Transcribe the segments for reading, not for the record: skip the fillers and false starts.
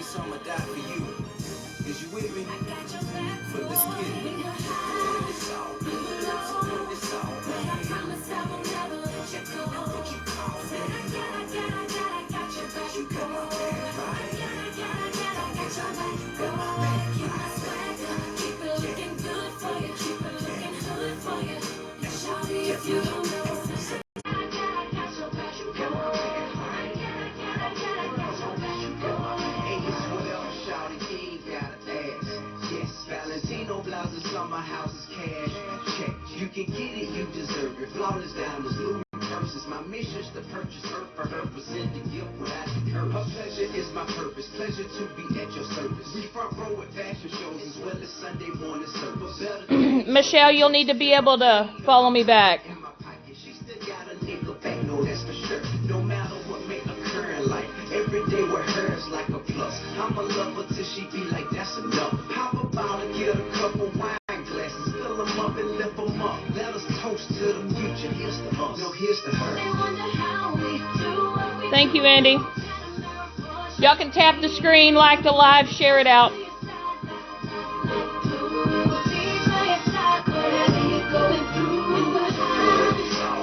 so I'ma die for you. Is you with me? But let's get it. It's all good. It's all good. I promise I will never let you go. You call me. I got your back. You got my back, right? I got your back. Keep my swagger. Keep it looking good for you. Keep it looking good for you. Shawty, if you don't know. My house is cash, check. You can get it, you deserve it. Flawless diamonds, Louis purses. My mission's to purchase her for her present the gift without the curse. Her pleasure is my purpose, pleasure to be at your service. We front row at fashion shows as well as Sunday morning service. Michelle, you'll need to be able to follow me back. She still got a nickel back, no, that's for sure. No matter what may occur in life, every day with her is like a plus. I'm a lover till she be like, that's enough. Pop a bottle, get a couple wine. Fill them up and lift them up. Let us toast to the future. Here's to us. No, here's to her. Thank you, Andy. Y'all can tap the screen, like the live, share it out.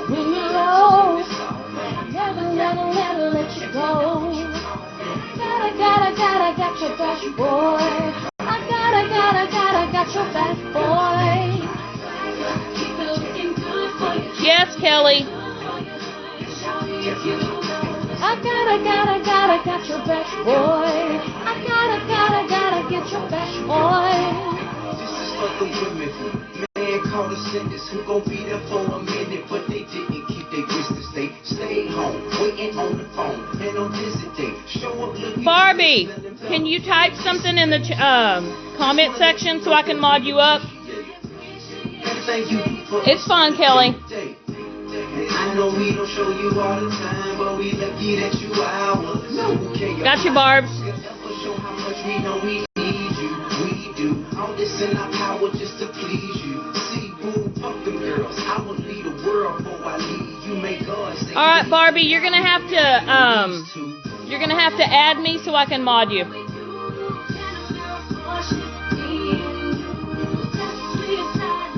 When you're low, never let you go. Got your back, boy. Got your back, boy. Keep it looking good for you. Yes, Kelly. I got your back, boy. I gotta get your back, boy. This is for the women who man called a sentence who gon' be there for a minute, but they didn't keep their distance. They stayed home, waiting on the phone, and on visit day. Show up looking. Barbie, can you type something in the comment section so I can mod you up? It's fine, Kelly. I know we don't show you all the time, but we lucky that you ours. Got you, Barbs. Show how much we know we need you. We do. All this in our power just to please you. See, boo, fuck them girls. I would lead the world before I leave. You make us. All right, Barbie, you're gonna have to add me so I can mod you.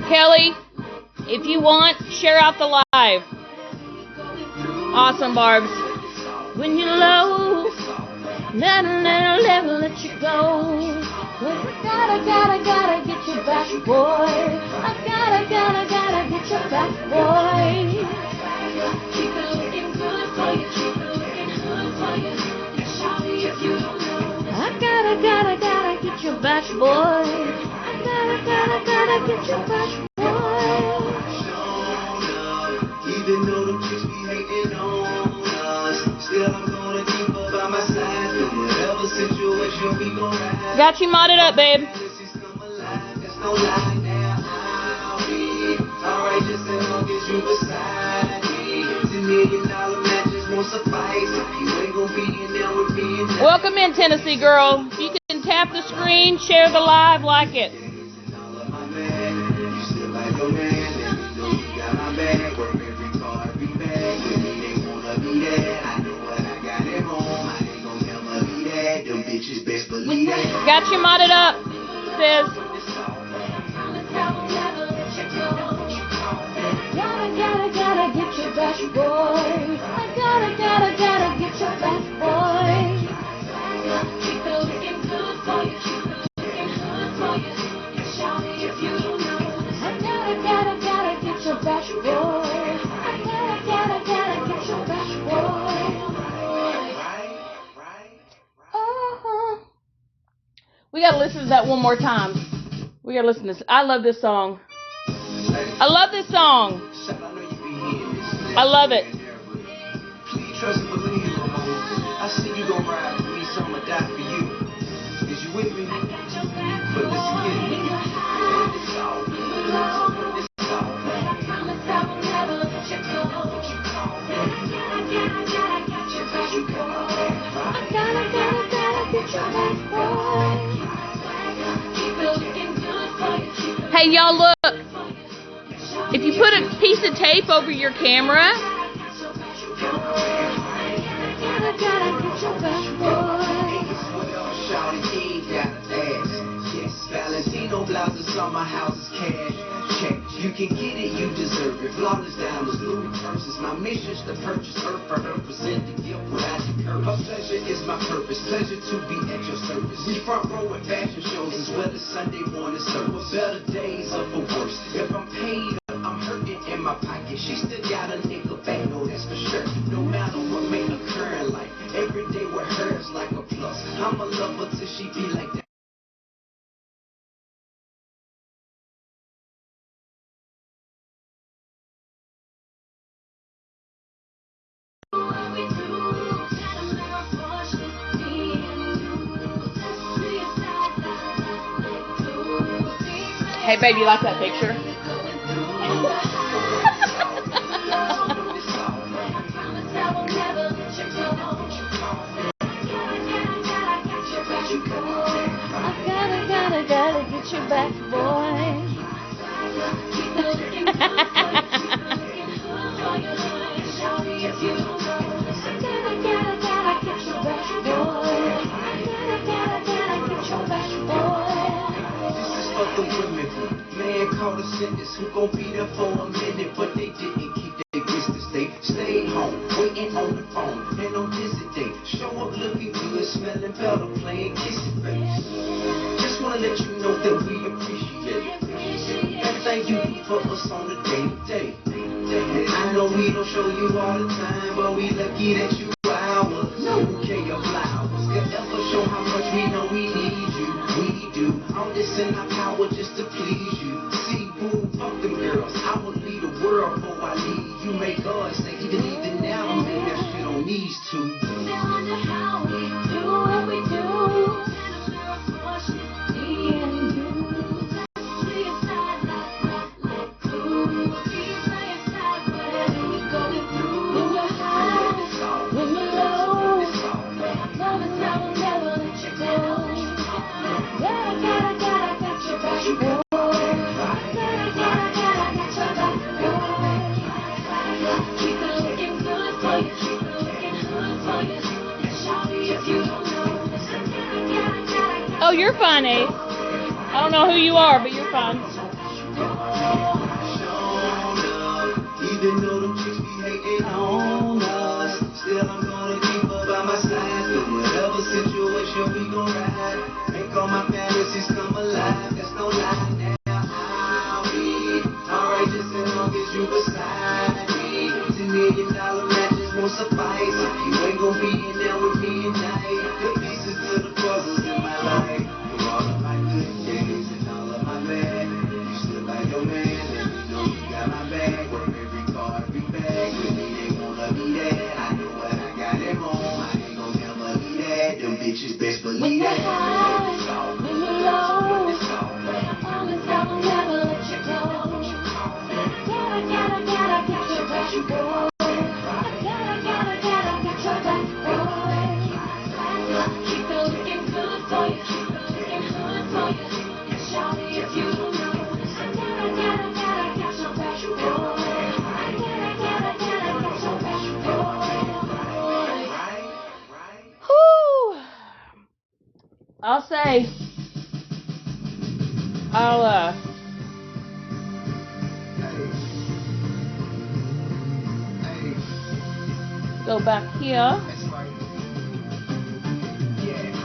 Kelly, if you want, share out the live. Awesome, Barbs. When you're low, never let you go. I gotta get your back, boy. I gotta get your back, boy. Keep it looking good for you. Keep it looking good for you. Shawty, if you don't know. I gotta get your back, boy. I gotta get your back, boy. Even though them chicks be hating on us, still I'm gonna keep her by my side. Through whatever situation we gon' ride. Got you modded up, babe. There's no lie now. I'll be alright just as long as you beside me. $10 million matches won't suffice if you ain't gon' be in there with me. Welcome in, Tennessee girl. You can tap the screen, share the live, like it. You still like your man, and you know you got my back. Work every car, every bag. With me, they wanna be there. I know what I got at home. I ain't gon' never be that. Them bitches best believe that. Got you modded up, sis. Gotta get your back, boy. I gotta get your back, boy. Keep it looking good for you. Keep it looking good for you. Shawty, if you don't know. I gotta get your back, boy. I gotta get your back, boy. Uh-huh. We gotta listen to that one more time. We gotta listen to this. I love this song. I love this song. I love it. Please trust and believe. I see you gon' ride with me, so I'ma die for you. Is you with me? But listen again. It's all good. It's all good. I promise I will never let you go. You call me. I got your back, boy. I gotta get your back, boy. Keep it looking good for you. Hey, y'all, look. If you put a piece of tape over your camera, all my houses cash. Check, you can get it, you deserve it. Flawless diamonds, Louis purses. My mission's to purchase her for her, present the gift without the curse. Her pleasure is my purpose, pleasure to be at your service. We front row at fashion shows as well as Sunday morning service. Better days or for worse. If I'm paid up, I'm hurting in my pocket. She still got a nigga back, no, that's for sure. No matter what may occur in life, every day with her is like a plus. I'm a lover till she be like that. Hey, baby, you like that picture? Gotta get you back, boy. Man called a sentence who gon' be there for a minute, but they didn't keep their distance. They stayed home, waiting on the phone, and on visit day. Show up looking good, smelling better, playing kissing face. Just wanna let you know that we appreciate everything you do for us on a day-to-day. And I know we don't show you all the time, but we lucky that you ours. No bouquet of flowers could ever show how much we know we need you. We do all this in our power just to please you. See, boo, fuck them girls. I will lead the world before I leave. You make God say he believe it now, man. That shit on these two. How we do what we do. Me and you. Be a side like cool. Be by your side whatever we going through. When you're high, when you're low. Promise I will never let you go. Gotta got your back, boy. Gotta got your back, boy. Keep it looking good for you. Keep it looking good for you. And shawty, if you don't know. Oh, you're fun, Ace. I don't know who you are, but you're fun. Even though them chicks be hating on us, still I'm gonna keep her by my side. Through whatever situation we gon' ride. Make all my fantasies come alive. That's no lie. Now I'll be alright just as long as you beside me. $10 million matches won't suffice if you ain't gon' be in there with me tonight. The pieces to the puzzles in my life. For all of my good days and all of my bad, you still like your man. Let me know you got my back. Work every car, every bag. With me they wanna be that. I know what I got at home. I ain't gon' never be that. Them bitches best When believe you're that. high, when you're low. Promise I will never let you go. Gotta get your back, boy. Gotta get your back, boy. Keep it looking good for you. Keep it looking good for you. And shawty, if you don't know. Gotta get your back, boy. Gotta get your back, boy. Whew. I'll say, go back here. That's right. Yeah.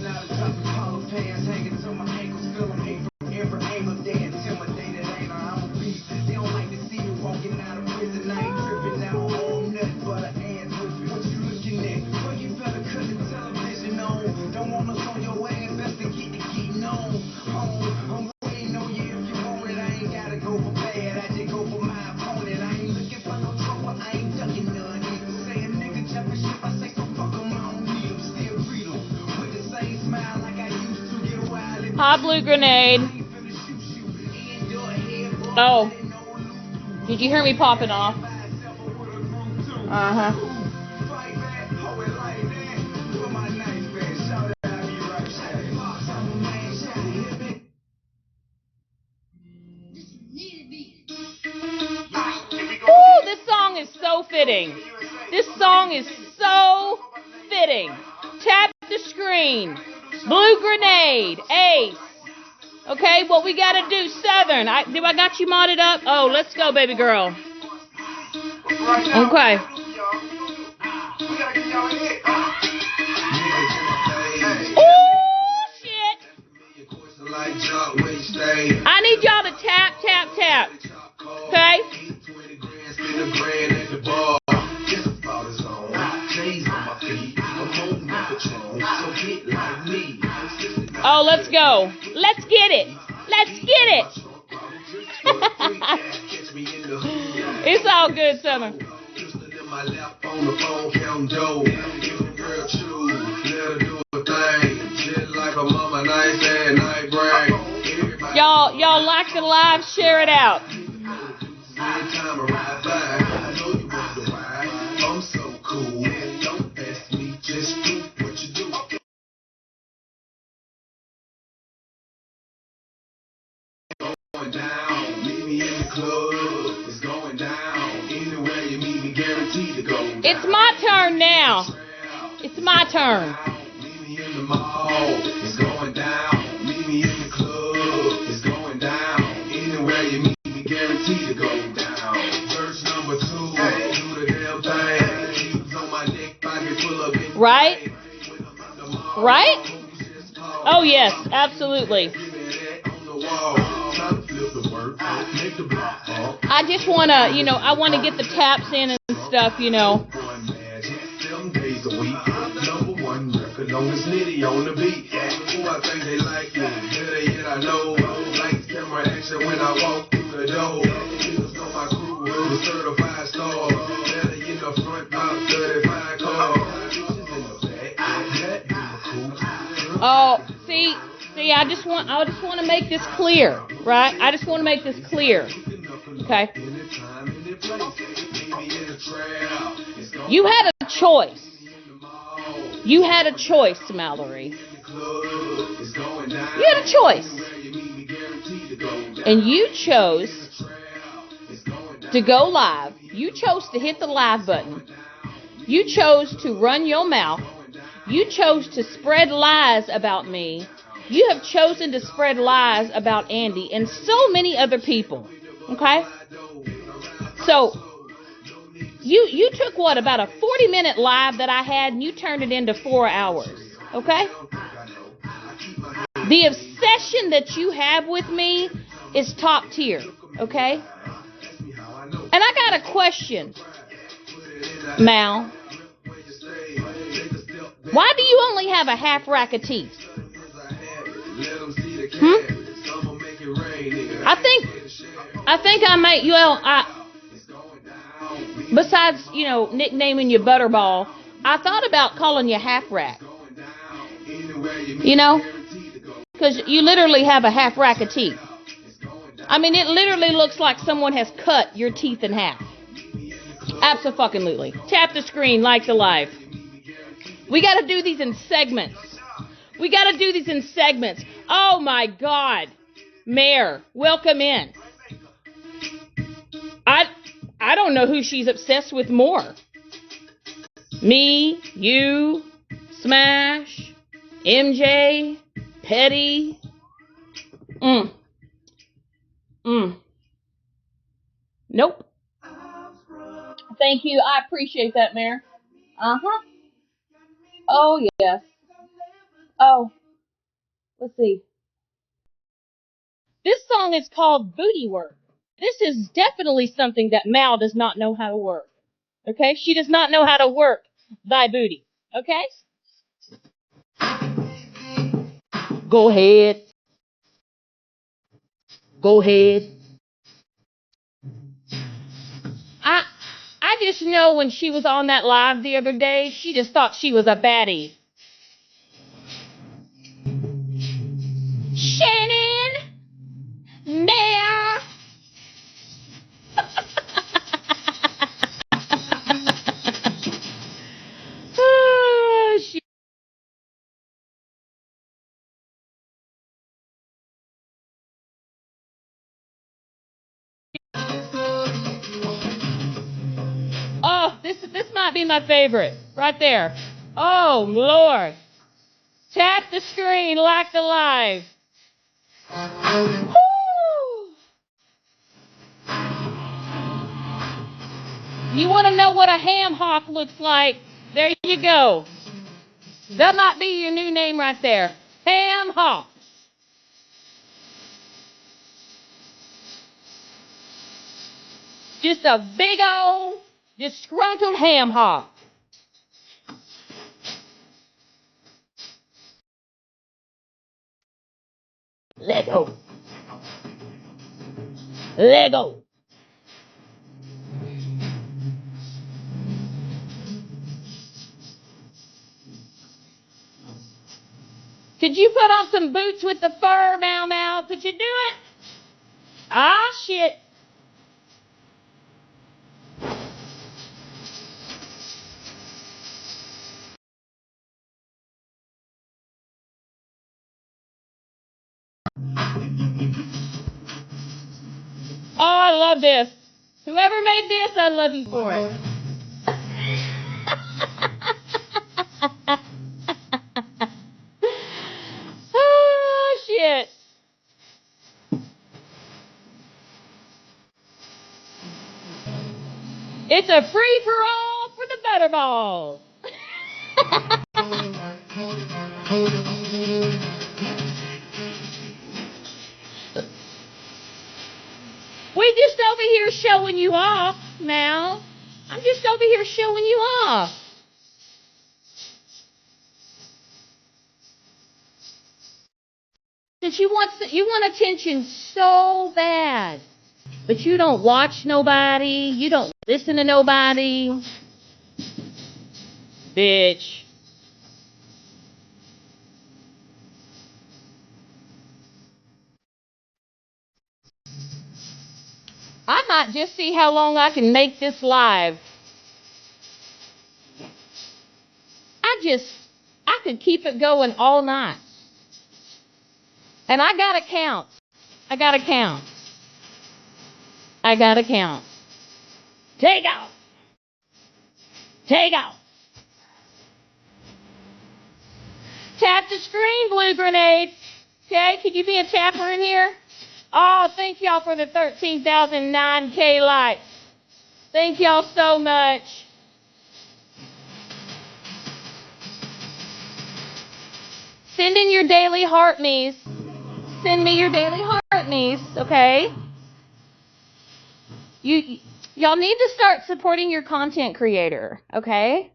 Now the top of collar pants hanging to my ankles. Feel them hate from every angle. They intimidated, ain't I'm a beast. They don't like to see me walking out of prison. I ain't tripping now on nothing but an ass whipping. What you looking at? Well, you better cut the television on. Don't want us on your ass. Best to get the getting on. I'm waiting on you if you want it. I ain't gotta go for bad. I just go for my opponent. I ain't looking for no trouble. I ain't ducking none. Say a nigga jumping ship. I say so fuck 'em. I don't need 'em. Still greet 'em with the same smile like I used to. Get wild. Hot blue grenade. Oh. Did you hear me popping off? Uh-huh. Ooh, this song is so fitting. This song is so fitting. Tap the screen. Blue grenade. Ace. Okay, what we got to do, Southern. I got you modded up? Oh, let's go, baby girl. Okay. Oh, shit. I need y'all to tap, tap, tap. Okay? Oh, let's go. Let's get it. Let's get it. It's all good, Summer. Y'all like the live, share it out. I'm so cool. Don't ask me, just do what you do. Going down, meet me in the club. It's going down. Anywhere you meet me, guaranteed to go down. It's my turn now. It's my turn. Meet me in the mall. It's going down. Meet me in the club. It's going down. Anywhere you meet me, guaranteed to go down. Verse number 2. Do the damn thing. Keeps on my neck, pocket full of it. Right? Right? Oh yes, absolutely. I just want to, I want to get the taps in and stuff, Some days a week. Number 1 record on the snitty on the beat. Who I think they like me. Better yet I know. Lights, camera, action when I walk through the door. Niggas know my crew, the certified star. Better in the front, about 35 cars. Oh, see, I just want to make this clear, right? I just want to make this clear. Okay. You had a choice. You had a choice, Mallory. You had a choice. And you chose to go live. You chose to hit the live button. You chose to run your mouth. You chose to spread lies about me. You have chosen to spread lies about Andy and so many other people. Okay? So, you took about a 40-minute live that I had and you turned it into 4 hours. Okay? The obsession that you have with me is top tier. Okay? And I got a question, Mal. Why do you only have a half rack of teeth? I think I might, besides, nicknaming you Butterball, I thought about calling you half rack. Because you literally have a half rack of teeth. I mean, it literally looks like someone has cut your teeth in half. Absolutely. Tap the screen, like the live. We got to do these in segments. Oh, my God. Mayor, welcome in. I don't know who she's obsessed with more. Me, you, Smash, MJ, Petty. Nope. Thank you. I appreciate that, Mayor. Uh-huh. Oh, yes. Oh, let's see. This song is called Booty Work. This is definitely something that Mal does not know how to work. Okay? She does not know how to work thy booty. Okay? Go ahead. I just know when she was on that live the other day, she just thought she was a baddie. Shannon! Mayor! Oh, shit. Oh, this might be my favorite. Right there. Oh, Lord. Tap the screen, like the live. You want to know what a ham hock looks like? There you go. That might be your new name right there. Ham hock. Just a big old disgruntled ham hock. Lego. Lego. Could you put on some boots with the fur, Mal? Could you do it? Ah, shit. Oh, I love this. Whoever made this, I love you for it. Oh, shit. It's a free-for-all for the Butterballs. We just over here showing you off, Mal. I'm just over here showing you off. Since you want attention so bad, but you don't watch nobody, you don't listen to nobody. Bitch. I might just see how long I can make this live. I could keep it going all night. And I gotta count. I gotta count. Take off. Take off. Tap the screen, Blue Grenade. Okay, could you be a tapper in here? Oh, thank y'all for the 13,009K likes. Thank y'all so much. Send in your daily heart me's. Send me your daily heart me's, okay? Y'all need to start supporting your content creator, okay?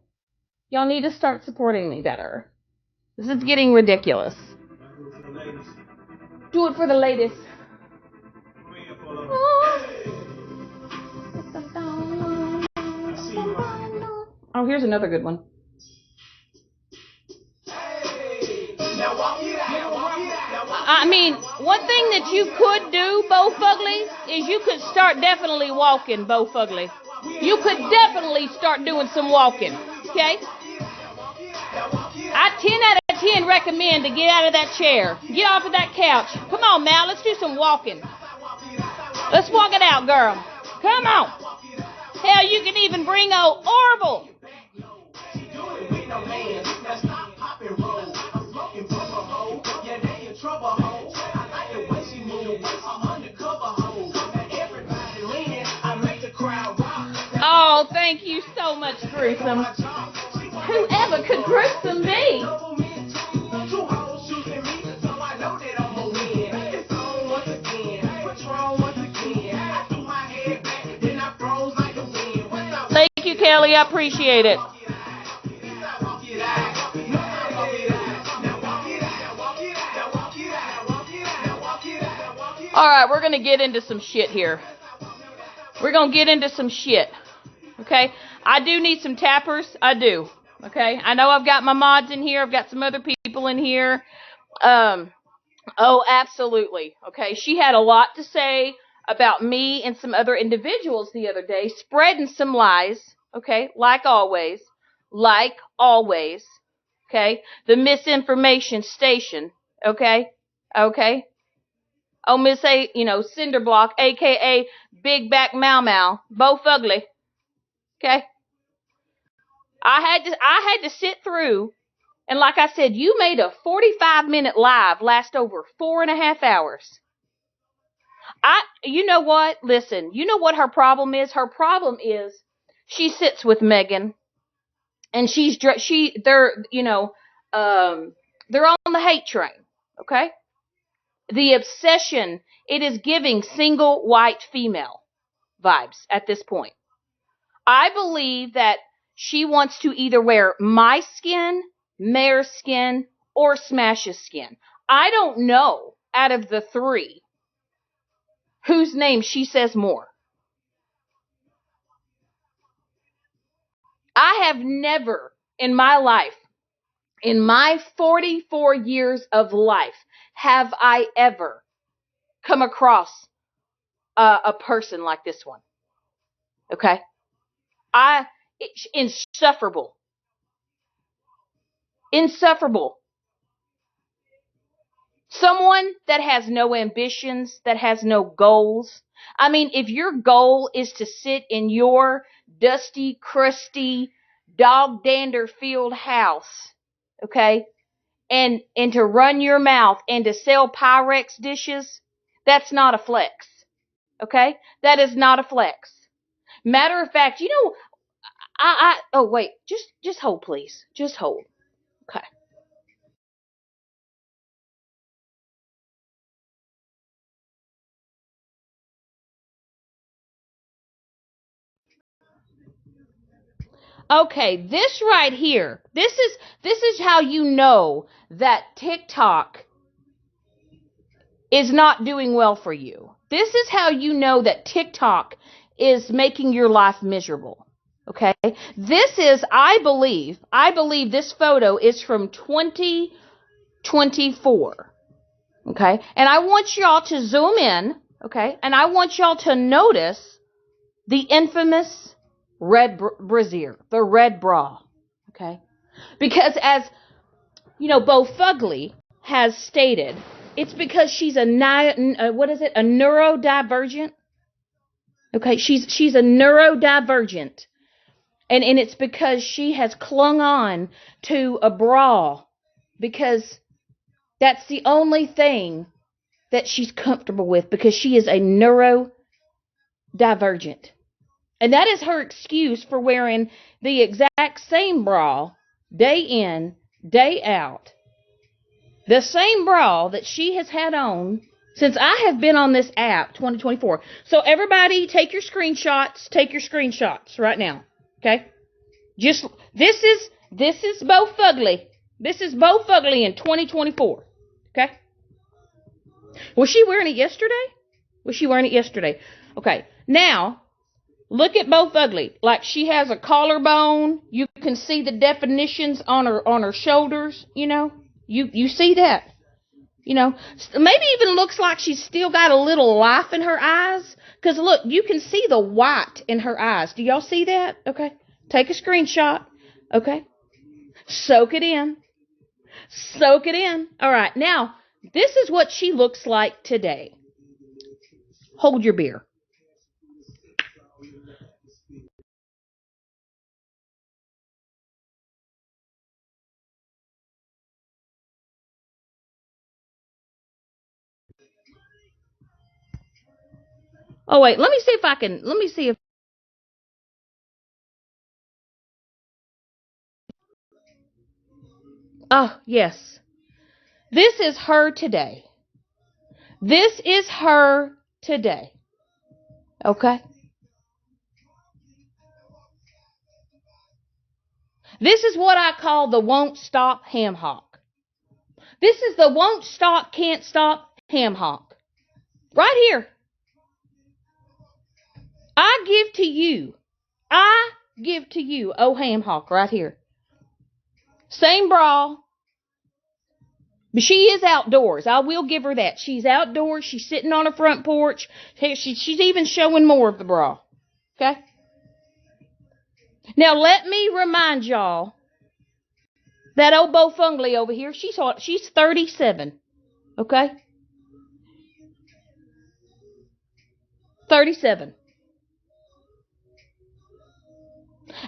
Y'all need to start supporting me better. This is getting ridiculous. Do it for the ladies. Oh, here's another good one. I mean, one thing that you could do, Bo Fugly, is you could start definitely walking, Bo Fugly. You could definitely start doing some walking, okay? I 10 out of 10 recommend to get out of that chair. Get off of that couch. Come on, Mal, let's do some walking. Let's walk it out, girl. Come on. Hell, you can even bring old Orville. Oh, thank you so much, Gruesome. Whoever could Gruesome be? Thank you, Kelly. I appreciate it. All right, we're going to get into some shit here. We're going to get into some shit. Okay? I do need some tappers. I do. Okay? I know I've got my mods in here. I've got some other people in here. Oh, absolutely. Okay? She had a lot to say about me and some other individuals the other day, spreading some lies. Okay? Like always. Like always. Okay? The misinformation station. Okay? Okay? Oh, Miss A, Cinderblock, a.k.a. Big Back Mau Mau, Bo Fugly. Okay? I had to sit through And like I said, you made a 45-minute live last over 4.5 hours. You know what? Listen, you know what her problem is? Her problem is she sits with Megan, and they're on the hate train. Okay? The obsession, it is giving single white female vibes at this point. I believe that she wants to either wear my skin, Mayor's skin, or Smash's skin. I don't know out of the three whose name she says more. I have never in my life, in my 44 years of life, have I ever come across a person like this one. Okay? It's insufferable. Insufferable. Someone that has no ambitions, that has no goals. I mean, if your goal is to sit in your dusty, crusty, dog dander filled house, okay, and to run your mouth and to sell Pyrex dishes, that's not a flex, okay? That is not a flex. Matter of fact, oh wait, just hold, please. Just hold. Okay. Okay, this right here, this is how you know that TikTok is not doing well for you. This is how you know that TikTok is making your life miserable. Okay? This is, I believe this photo is from 2024. Okay? And I want y'all to zoom in, okay? And I want y'all to notice the infamous red brassiere, the red bra, okay? Because as, Bo Fugly has stated, it's because she's a neurodivergent? Okay, she's a neurodivergent. And it's because she has clung on to a bra because that's the only thing that she's comfortable with, because she is a neurodivergent. And that is her excuse for wearing the exact same bra day in, day out. The same bra that she has had on since I have been on this app, 2024. So everybody take your screenshots right now. Okay? This is Bo Fugly. This is Bo Fugly in 2024. Okay? Was she wearing it yesterday? Okay. Now, look at Bo Fugly. Like, she has a collarbone. You can see the definitions on her shoulders, You see that? Maybe even looks like she's still got a little life in her eyes. Because look, you can see the white in her eyes. Do y'all see that? Okay. Take a screenshot. Okay. Soak it in. All right. Now, this is what she looks like today. Hold your beer. Oh, wait. Let me see if. Oh, yes. This is her today. Okay? This is what I call the won't stop ham hock. This is the won't stop, can't stop ham hock. Right here. I give to you, oh ham hock, right here. Same bra. But she is outdoors. I will give her that. She's outdoors. She's sitting on a front porch. She's even showing more of the bra. Okay? Now, let me remind y'all that old Bo Fugly over here, she's 37. Okay? 37.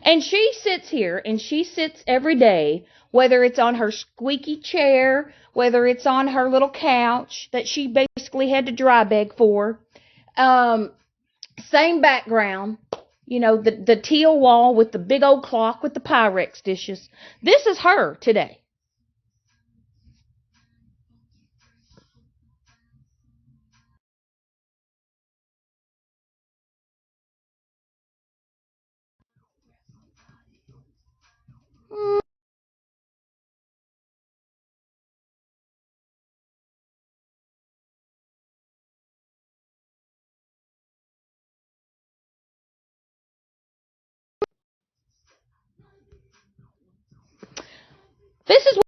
And she sits here and she sits every day whether it's on her squeaky chair, whether it's on her little couch that she basically had to dry beg for. Same background, the teal wall with the big old clock with the Pyrex dishes. This is her today. This is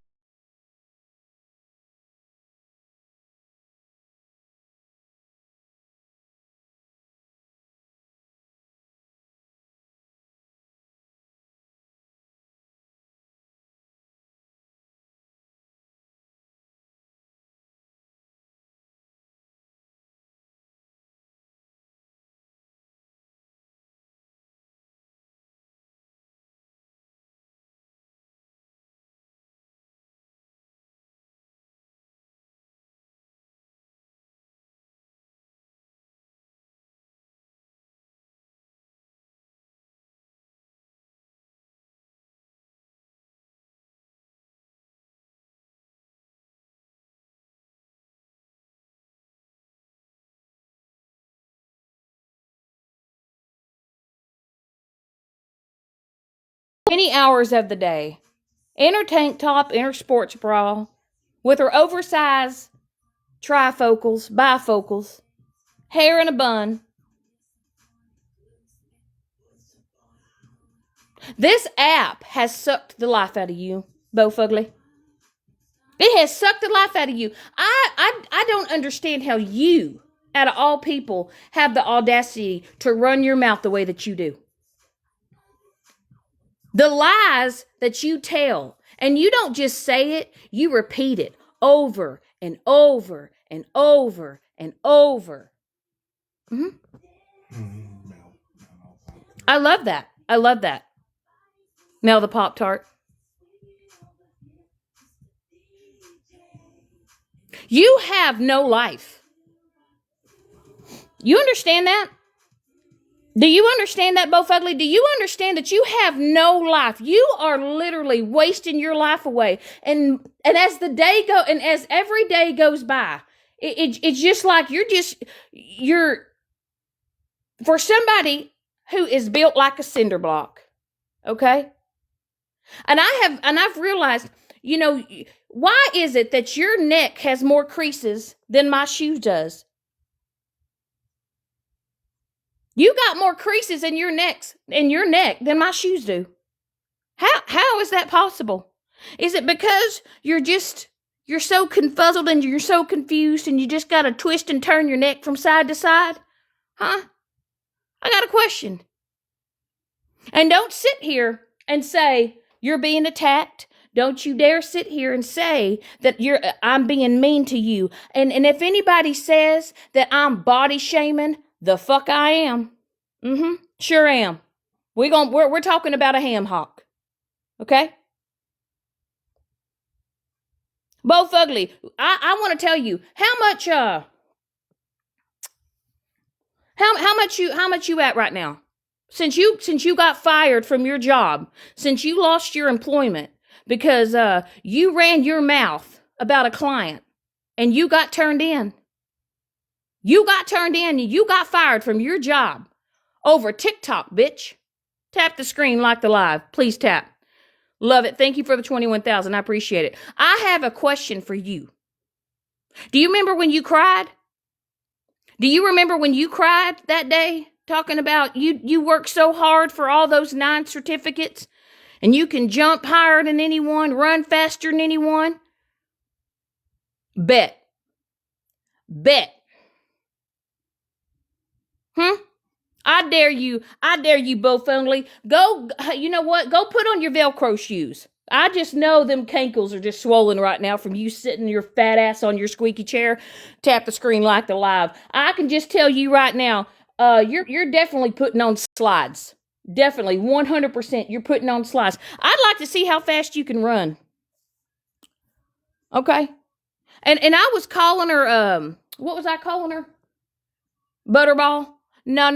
many hours of the day in her tank top, in her sports bra, with her oversized bifocals, hair in a bun. This app has sucked the life out of you, Bo Fugly. It has sucked the life out of you. I don't understand how you, out of all people, have the audacity to run your mouth the way that you do. The lies that you tell, and you don't just say it, you repeat it over and over and over and over. I love that. I love that. Mel the Pop-Tart. You have no life. You understand that? Do you understand that, Bo Fugly? Do you understand that you have no life? You are literally wasting your life away. And as the day and as every day goes by, it's just like you're for somebody who is built like a cinder block. Okay? And I've realized, why is it that your neck has more creases than my shoe does? You got more creases in your neck than my shoes do. How is that possible? Is it because you're so confuzzled and you're so confused and you just got to twist and turn your neck from side to side? Huh? I got a question. And don't sit here and say you're being attacked. Don't you dare sit here and say that I'm being mean to you. And if anybody says that I'm body shaming, the fuck I am. Sure am. We're talking about a ham hock. Okay? Bo Fugly, I want to tell you how much you at right now? Since you got fired from your job, since you lost your employment because you ran your mouth about a client and you got turned in. You got turned in and you got fired from your job over TikTok, bitch. Tap the screen, like the live. Please tap. Love it. Thank you for the 21,000. I appreciate it. I have a question for you. Do you remember when you cried? Do you remember when you cried that day? Talking about you worked so hard for all those 9 certificates and you can jump higher than anyone, run faster than anyone. Bet. I dare you, Bo Fugly. Go, you know what? Go put on your Velcro shoes. I just know them cankles are just swollen right now from you sitting your fat ass on your squeaky chair. Tap the screen, like the live. I can just tell you right now, you're definitely putting on slides. Definitely, 100%, you're putting on slides. I'd like to see how fast you can run. Okay. And I was calling her, what was I calling her? Butterball? No.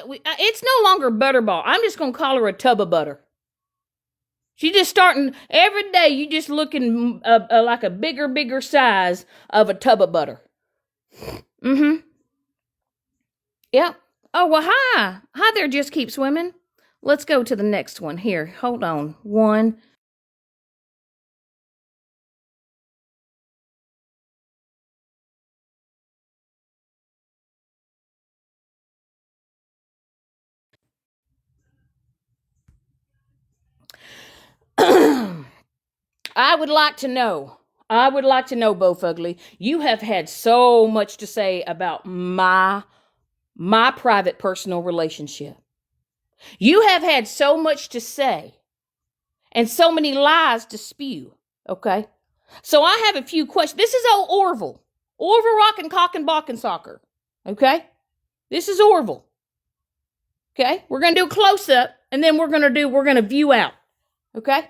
It's no longer Butterball. I'm just going to call her a tub of butter. She's just starting, every day you just looking like a bigger size of a tub of butter. Mm-hmm. Yep. Oh, well, hi. Hi there, Just Keep Swimming. Let's go to the next one. Here, hold on. One. I would like to know, Bo Fugly, you have had so much to say about my private personal relationship. You have had so much to say and so many lies to spew, okay? So I have a few questions. This is old Orville. Orville rockin' cock and balkin' soccer, okay? This is Orville. Okay? We're going to do a close up and then we're going to view out. Okay?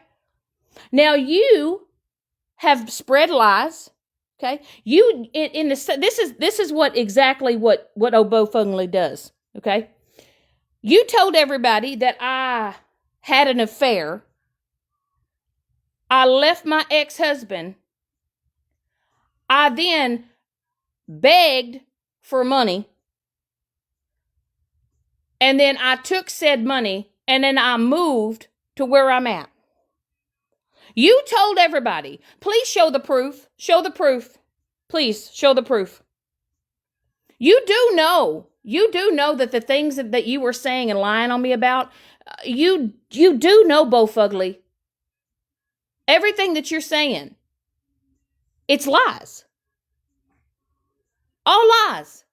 Now you have spread lies. Okay? You this is what exactly what Obo Fungly does. Okay? You told everybody that I had an affair. I left my ex-husband. I then begged for money. And then I took said money and then I moved to where I'm at. You told everybody, please show the proof. Show the proof. Please show the proof. You do know that the things that you were saying and lying on me about, you do know, Bo Fugly. Everything that you're saying, it's lies. All lies.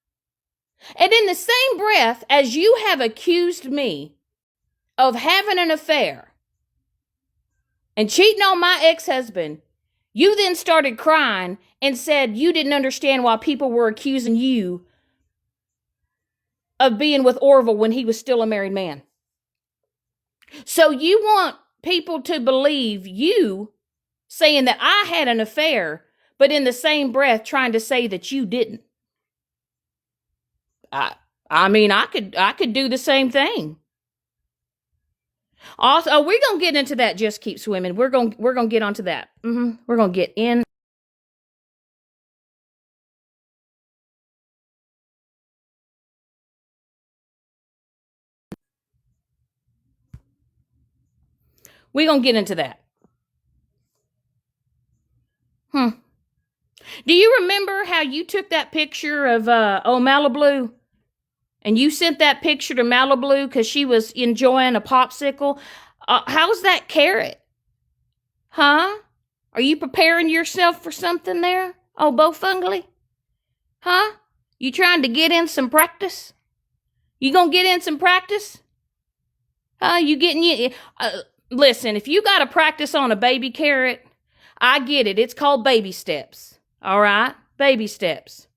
And in the same breath as you have accused me of having an affair and cheating on my ex-husband, you then started crying and said you didn't understand why people were accusing you of being with Orville when he was still a married man. So you want people to believe you saying that I had an affair, but in the same breath trying to say that you didn't. I mean, I could do the same thing. Also, we're gonna get into that. Just keep swimming. We're gonna get onto that. We're gonna get in. We're gonna get into that. Do you remember how you took that picture of Malibu? And you sent that picture to Malibu because she was enjoying a popsicle? How's that carrot? Huh? Are you preparing yourself for something there? Oh, Bo Fungly? Huh? You trying to get in some practice? You gonna get in some practice? You getting... listen, if you gotta practice on a baby carrot, I get it. It's called baby steps. All right? Baby steps.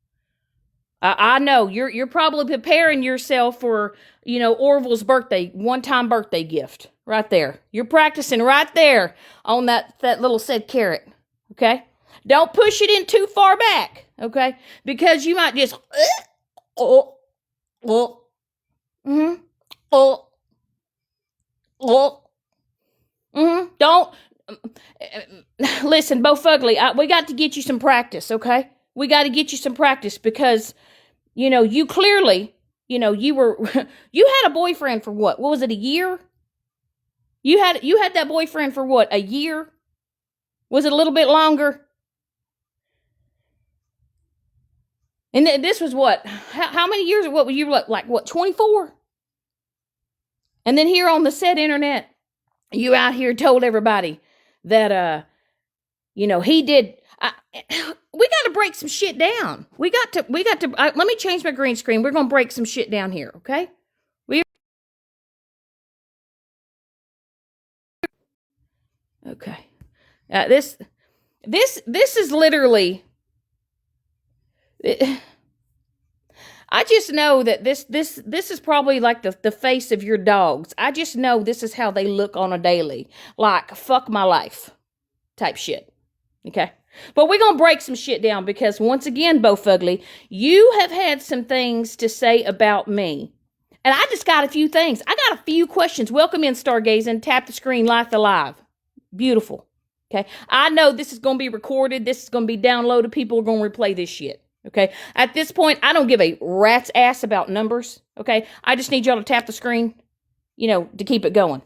I know you're probably preparing yourself for, Orville's one-time birthday gift right there. You're practicing right there on that little said carrot. Okay. Don't push it in too far back. Okay. Because you might just, don't, listen, Bo Fugly, we got to get you some practice. Okay. We got to get you some practice because, you clearly, you had a boyfriend for what? What was it, a year? You had that boyfriend for what, a year? Was it a little bit longer? And this was what? How many years? What were you like? What, 24? And then here on the said internet, you out here told everybody that, he did. We got to break some shit down. We got to, let me change my green screen. We're going to break some shit down here. Okay. Okay. This is literally, I just know that this is probably like the face of your dogs. I just know this is how they look on a daily, like fuck my life type shit. Okay. But we're going to break some shit down because once again, Bo Fugly, you have had some things to say about me. And I just got a few things. I got a few questions. Welcome in, Stargazing. Tap the screen, Life Alive. Beautiful. Okay. I know this is going to be recorded. This is going to be downloaded. People are going to replay this shit. Okay. At this point, I don't give a rat's ass about numbers. Okay. I just need y'all to tap the screen, to keep it going.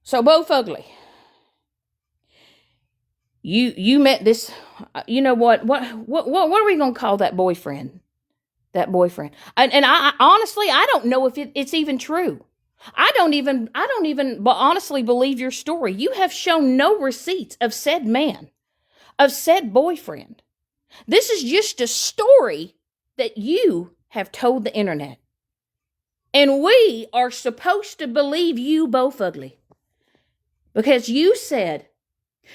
So, Bo Fugly, you met this, what are we going to call that boyfriend? That boyfriend. And I honestly, I don't know if it's even true. I don't even but honestly believe your story. You have shown no receipts of said man, of said boyfriend. This is just a story that you have told the internet. And we are supposed to believe you, Bo Fugly. Because you said,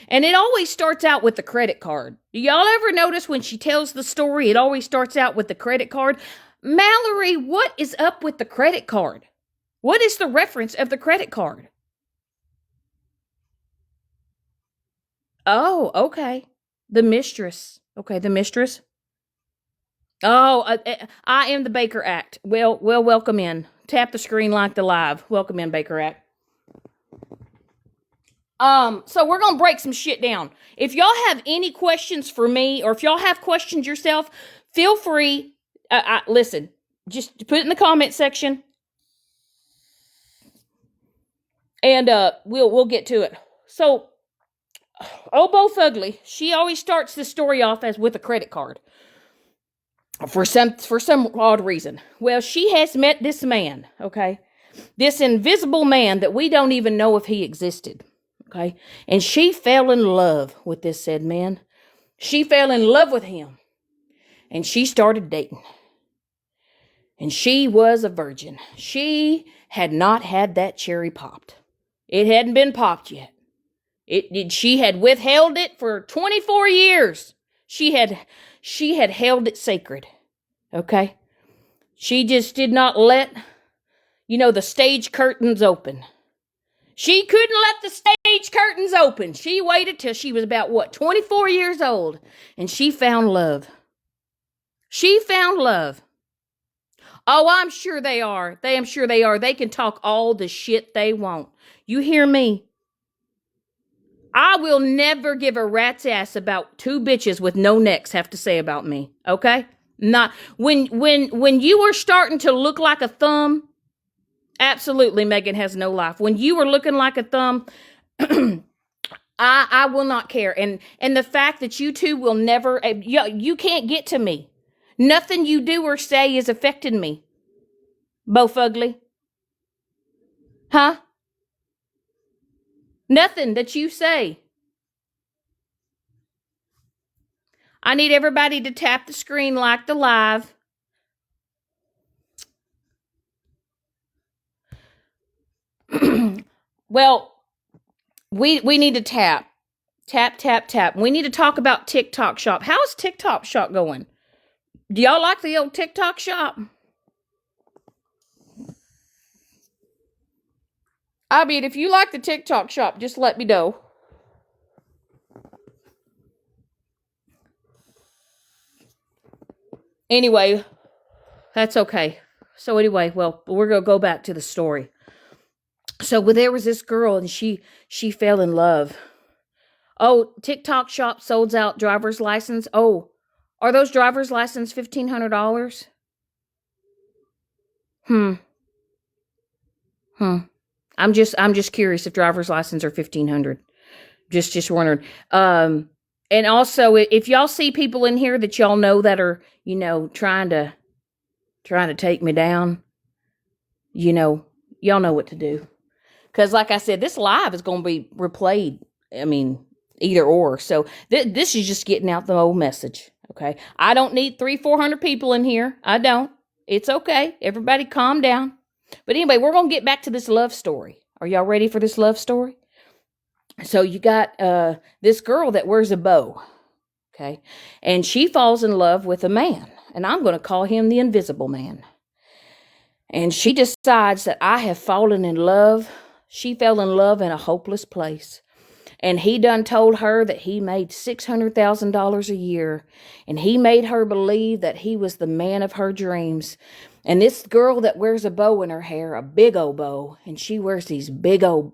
and it always starts out with the credit card. Do y'all ever notice when she tells the story, it always starts out with the credit card? Mallory, what is up with the credit card? What is the reference of the credit card? Oh, okay. The mistress. Okay, the mistress. Oh, I am the Baker Act. Well, welcome in. Tap the screen like the live. Welcome in, Baker Act. So we're going to break some shit down. If y'all have any questions for me, or if y'all have questions yourself, feel free. Listen, just put it in the comment section. And, we'll get to it. So, Bo Fugly, she always starts the story off as with a credit card. For some odd reason. Well, she has met this man, okay? This invisible man that we don't even know if he existed. Okay. And she fell in love with this said man. She fell in love with him. And she started dating. And she was a virgin. She had not had that cherry popped. It hadn't been popped yet. She had withheld it for 24 years. She had held it sacred. Okay. She just did not let, the stage curtains open. She couldn't let the stage curtains open. She waited till she was about, 24 years old. And she found love. She found love. Oh, I'm sure they are. I'm sure they are. They can talk all the shit they want. You hear me? I will never give a rat's ass about two bitches with no necks have to say about me. Okay? Not when you were starting to look like a thumb. Absolutely, Megan has no life. When you were looking like a thumb, I will not care. And the fact that you two will never, you can't get to me. Nothing you do or say is affecting me. Bo Fugly. Huh? Nothing that you say. I need everybody to tap the screen like the live. Well, we need to tap. Tap. We need to talk about TikTok Shop. How is TikTok Shop going? Do y'all like the old TikTok Shop? I mean, if you like the TikTok Shop, just let me know. Anyway, that's okay. So anyway, well, we're going to go back to the story. So there was this girl and she fell in love. Oh, TikTok Shop sold out driver's license. Oh, are those driver's license $1,500? I'm just curious if driver's license are $1,500. Just wondering. And also, if y'all see people in here that y'all know that are, trying to take me down, y'all know what to do. Because like I said, this live is going to be replayed. I mean, either or. So this is just getting out the old message. Okay. I don't need 300-400 people in here. I don't. It's okay. Everybody calm down. But anyway, we're going to get back to this love story. Are y'all ready for this love story? So you got this girl that wears a bow. Okay. And she falls in love with a man. And I'm going to call him the invisible man. And she decides that I have fallen in love. She fell in love in a hopeless place. And he done told her that he made $600,000 a year. And he made her believe that he was the man of her dreams. And this girl that wears a bow in her hair, a big old bow, and she wears these big old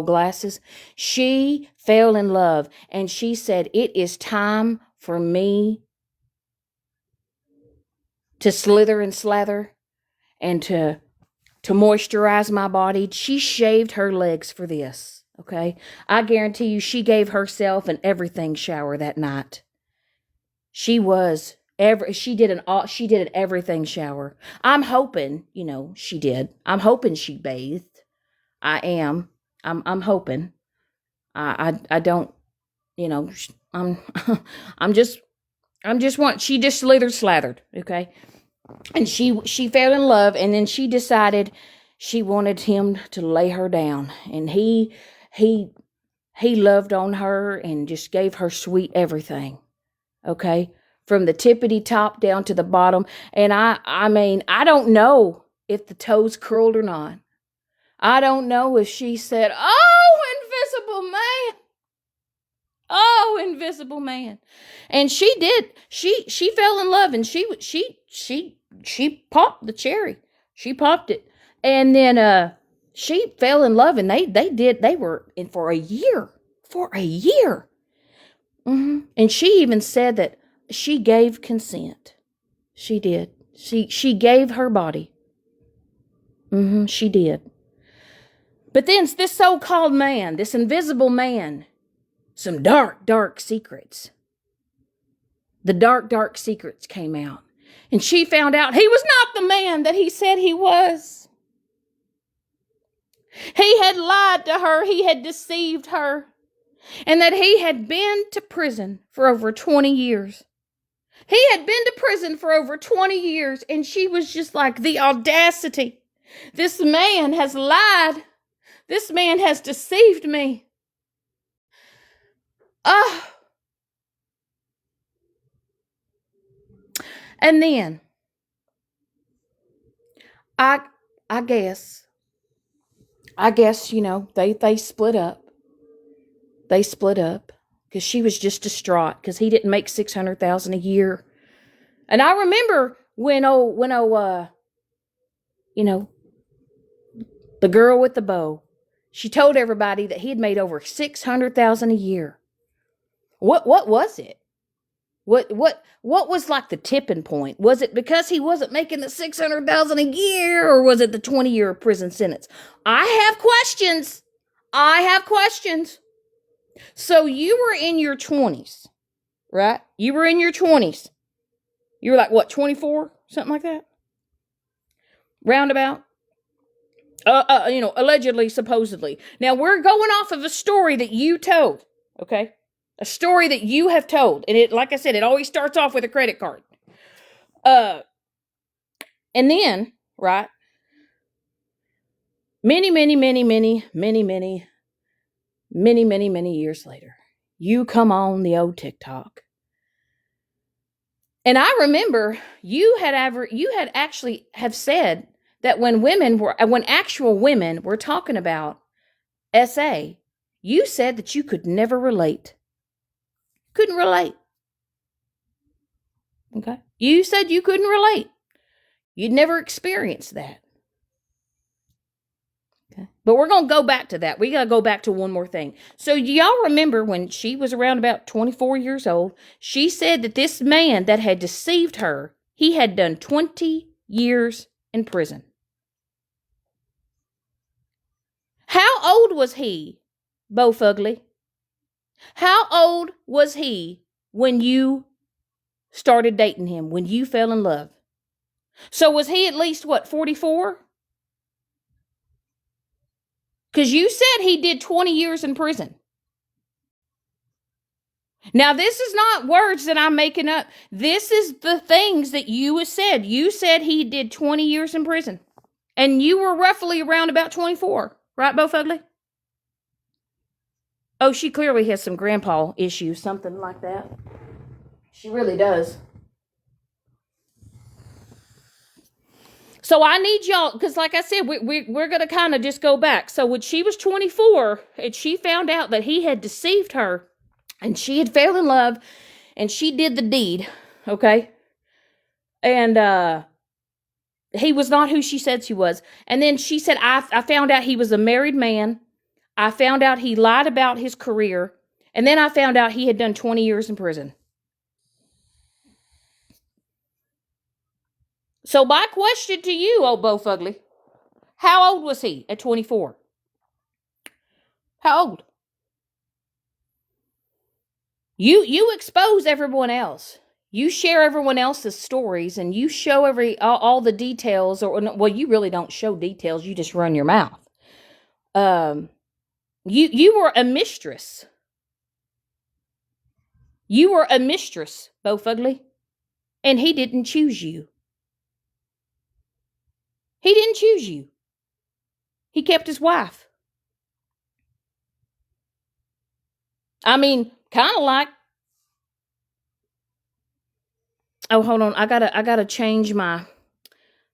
glasses, she fell in love. And she said, it is time for me to slither and slather and to moisturize my body. She shaved her legs for this, okay? I guarantee you she gave herself an everything shower that night. She did an everything shower. I'm hoping, she did. I'm hoping she bathed. I am. I'm hoping. I don't, I'm I'm just she just slathered, okay? And she fell in love, and then she decided she wanted him to lay her down. And he loved on her and just gave her sweet everything. Okay? From the tippity top down to the bottom. And I mean, I don't know if the toes curled or not. I don't know if she said, "Oh, invisible man. Oh, invisible man." And she did. She fell in love, and she popped the cherry. She popped it. And then she fell in love, and they were in for a year. For a year. And she even said that she gave consent. She did. She gave her body. She did. But then this so-called man, this invisible man, some dark, dark secrets. The dark, dark secrets came out. And she found out he was not the man that he said he was. He had lied to her. He had deceived her. And that he had been to prison for over 20 years. He had been to prison for over 20 years. And she was just like, the audacity. This man has lied. This man has deceived me. And then, I guess, they split up. They split up because she was just distraught because he didn't make $600,000 a year. And I remember when the girl with the bow, she told everybody that he had made over $600,000 a year. What was it? What was like the tipping point? Was it because he wasn't making the $600,000 a year, or was it the 20-year prison sentence? I have questions. So you were in your 20s, right? You were in your 20s. You were like, what, 24? Something like that? Roundabout? Allegedly, supposedly. Now, we're going off of a story that you told, okay? A story that you have told. And it, like I said, it always starts off with a credit card. And then, right? Many years later, you come on the old TikTok. And I remember you had actually have said that when actual women were talking about SA, you said that you could never relate. Couldn't relate. Okay? You said you couldn't relate. You'd never experienced that. Okay? But we're going to go back to that. We got to go back to one more thing. So y'all remember when she was around about 24 years old, she said that this man that had deceived her, he had done 20 years in prison. How old was he, Bo Fugly? How old was he when you started dating him, when you fell in love? So was he at least, 44? Because you said he did 20 years in prison. Now, this is not words that I'm making up. This is the things that you said. You said he did 20 years in prison. And you were roughly around about 24. Right, Bo Fugly? Oh, she clearly has some grandpa issues, something like that. She really does. So I need y'all, because like I said, we're going to kind of just go back. So when she was 24 and she found out that he had deceived her and she had fell in love and she did the deed, okay? And he was not who she said he was. And then she said, I found out he was a married man. I found out he lied about his career. And then I found out he had done 20 years in prison. So my question to you, old Bo Fugly, how old was he at 24? How old? You expose everyone else. You share everyone else's stories and you show all the details, or well, you really don't show details, you just run your mouth. You were a mistress. You were a mistress, Bo Fugly. And he didn't choose you. He didn't choose you. He kept his wife. I mean, kind of like, oh, hold on. I gotta change my,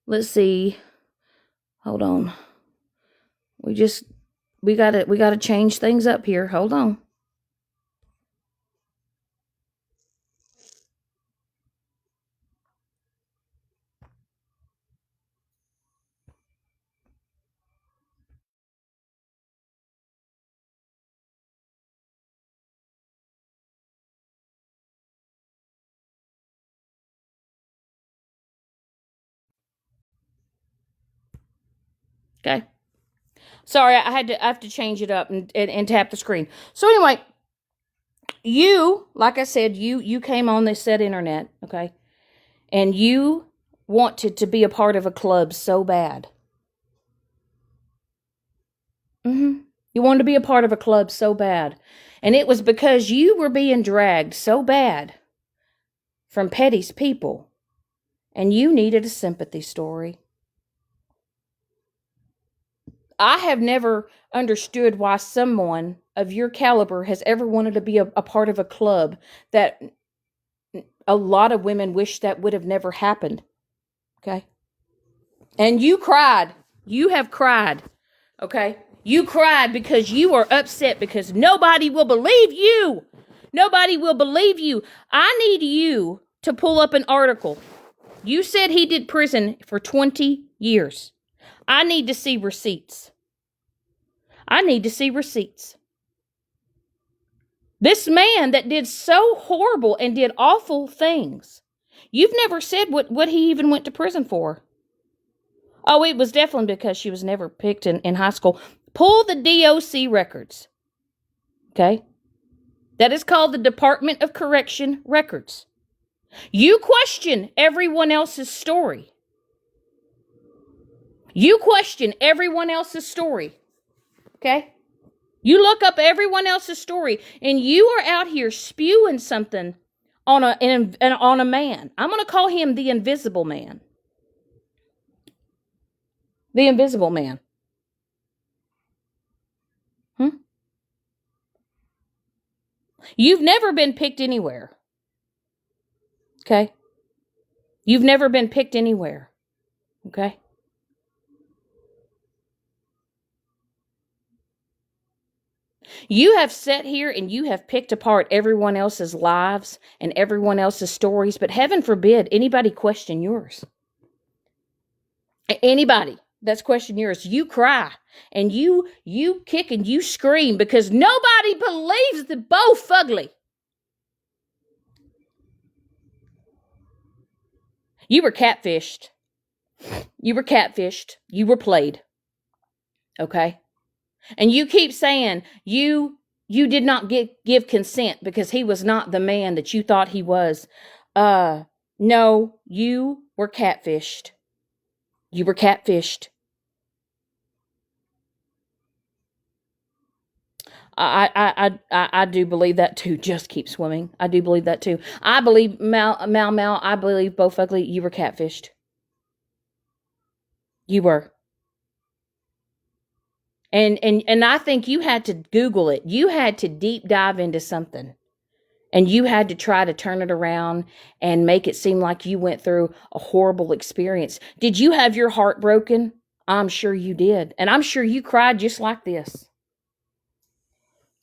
let's see. Hold on. We gotta change things up here. Hold on. Okay. Sorry, I have to change it up and tap the screen. So anyway, like I said, you came on this said internet, okay? And you wanted to be a part of a club so bad. You wanted to be a part of a club so bad. And it was because you were being dragged so bad from Petty's people. And you needed a sympathy story. I have never understood why someone of your caliber has ever wanted to be a part of a club that a lot of women wish that would have never happened. Okay? And you cried. You have cried. Okay? You cried because you are upset because nobody will believe you. Nobody will believe you. I need you to pull up an article. You said he did prison for 20 years. I need to see receipts. I need to see receipts. This man that did so horrible and did awful things. You've never said what he even went to prison for. Oh, it was definitely because she was never picked in high school. Pull the DOC records. Okay? That is called the Department of Correction records. You question everyone else's story. You question everyone else's story. Okay? You look up everyone else's story, and you are out here spewing something on a man. I'm going to call him the Invisible Man. The Invisible Man. You've never been picked anywhere. Okay? You've never been picked anywhere. Okay? You have sat here and you have picked apart everyone else's lives and everyone else's stories, but heaven forbid anybody question yours. Anybody that's questioned yours, you cry and you kick and you scream because nobody believes the Bo Fugly. You were catfished. You were catfished. You were played. Okay? And you keep saying you did not give consent because he was not the man that you thought he was. No, you were catfished. You were catfished. I do believe that too. Just keep swimming. I do believe that too. I believe Mal. I believe Bo Fugly. You were catfished. You were. And I think you had to Google it. You had to deep dive into something. And you had to try to turn it around and make it seem like you went through a horrible experience. Did you have your heart broken? I'm sure you did. And I'm sure you cried just like this.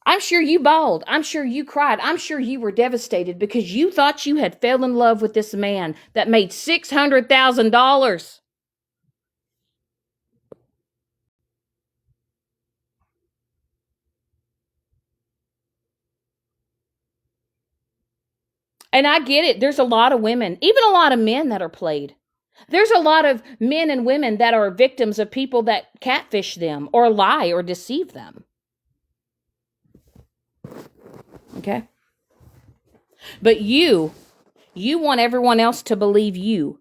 I'm sure you bawled. I'm sure you cried. I'm sure you were devastated because you thought you had fell in love with this man that made $600,000. And I get it. There's a lot of women, even a lot of men that are played. There's a lot of men and women that are victims of people that catfish them or lie or deceive them. Okay? But you want everyone else to believe you.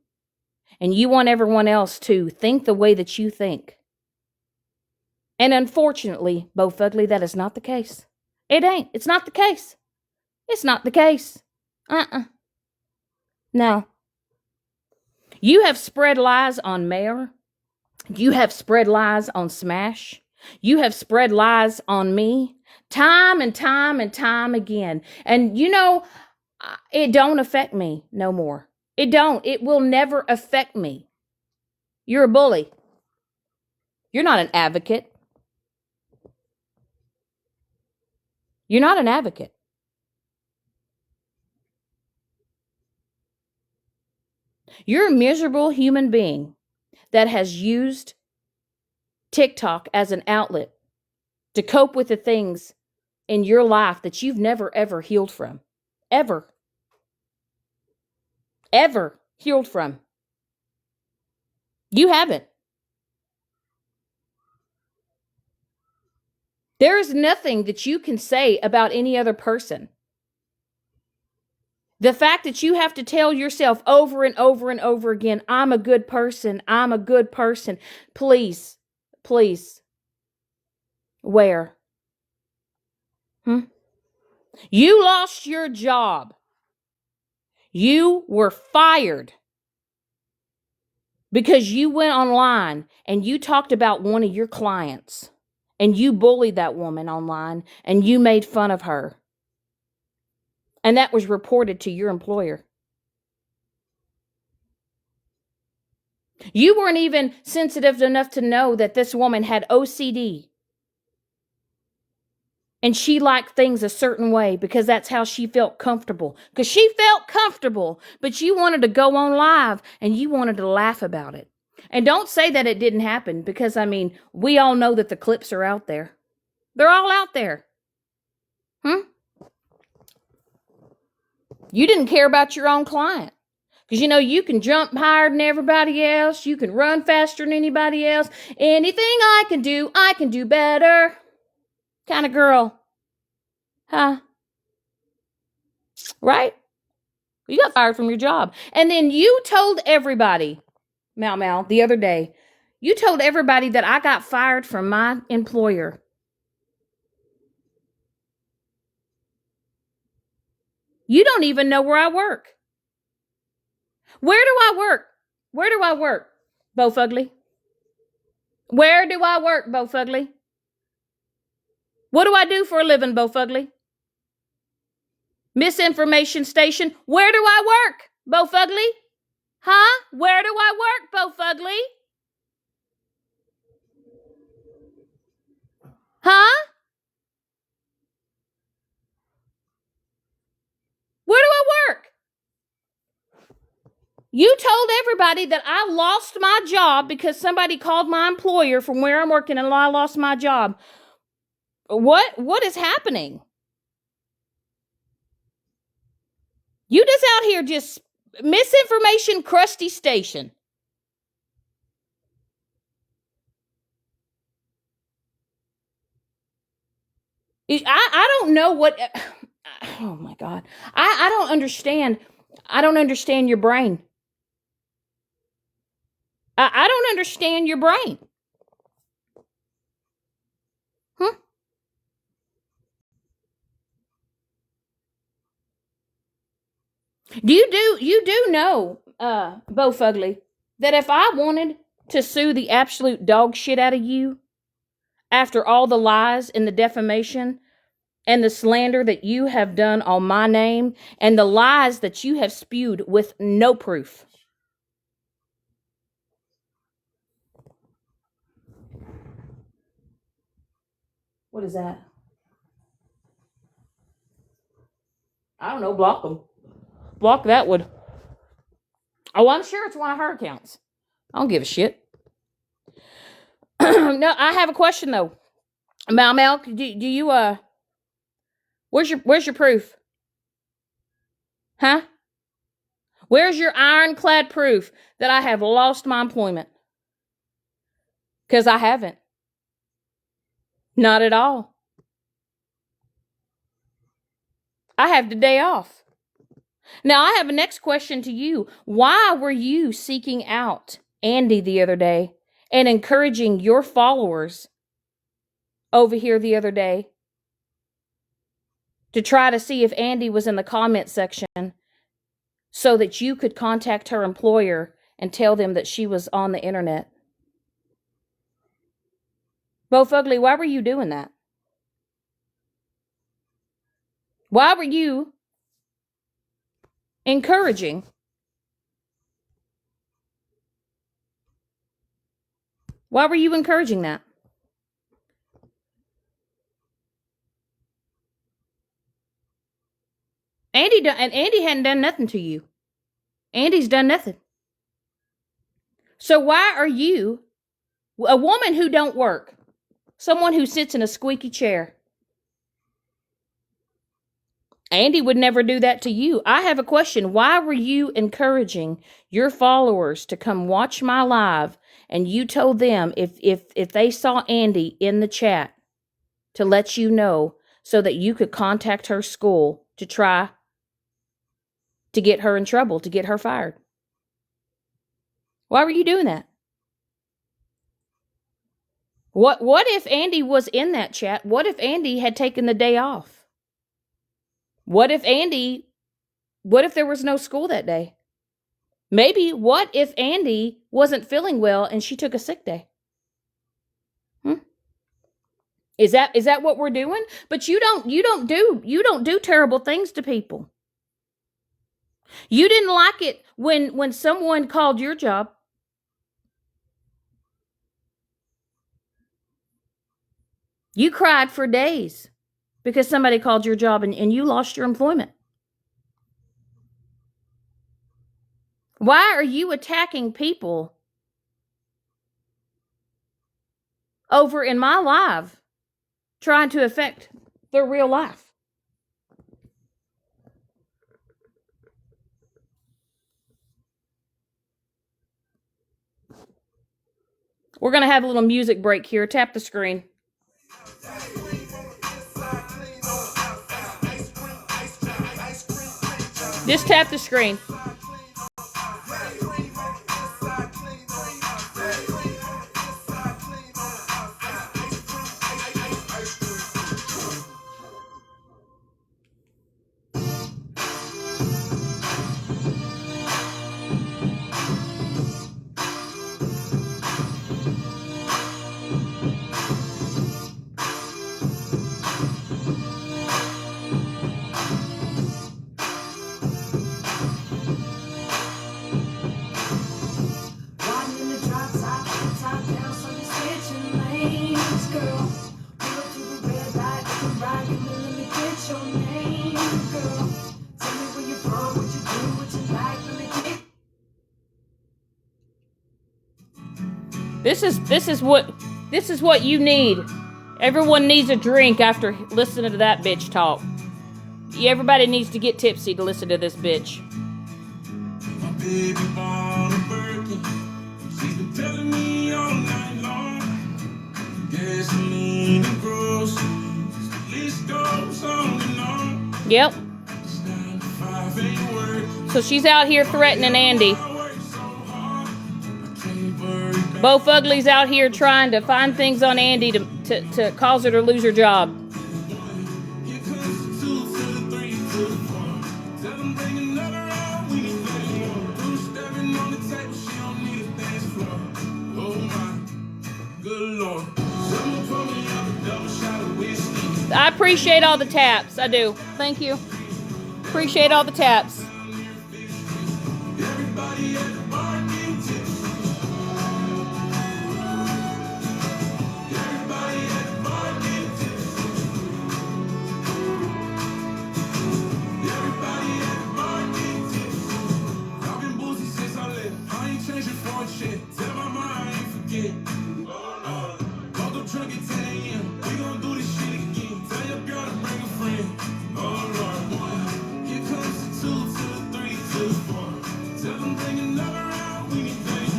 And you want everyone else to think the way that you think. And unfortunately, Bo Fugly, that is not the case. It ain't. It's not the case. It's not the case. No. You have spread lies on Mayor. You have spread lies on Smash. You have spread lies on me. Time and time and time again. And you know, it don't affect me no more. It don't. It will never affect me. You're a bully. You're not an advocate. You're not an advocate. You're a miserable human being that has used TikTok as an outlet to cope with the things in your life that you've never, ever healed from. Ever. Ever healed from. You haven't. There is nothing that you can say about any other person. The fact that you have to tell yourself over and over and over again, I'm a good person, I'm a good person. Please, please. Where? You lost your job. You were fired because you went online and you talked about one of your clients and you bullied that woman online and you made fun of her. And that was reported to your employer. You weren't even sensitive enough to know that this woman had OCD. And she liked things a certain way because that's how she felt comfortable. Because she felt comfortable, but you wanted to go on live and you wanted to laugh about it. And don't say that it didn't happen because, I mean, we all know that the clips are out there. They're all out there. You didn't care about your own client. Because, you know, you can jump higher than everybody else. You can run faster than anybody else. Anything I can do better. Kind of girl. Huh? Right? You got fired from your job. And then you told everybody, Mal, the other day, you told everybody that I got fired from my employer. You don't even know where I work. Where do I work? Where do I work, Bo Fugly? Where do I work, Bo Fugly? What do I do for a living, Bo Fugly? Misinformation station. Where do I work, Bo Fugly? Huh? Where do I work, Bo Fugly? Huh? Where do I work? You told everybody that I lost my job because somebody called my employer from where I'm working and I lost my job. What is happening? You just out here just misinformation crusty station. I don't know what, oh my God. I don't understand. I don't understand your brain. I don't understand your brain. You do know, Bo Fugly, that if I wanted to sue the absolute dog shit out of you after all the lies and the defamation and the slander that you have done on my name and the lies that you have spewed with no proof. What is that? I don't know. Block them. Block that one. Oh, I'm sure it's one of her accounts. I don't give a shit. No, I have a question though. Mel, do you where's your proof? Huh? Where's your ironclad proof that I have lost my employment? Because I haven't. Not at all. I have the day off. Now, I have a next question to you. Why were you seeking out Andy the other day and encouraging your followers over here the other day to try to see if Andy was in the comment section so that you could contact her employer and tell them that she was on the internet? Bo Fugly, why were you doing that? Why were you encouraging? Why were you encouraging that? Andy hadn't done nothing to you. Andy's done nothing. So why are you, a woman who don't work, someone who sits in a squeaky chair? Andy would never do that to you. I have a question. Why were you encouraging your followers to come watch my live and you told them if they saw Andy in the chat to let you know so that you could contact her school to try to get her in trouble, to get her fired? Why were you doing that? What if Andy was in that chat? What if Andy had taken the day off? What if there was no school that day? Maybe, what if Andy wasn't feeling well and she took a sick day? Is that what we're doing? But you don't do terrible things to people. You didn't like it when someone called your job. You cried for days because somebody called your job and you lost your employment. Why are you attacking people over in my live trying to affect their real life? We're going to have a little music break here. Tap the screen. Just tap the screen. This is what you need. Everyone needs a drink after listening to that bitch talk. Everybody needs to get tipsy to listen to this bitch. My baby born a Birkin. She's been telling me all night long. Gasoline and groceries. The list goes on and on. Yep. So she's out here threatening Andy. Bo Fugly's out here trying to find things on Andy to cause her to lose her job. I appreciate all the taps. I do. Thank you. Appreciate all the taps.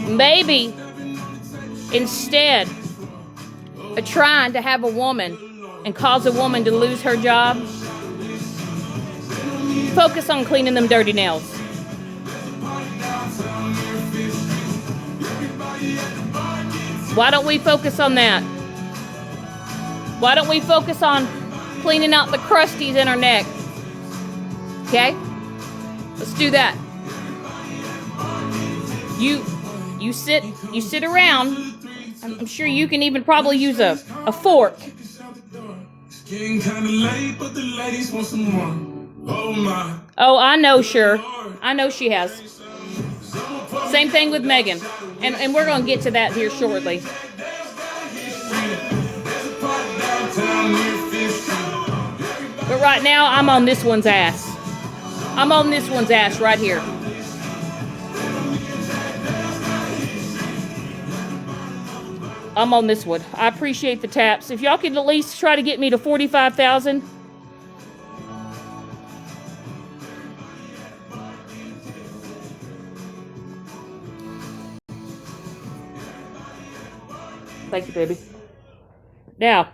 Maybe instead of trying to have a woman and cause a woman to lose her job, focus on cleaning them dirty nails. Why don't we focus on that? Why don't we focus on cleaning out the crusties in her neck? Okay? Let's do that. You sit around. I'm sure you can even probably use a fork. Oh, I know, sure. I know she has. Same thing with Megan. And we're going to get to that here shortly. But right now, I'm on this one's ass. I'm on this one's ass right here. I'm on this one. I appreciate the taps. If y'all could at least try to get me to 45,000. Thank you, baby. Now,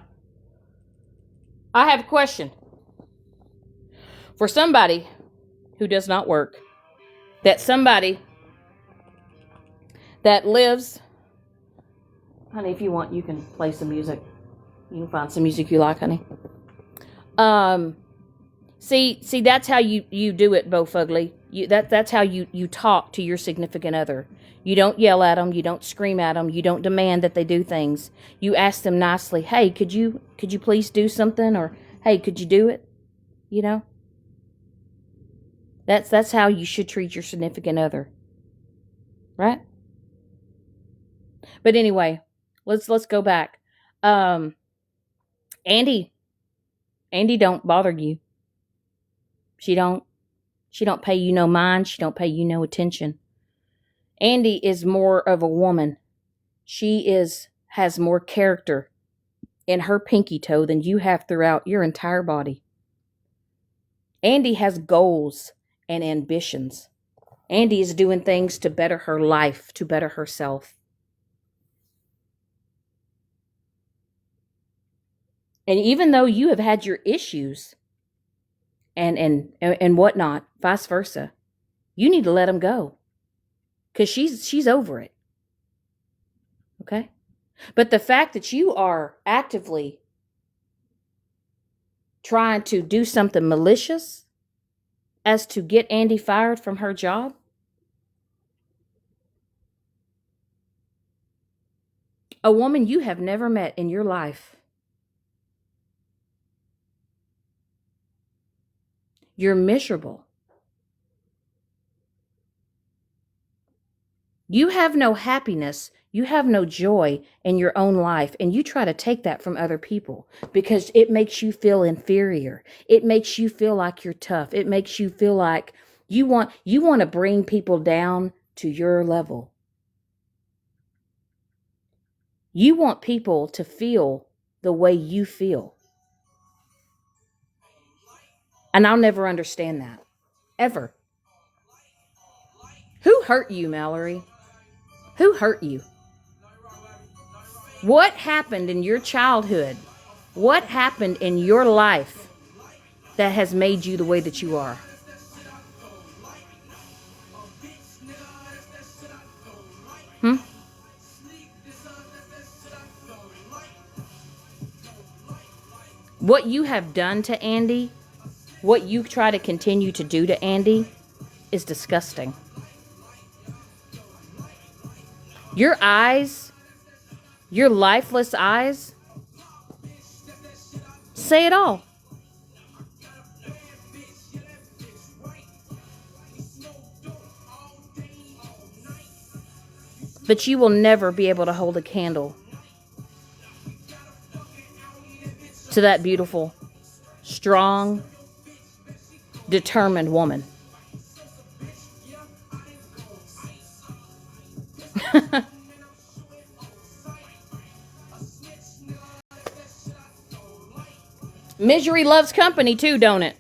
I have a question. For somebody who does not work, that somebody that lives... Honey, if you want, you can play some music. You can find some music you like, honey. See, that's how you do it, Bo Fugly. That's how you talk to your significant other. You don't yell at them. You don't scream at them. You don't demand that they do things. You ask them nicely, hey, could you please do something? Or, hey, could you do it? You know? That's how you should treat your significant other. Right? But anyway, let's go back. Andy don't bother you. She don't pay you no mind. She don't pay you no attention. Andy is more of a woman. She has more character in her pinky toe than you have throughout your entire body. Andy has goals and ambitions. Andy is doing things to better her life, to better herself. And even though you have had your issues and whatnot, vice versa, you need to let them go. Because she's over it. Okay? But the fact that you are actively trying to do something malicious as to get Andy fired from her job, a woman you have never met in your life, you're miserable. You have no happiness, you have no joy in your own life, and you try to take that from other people because it makes you feel inferior. It makes you feel like you're tough. It makes you feel like you want to bring people down to your level. You want people to feel the way you feel. And I'll never understand that. Ever. Who hurt you, Mallory? Who hurt you? What happened in your childhood? What happened in your life that has made you the way that you are? What you have done to Andy, what you try to continue to do to Andy, is disgusting. Your eyes, your lifeless eyes, say it all. But you will never be able to hold a candle to that beautiful, strong, determined woman. Misery loves company too, don't it?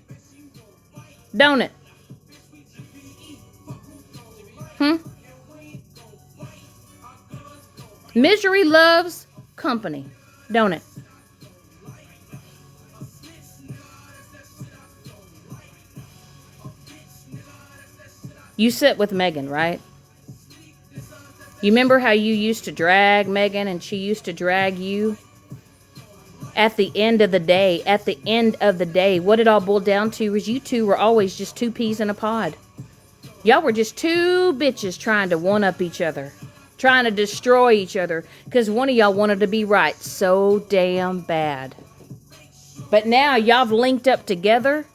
Don't it? Misery loves company, don't it? You sit with Megan, right? You remember how you used to drag Megan and she used to drag you? At the end of the day, what it all boiled down to was you two were always just two peas in a pod. Y'all were just two bitches trying to one-up each other. Trying to destroy each other. Because one of y'all wanted to be right so damn bad. But now y'all have linked up together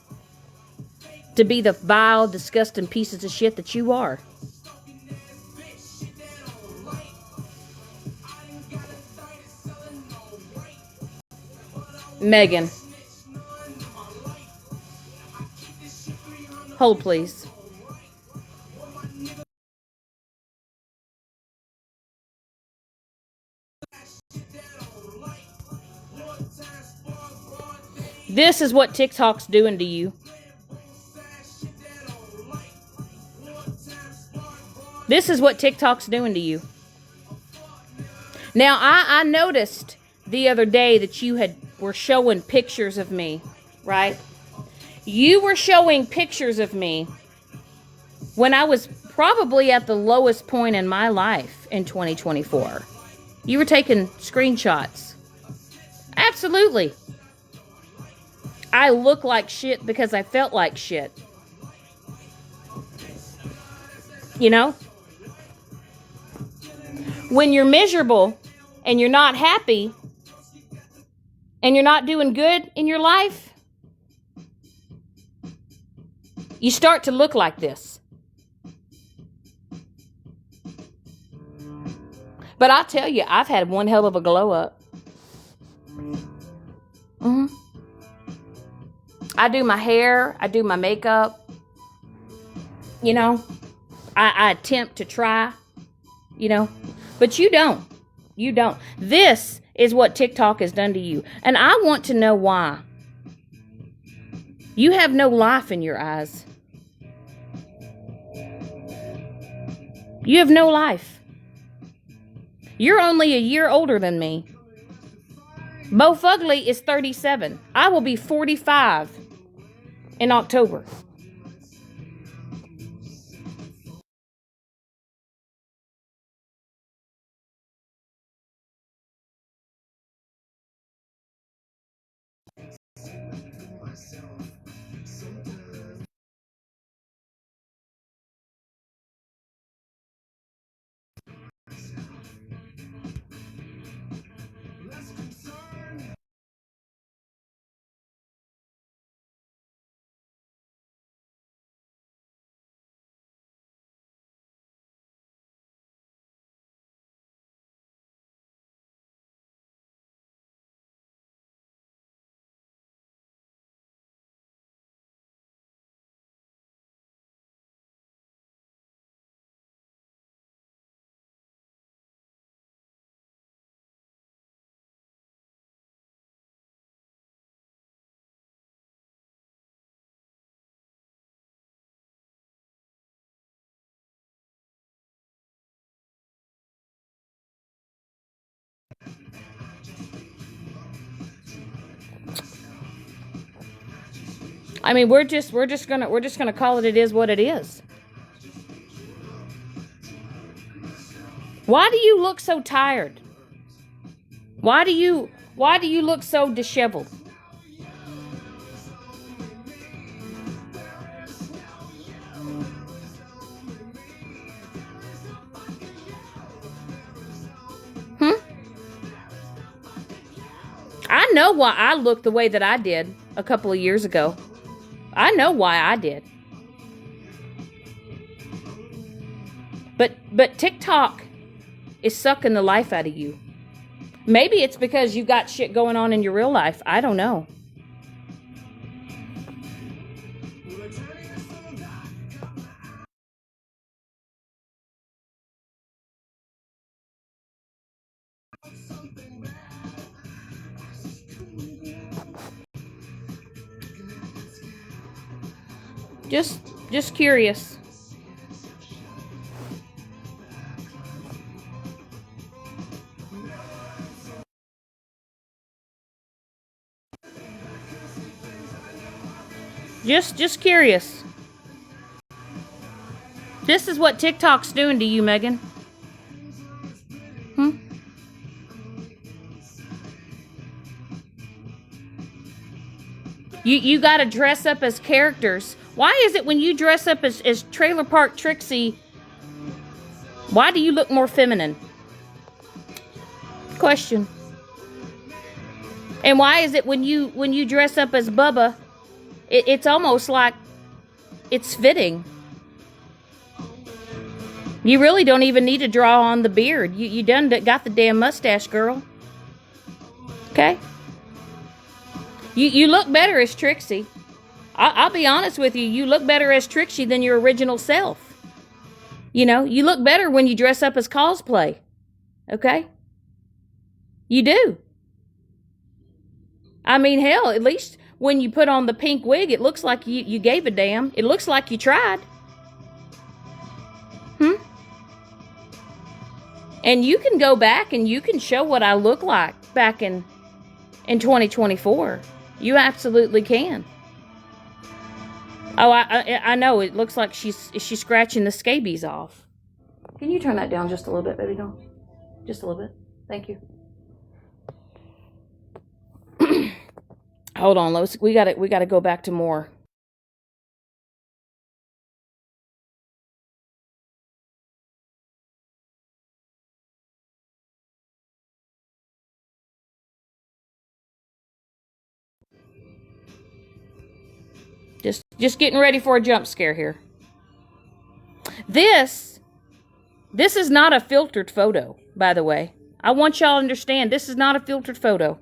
to be the vile, disgusting pieces of shit that you are. Megan. Hold, please. This is what TikTok's doing to you. This is what TikTok's doing to you. Now, I noticed the other day that you were showing pictures of me, right? You were showing pictures of me when I was probably at the lowest point in my life in 2024. You were taking screenshots. Absolutely. I look like shit because I felt like shit. You know? When you're miserable and you're not happy and you're not doing good in your life, you start to look like this. But I'll tell you, I've had one hell of a glow up. I do my hair, I do my makeup. You know, I attempt to try, you know, but you don't. You don't. This is what TikTok has done to you. And I want to know why. You have no life in your eyes. You have no life. You're only a year older than me. Bo Fugly is 37. I will be 45 in October. I mean, we're just gonna call it is what it is. Why do you look so tired? Why do you look so disheveled? I know why I looked the way that I did a couple of years ago. I know why I did. But TikTok is sucking the life out of you. Maybe it's because you've got shit going on in your real life. I don't know. Just curious. Just curious. This is what TikTok's doing to you, Megan. You got to dress up as characters. Why is it when you dress up as Trailer Park Trixie, why do you look more feminine? Question. And why is it when you dress up as Bubba, it's almost like it's fitting? You really don't even need to draw on the beard. You done got the damn mustache, girl. Okay? You look better as Trixie. I'll be honest with you. You look better as Trixie than your original self. You know, you look better when you dress up as cosplay. Okay? You do. I mean, hell, at least when you put on the pink wig, it looks like you gave a damn. It looks like you tried. And you can go back and you can show what I look like back in 2024. You absolutely can. Oh, I know. It looks like she's scratching the scabies off. Can you turn that down just a little bit, baby doll? Just a little bit. Thank you. Hold on, Lois. We gotta go back to more. Just getting ready for a jump scare here. This is not a filtered photo, by the way. I want y'all to understand, this is not a filtered photo.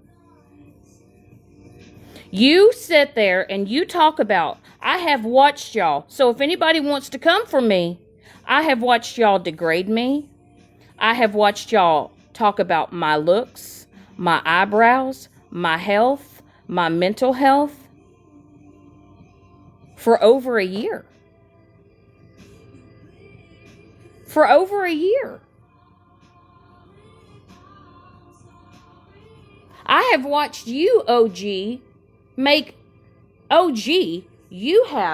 You sit there and you talk about, I have watched y'all. So if anybody wants to come for me, I have watched y'all degrade me. I have watched y'all talk about my looks, my eyebrows, my health, my mental health for over a year. For over a year. I have watched you, OG, make OG, you've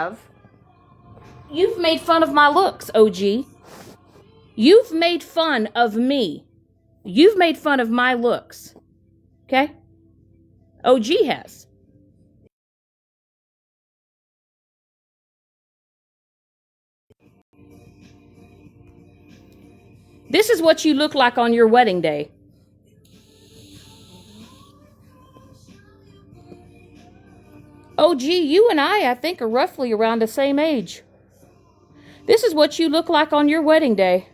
made fun of my looks, OG. You've made fun of me. You've made fun of my looks. Okay? OG has. This is what you look like on your wedding day. OG, you and I think, are roughly around the same age. This is what you look like on your wedding day.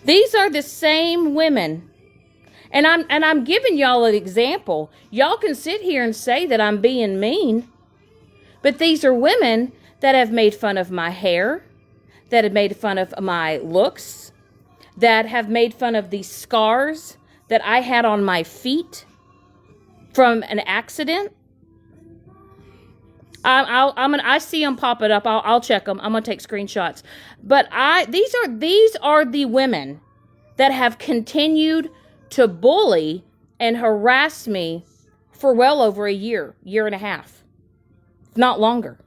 These are the same women. And I'm giving y'all an example. Y'all can sit here and say that I'm being mean. But these are women that have made fun of my hair, that have made fun of my looks, that have made fun of the scars that I had on my feet from an accident. I see them popping up. I'll check them. I'm gonna take screenshots. But these are the women that have continued to bully and harass me for well over a year and a half, if not longer.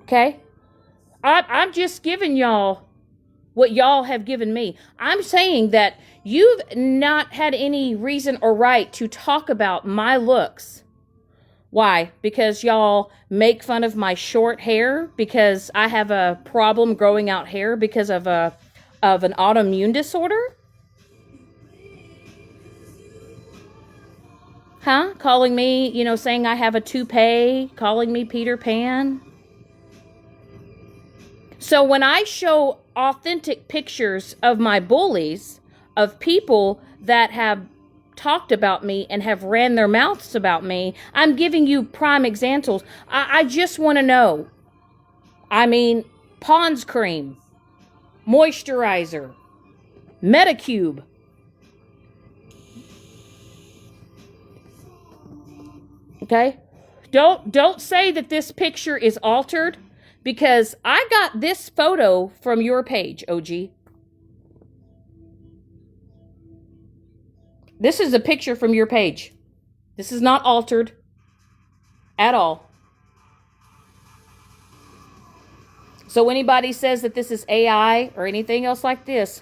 Okay, I'm just giving y'all what y'all have given me. I'm saying that you've not had any reason or right to talk about my looks. Why? Because y'all make fun of my short hair, because I have a problem growing out hair because of an autoimmune disorder? Huh? Calling me, saying I have a toupee, calling me Peter Pan. So when I show authentic pictures of my bullies, of people that have talked about me and have ran their mouths about me, I'm giving you prime examples. I just want to know. I mean, Pond's cream, moisturizer, Metacube. Okay? Don't say that this picture is altered, because I got this photo from your page, OG. This is a picture from your page. This is not altered at all. So anybody says that this is AI or anything else like this,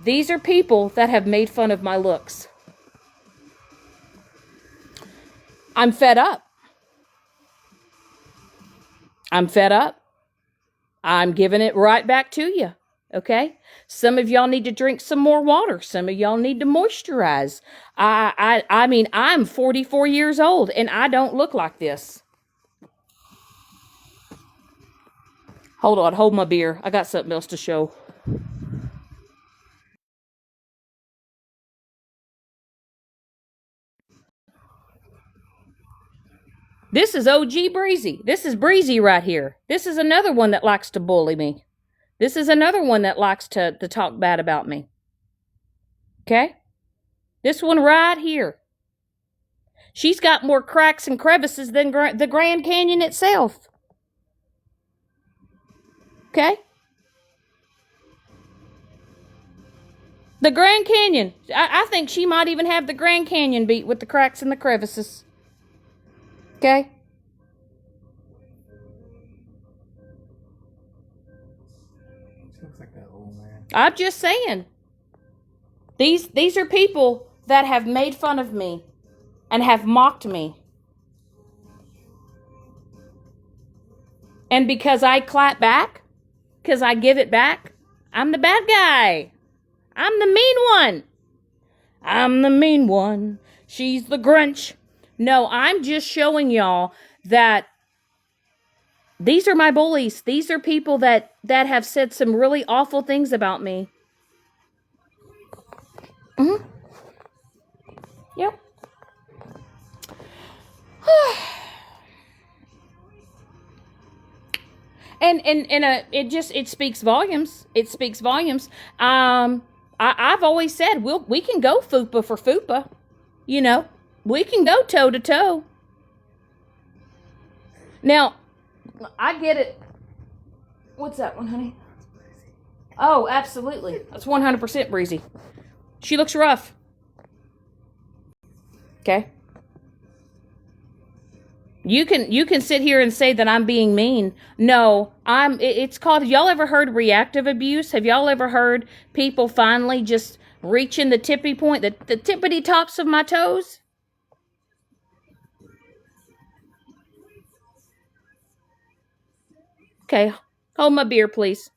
these are people that have made fun of my looks. I'm fed up. I'm fed up. I'm giving it right back to you. Okay? Some of y'all need to drink some more water. Some of y'all need to moisturize. I mean, I'm 44 years old and I don't look like this. Hold on, hold my beer. I got something else to show. This is OG Breezy. This is Breezy right here. This is another one that likes to bully me. This is another one that likes to talk bad about me. Okay? This one right here. She's got more cracks and crevices than the Grand Canyon itself. Okay? The Grand Canyon. I think she might even have the Grand Canyon beat with the cracks and the crevices. Okay? She looks like that old man. I'm just saying. These are people that have made fun of me and have mocked me. And because I clap back, because I give it back, I'm the bad guy. I'm the mean one. I'm the mean one. She's the Grinch. No, I'm just showing y'all that these are my bullies. These are people that have said some really awful things about me. Mm-hmm. Yep. And it speaks volumes. It speaks volumes. I've always said we can go fupa for fupa. You know, we can go toe to toe. Now, I get it. What's that one, honey? Oh, absolutely. That's 100% Breezy. She looks rough. Okay. You can sit here and say that I'm being mean. No, it's called, have y'all ever heard reactive abuse? Have y'all ever heard people finally just reaching the tippy point, the tippity tops of my toes? Okay, hold my beer, please.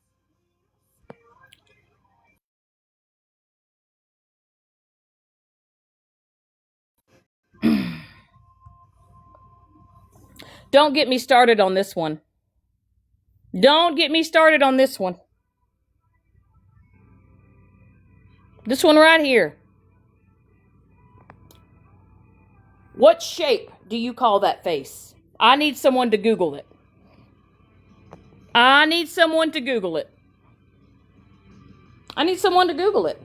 Don't get me started on this one. Don't get me started on this one. This one right here. What shape do you call that face? I need someone to Google it. I need someone to Google it. I need someone to Google it.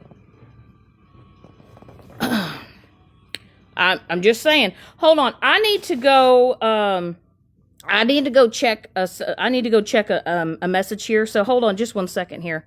I'm just saying. Hold on. I need to go. I need to go check. I need to go check a message here. So hold on, just 1 second here.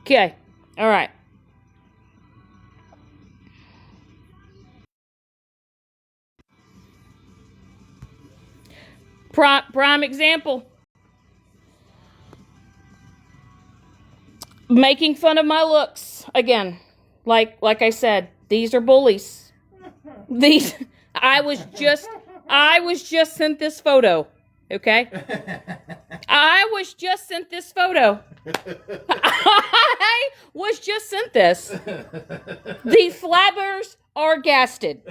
Okay. All right. Prime example. making fun of my looks again. Like I said, these are bullies. I was just sent this photo. Okay? I was just sent this photo. I was just sent this. The flabbers are gasted.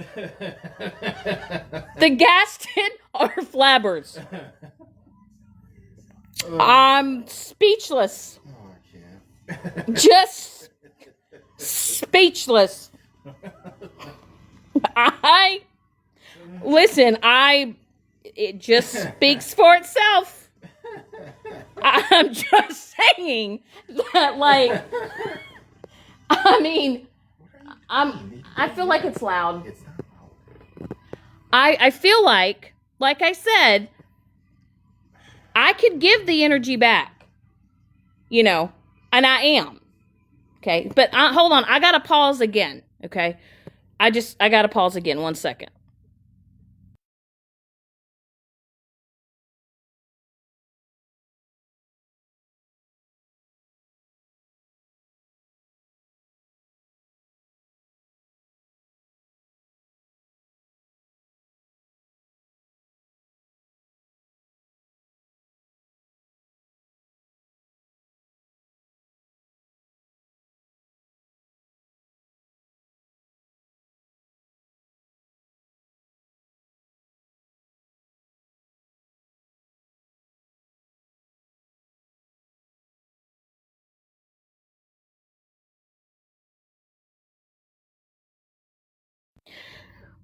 The gasted are flabbers. I'm speechless. Just speechless. It just speaks for itself. I'm just saying that, like, I feel like it's loud. I feel like I said, I could give the energy back, and I am. Okay. But hold on. I got to pause again. Okay. I got to pause again. 1 second.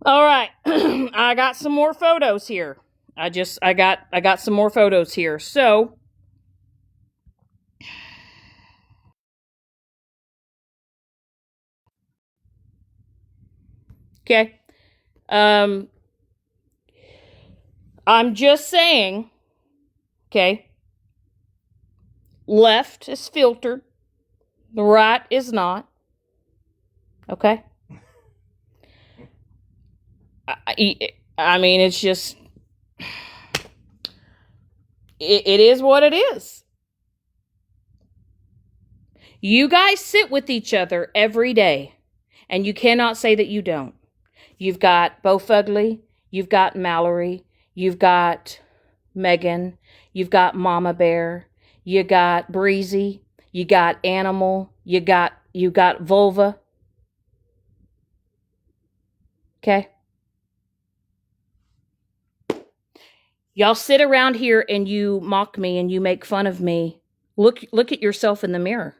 All right. I got some more photos here. I got some more photos here. So, okay. I'm just saying, okay. Left is filtered. The right is not. Okay. It's just, it is what it is. You guys sit with each other every day, and you cannot say that you don't. You've got Bo Fugly, you've got Mallory, you've got Megan, you've got Mama Bear, you got Breezy, you got Animal, you got Vulva. Okay? Y'all sit around here and you mock me and you make fun of me. Look at yourself in the mirror.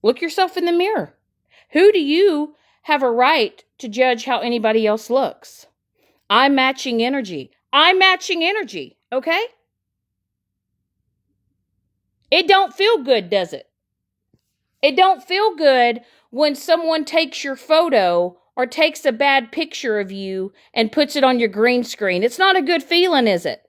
Look yourself in the mirror. Who do you have a right to judge how anybody else looks? I'm matching energy. Okay? It don't feel good, does it? It don't feel good when someone takes your photo or takes a bad picture of you and puts it on your green screen. It's not a good feeling, is it?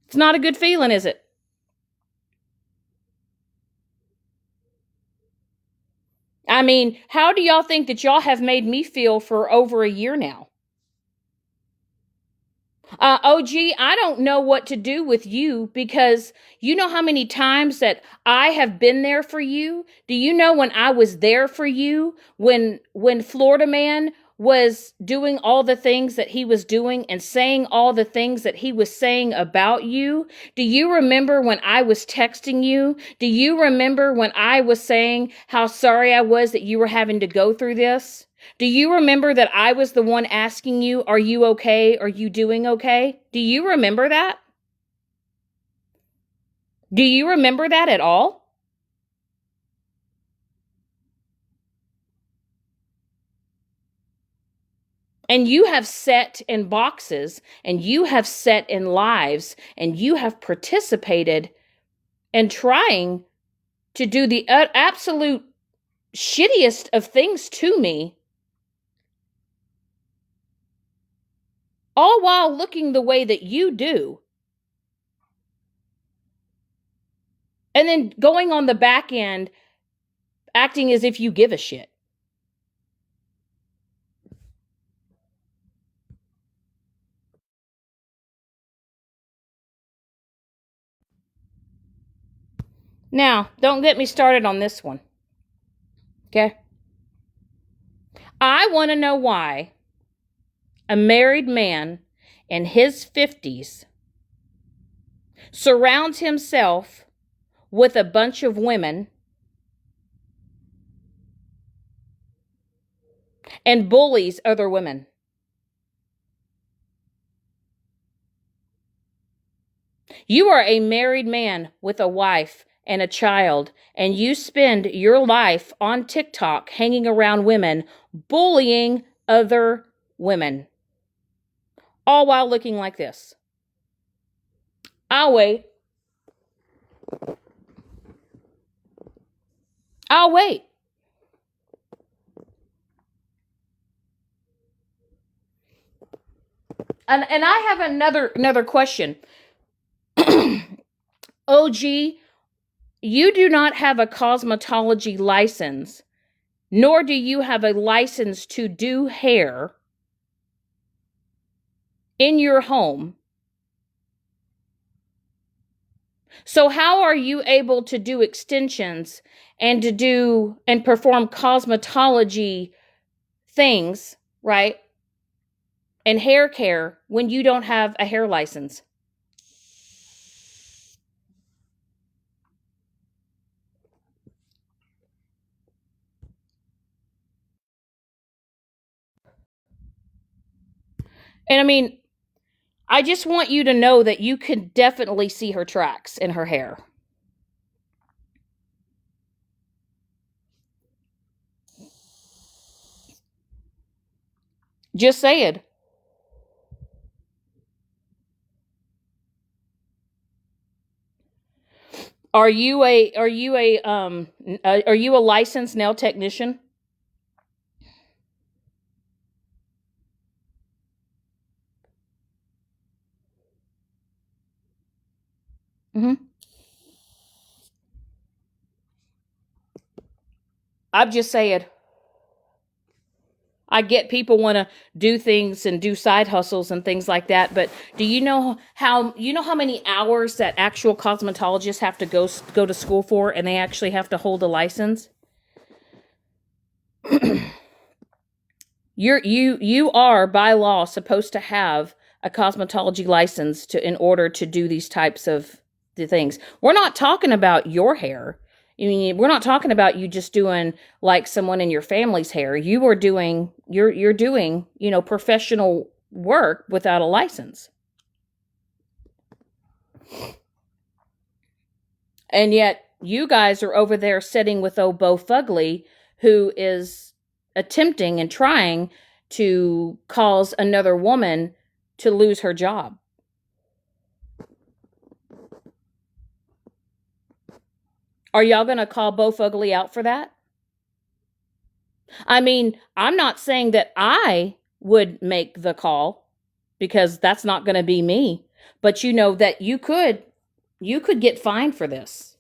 It's not a good feeling, is it? How do y'all think that y'all have made me feel for over a year now? OG, I don't know what to do with you, because you know how many times that I have been there for you? Do you know when I was there for you, when Florida Man was doing all the things that he was doing and saying all the things that he was saying about you? Do you remember when I was texting you? Do you remember when I was saying how sorry I was that you were having to go through this? Do you remember that I was the one asking you, are you okay? Are you doing okay? Do you remember that? Do you remember that at all? And you have sat in boxes, and you have sat in lives, and you have participated in trying to do the absolute shittiest of things to me, all while looking the way that you do. And then going on the back end, acting as if you give a shit. Now, don't get me started on this one. Okay? I want to know why a married man in his 50s surrounds himself with a bunch of women and bullies other women. You are a married man with a wife and a child, and you spend your life on TikTok hanging around women, bullying other women, all while looking like this. I'll wait. I'll wait. And I have another question. OG, you do not have a cosmetology license, nor do you have a license to do hair in your home. So how are you able to do extensions and perform cosmetology things, right? And hair care when you don't have a hair license? And I mean, I just want you to know that you can definitely see her tracks in her hair. Just say it. Are you a licensed nail technician? Mm-hmm. I'm just saying. I get people want to do things and do side hustles and things like that, but do you know how many hours that actual cosmetologists have to go to school for, and they actually have to hold a license? You are by law supposed to have a cosmetology license in order to do these types of the things. We're not talking about your hair. I mean, we're not talking about you just doing like someone in your family's hair. You're doing, professional work without a license. And yet you guys are over there sitting with old Bo Fugly, who is attempting and trying to cause another woman to lose her job. Are y'all going to call Bo Fugly out for that? I mean, I'm not saying that I would make the call, because that's not going to be me. But you know that you could get fined for this.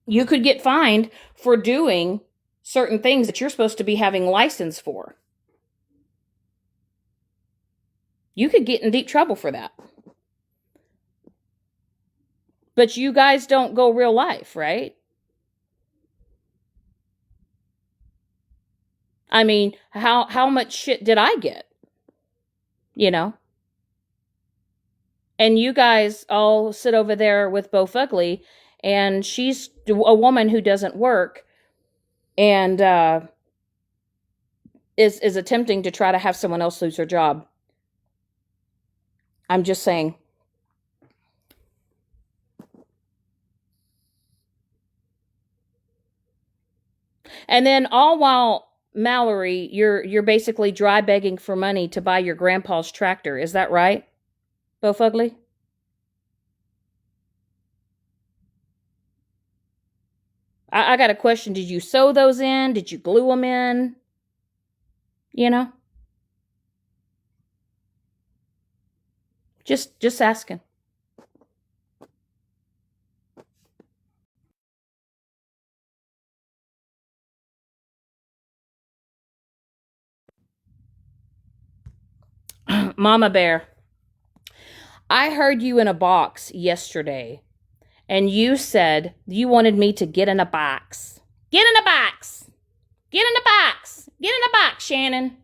You could get fined for doing certain things that you're supposed to be having license for. You could get in deep trouble for that. But you guys don't go real life, right? I mean, how much shit did I get? And you guys all sit over there with Bo Fugly, and she's a woman who doesn't work and is attempting to try to have someone else lose her job. I'm just saying. And then all while, Mallory, you're basically dry begging for money to buy your grandpa's tractor. Is that right, Bo Fugly? I got a question. Did you sew those in? Did you glue them in? Just asking. Mama Bear, I heard you in a box yesterday, and you said you wanted me to get in a box. Get in a box. Get in a box. Get in a box, Shannon.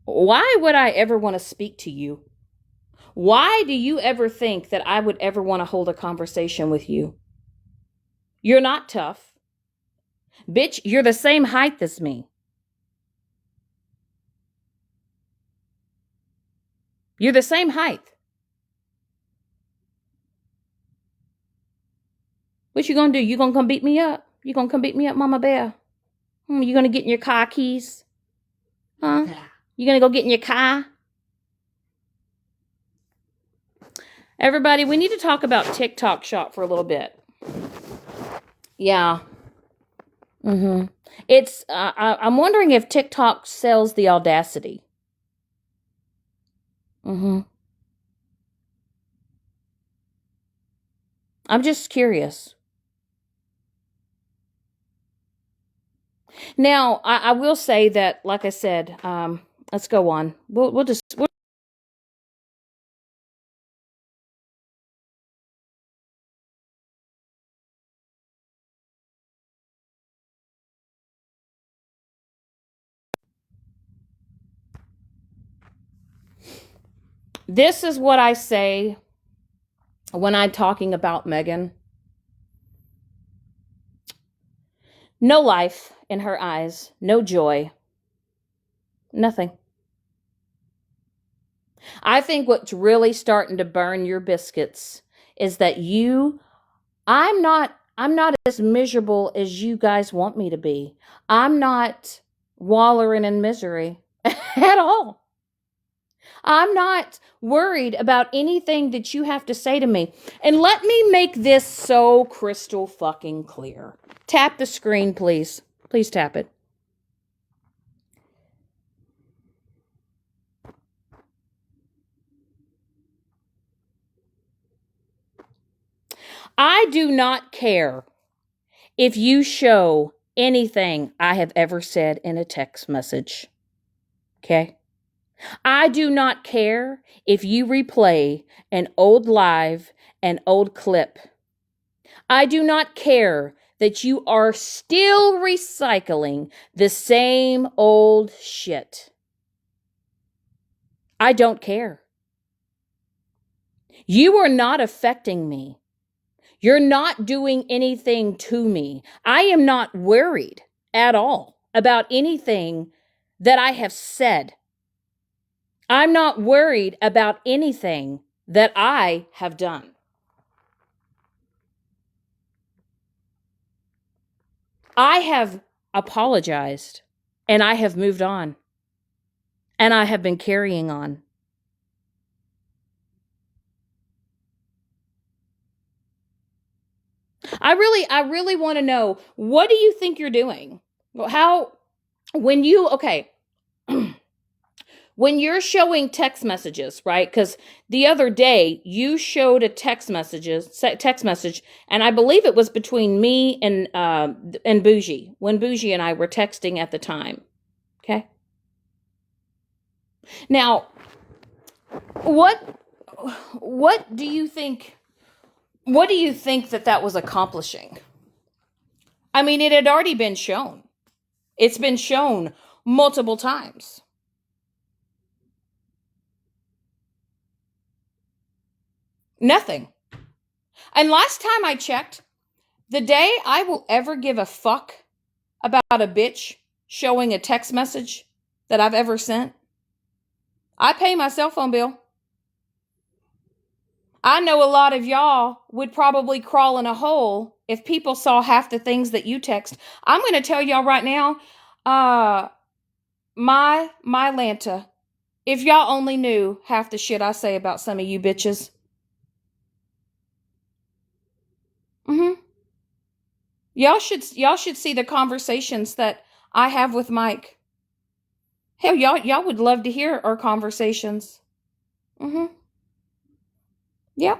Why would I ever want to speak to you? Why do you ever think that I would ever want to hold a conversation with you? You're not tough. Bitch, you're the same height as me. You're the same height. What you gonna do? You gonna come beat me up? You gonna come beat me up, Mama Bear? You gonna get in your car keys? Huh? You gonna go get in your car? Everybody, we need to talk about TikTok Shop for a little bit. Yeah. It's, I'm wondering if TikTok sells the audacity. I'm just curious. Now, I will say that, like I said, let's go on. We'll just... This is what I say when I'm talking about Megan. No life in her eyes, no joy, nothing. I think what's really starting to burn your biscuits is that I'm not as miserable as you guys want me to be. I'm not wallowing in misery at all. I'm not worried about anything that you have to say to me. And let me make this so crystal fucking clear. Tap the screen, please. Please tap it. I do not care if you show anything I have ever said in a text message. Okay? I do not care if you replay an old live, an old clip. I do not care that you are still recycling the same old shit. I don't care. You are not affecting me. You're not doing anything to me. I am not worried at all about anything that I have said. I'm not worried about anything that I have done. I have apologized and I have moved on and I have been carrying on. I really want to know, what do you think you're doing? When you're showing text messages, right? Because the other day you showed a text message, and I believe it was between me and Bougie, when Bougie and I were texting at the time. Okay. Now, what do you think? What do you think that was accomplishing? I mean, it had already been shown. It's been shown multiple times. Nothing. And last time I checked, the day I will ever give a fuck about a bitch showing a text message that I've ever sent, I pay my cell phone bill. I know a lot of y'all would probably crawl in a hole if people saw half the things that you text. I'm going to tell y'all right now, my Lanta, if y'all only knew half the shit I say about some of you bitches. Y'all should see the conversations that I have with Mike. Hell, y'all would love to hear our conversations. Yeah.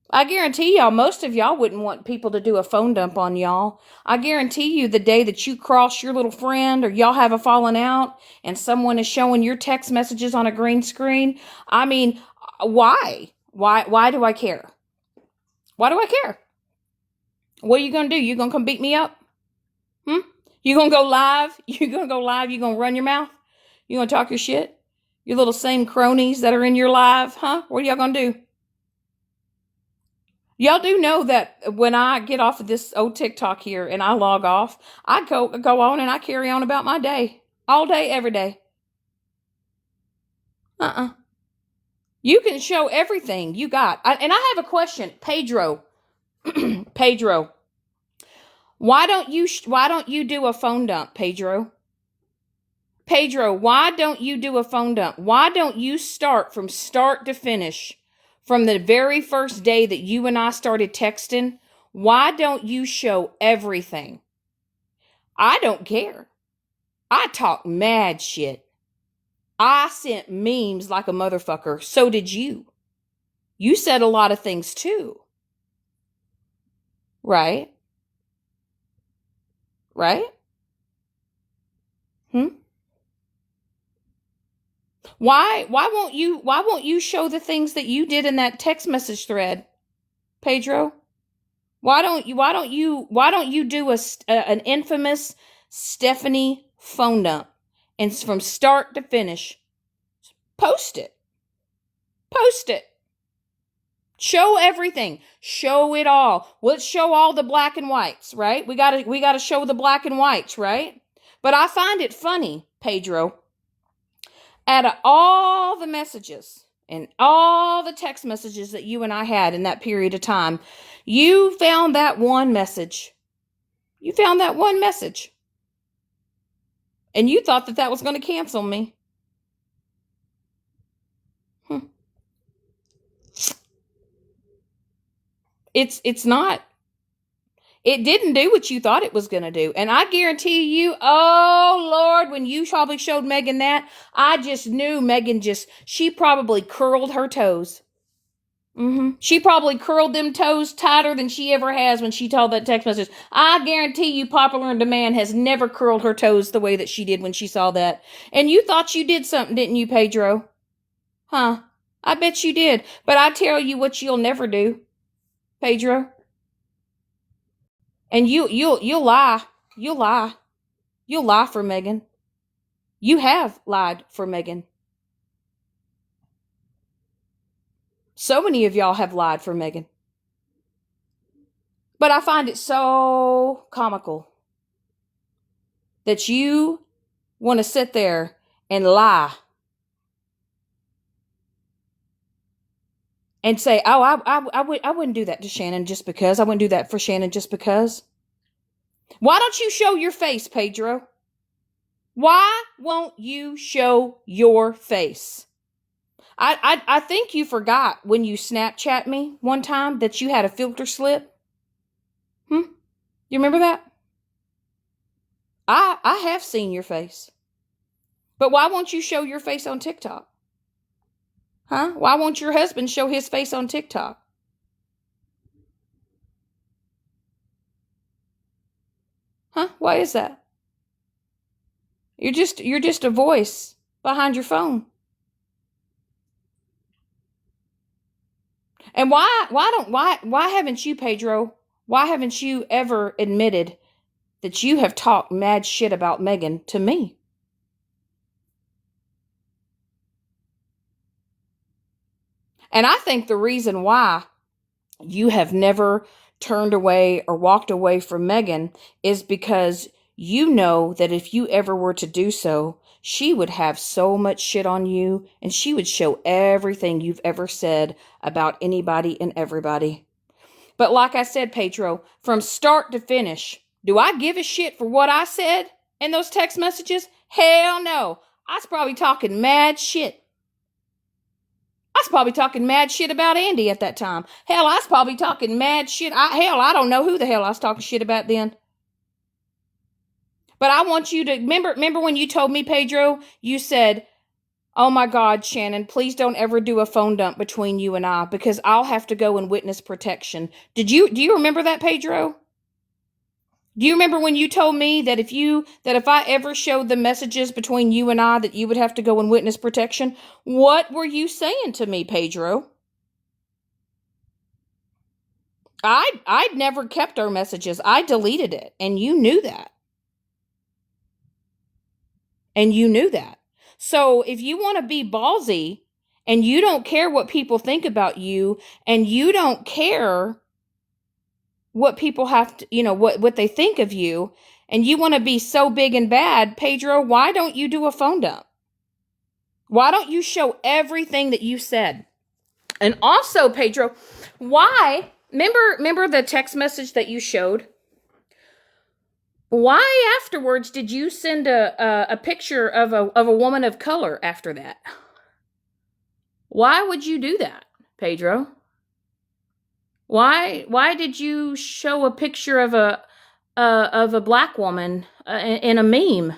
I guarantee y'all, most of y'all wouldn't want people to do a phone dump on y'all. I guarantee you, the day that you cross your little friend or y'all have a falling out and someone is showing your text messages on a green screen, I mean, why? Why do I care? Why do I care? What are you going to do? You going to come beat me up? You going to go live? You going to go live? You going to run your mouth? You going to talk your shit? Your little same cronies that are in your live, huh? What are y'all going to do? Y'all do know that when I get off of this old TikTok here and I log off, I go on and I carry on about my day. All day, every day. You can show everything you got. And I have a question. Pedro. Pedro. Why don't you do a phone dump, Pedro? Pedro, why don't you do a phone dump? Why don't you start from start to finish? From the very first day that you and I started texting, why don't you show everything? I don't care. I talk mad shit. I sent memes like a motherfucker. So did you. You said a lot of things too. Right? Right? Why won't you show the things that you did in that text message thread, Pedro? Why don't you do an infamous Stephanie phone dump and from start to finish? Post it. Show everything. Show it all. Let's show all the black and whites, right? We gotta show the black and whites, right? But I find it funny, Pedro. Out of all the messages and all the text messages that you and I had in that period of time, you found that one message. You found that one message. And you thought that was going to cancel me. It's not. It didn't do what you thought it was going to do. And I guarantee you, oh, Lord, when you probably showed Megan that, I just knew Megan she probably curled her toes. She probably curled them toes tighter than she ever has when she told that text message. I guarantee you Popular and Demand has never curled her toes the way that she did when she saw that. And you thought you did something, didn't you, Pedro? Huh? I bet you did. But I tell you what you'll never do, Pedro. And you'll lie. You'll lie. You'll lie for Megan. You have lied for Megan. So many of y'all have lied for Megan. But I find it so comical that you want to sit there and lie and say, oh, I wouldn't do that to Shannon just because. I wouldn't do that for Shannon just because. Why don't you show your face, Pedro? Why won't you show your face? I think you forgot when you Snapchat me one time that you had a filter slip. You remember that? I have seen your face. But why won't you show your face on TikTok? Huh? Why won't your husband show his face on TikTok? Huh? Why is that? You're just a voice behind your phone. And why haven't you, Pedro? Why haven't you ever admitted that you have talked mad shit about Megan to me? And I think the reason why you have never turned away or walked away from Megan is because you know that if you ever were to do so, she would have so much shit on you and she would show everything you've ever said about anybody and everybody. But like I said, Pedro, from start to finish, do I give a shit for what I said in those text messages? Hell no. I was probably talking mad shit. I was probably talking mad shit about Andy at that time. Hell, I was probably talking mad shit. I don't know who the hell I was talking shit about then. But I want you to remember when you told me, Pedro, you said, oh my God, Shannon, please don't ever do a phone dump between you and I because I'll have to go in witness protection. Do you remember that, Pedro? Do you remember when you told me that if I ever showed the messages between you and I, that you would have to go in witness protection? What were you saying to me, Pedro? I'd never kept our messages. I deleted it, and you knew that. And you knew that. So if you want to be ballsy and you don't care what people think about you and you don't care what people have to, what they think of you, and you want to be so big and bad, Pedro, why don't you do a phone dump? Why don't you show everything that you said? And also, Pedro, why, remember the text message that you showed? Why afterwards did you send a picture of a woman of color after that? Why would you do that, Pedro? Why did you show a picture of a black woman in a meme?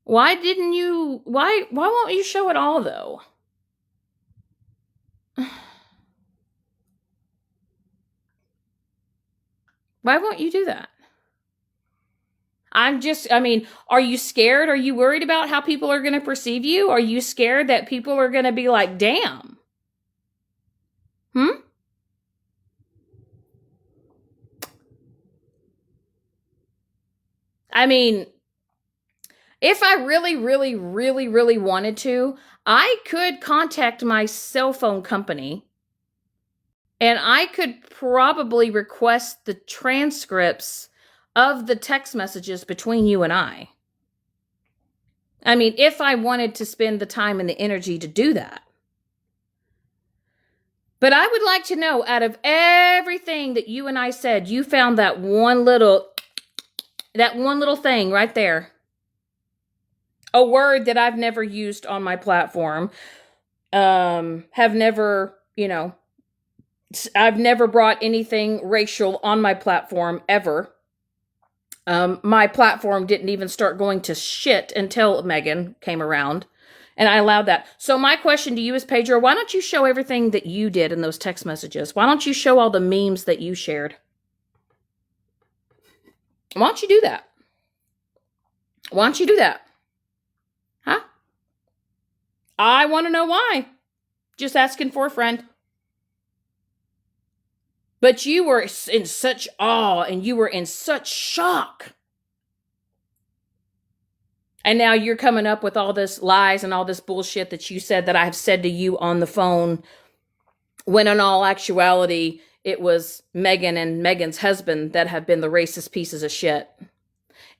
Why won't you show it all though? Why won't you do that? Are you scared? Are you worried about how people are going to perceive you? Are you scared that people are going to be like, damn? I mean, if I really, really, really, really wanted to, I could contact my cell phone company and I could probably request the transcripts of the text messages between you and I. I mean, if I wanted to spend the time and the energy to do that. But I would like to know, out of everything that you and I said, you found that one little thing right there. A word that I've never used on my platform. Have never, I've never brought anything racial on my platform ever. My platform didn't even start going to shit until Megan came around. And I allowed that. So my question to you is, Pedro, why don't you show everything that you did in those text messages? Why don't you show all the memes that you shared? Why don't you do that? Why don't you do that? Huh? I want to know why. Just asking for a friend. But you were in such awe and you were in such shock. And now you're coming up with all this lies and all this bullshit that you said that I have said to you on the phone, when in all actuality, it was Megan and Megan's husband that have been the racist pieces of shit.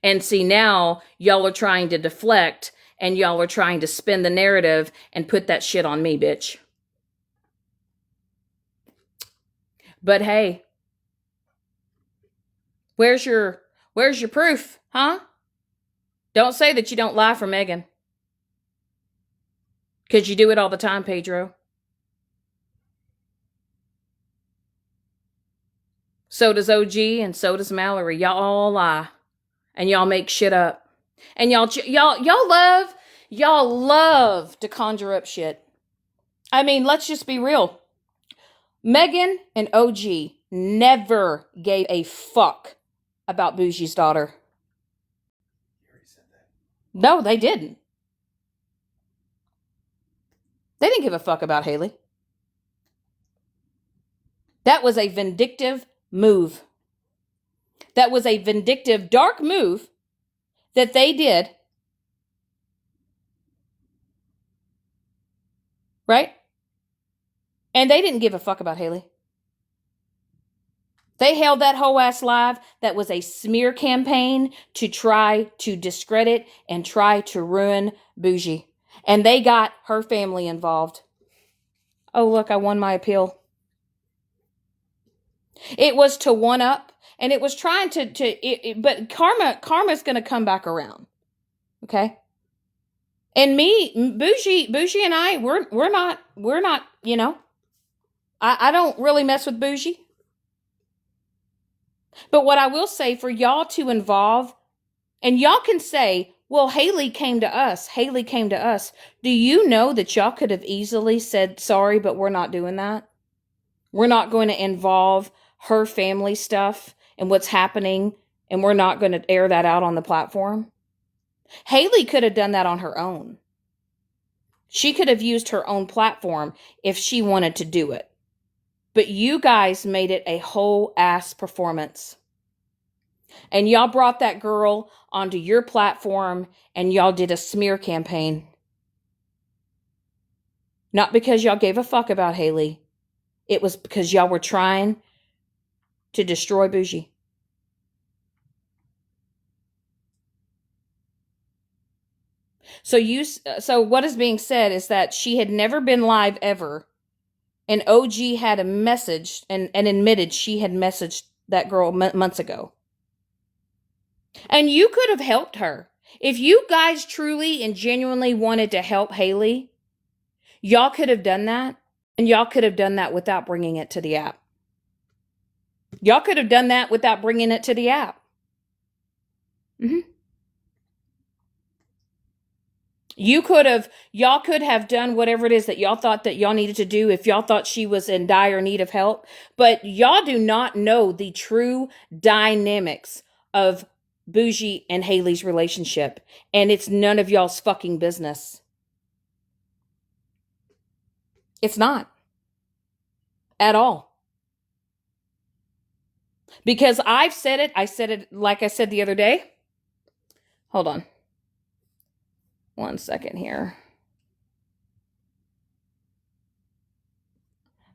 And see, now y'all are trying to deflect and y'all are trying to spin the narrative and put that shit on me, bitch. But hey, where's your proof, huh? Don't say that you don't lie for Megan. Because you do it all the time, Pedro. So does OG and so does Mallory. Y'all all lie. And y'all make shit up. And y'all love to conjure up shit. I mean, let's just be real. Megan and OG never gave a fuck about Bougie's daughter. No, they didn't. They didn't give a fuck about Haley. That was a vindictive move. That was a vindictive, dark move that they did. Right? And they didn't give a fuck about Haley. They held that whole ass live. That was a smear campaign to try to discredit and try to ruin Bougie. And they got her family involved. Oh, look, I won my appeal. It was to one up, and it was trying but karma's going to come back around. Okay? And Bougie and I, we're not, I don't really mess with Bougie. But what I will say, for y'all to involve, and y'all can say, well, Haley came to us. Haley came to us. Do you know that y'all could have easily said, sorry, but we're not doing that? We're not going to involve her family stuff and what's happening, and we're not going to air that out on the platform. Haley could have done that on her own. She could have used her own platform if she wanted to do it. But you guys made it a whole ass performance. And y'all brought that girl onto your platform and y'all did a smear campaign. Not because y'all gave a fuck about Haley. It was because y'all were trying to destroy Bougie. So what is being said is that she had never been live ever. And OG had a message and admitted she had messaged that girl months ago. And you could have helped her. If you guys truly and genuinely wanted to help Haley, y'all could have done that. And y'all could have done that without bringing it to the app. Y'all could have done that without bringing it to the app. Y'all could have done whatever it is that y'all thought that y'all needed to do if y'all thought she was in dire need of help. But y'all do not know the true dynamics of Bougie and Haley's relationship. And it's none of y'all's fucking business. It's not. At all. Because I've said it. I said it like I said the other day. Hold on. 1 second here.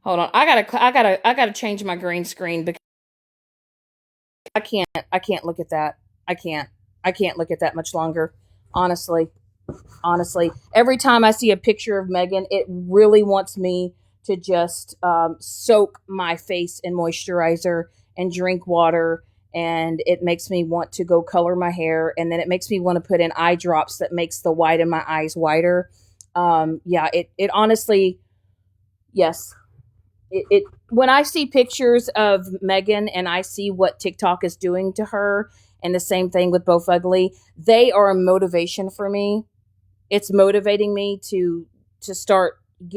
Hold on. I gotta change my green screen because I can't look at that. I can't look at that much longer. Honestly. Every time I see a picture of Megan, it really wants me to just soak my face in moisturizer and drink water. And it makes me want to go color my hair. And then it makes me want to put in eye drops that makes the white in my eyes whiter. It honestly, yes. It when I see pictures of Megan and I see what TikTok is doing to her, and the same thing with Both Ugly, they are a motivation for me. It's motivating me to start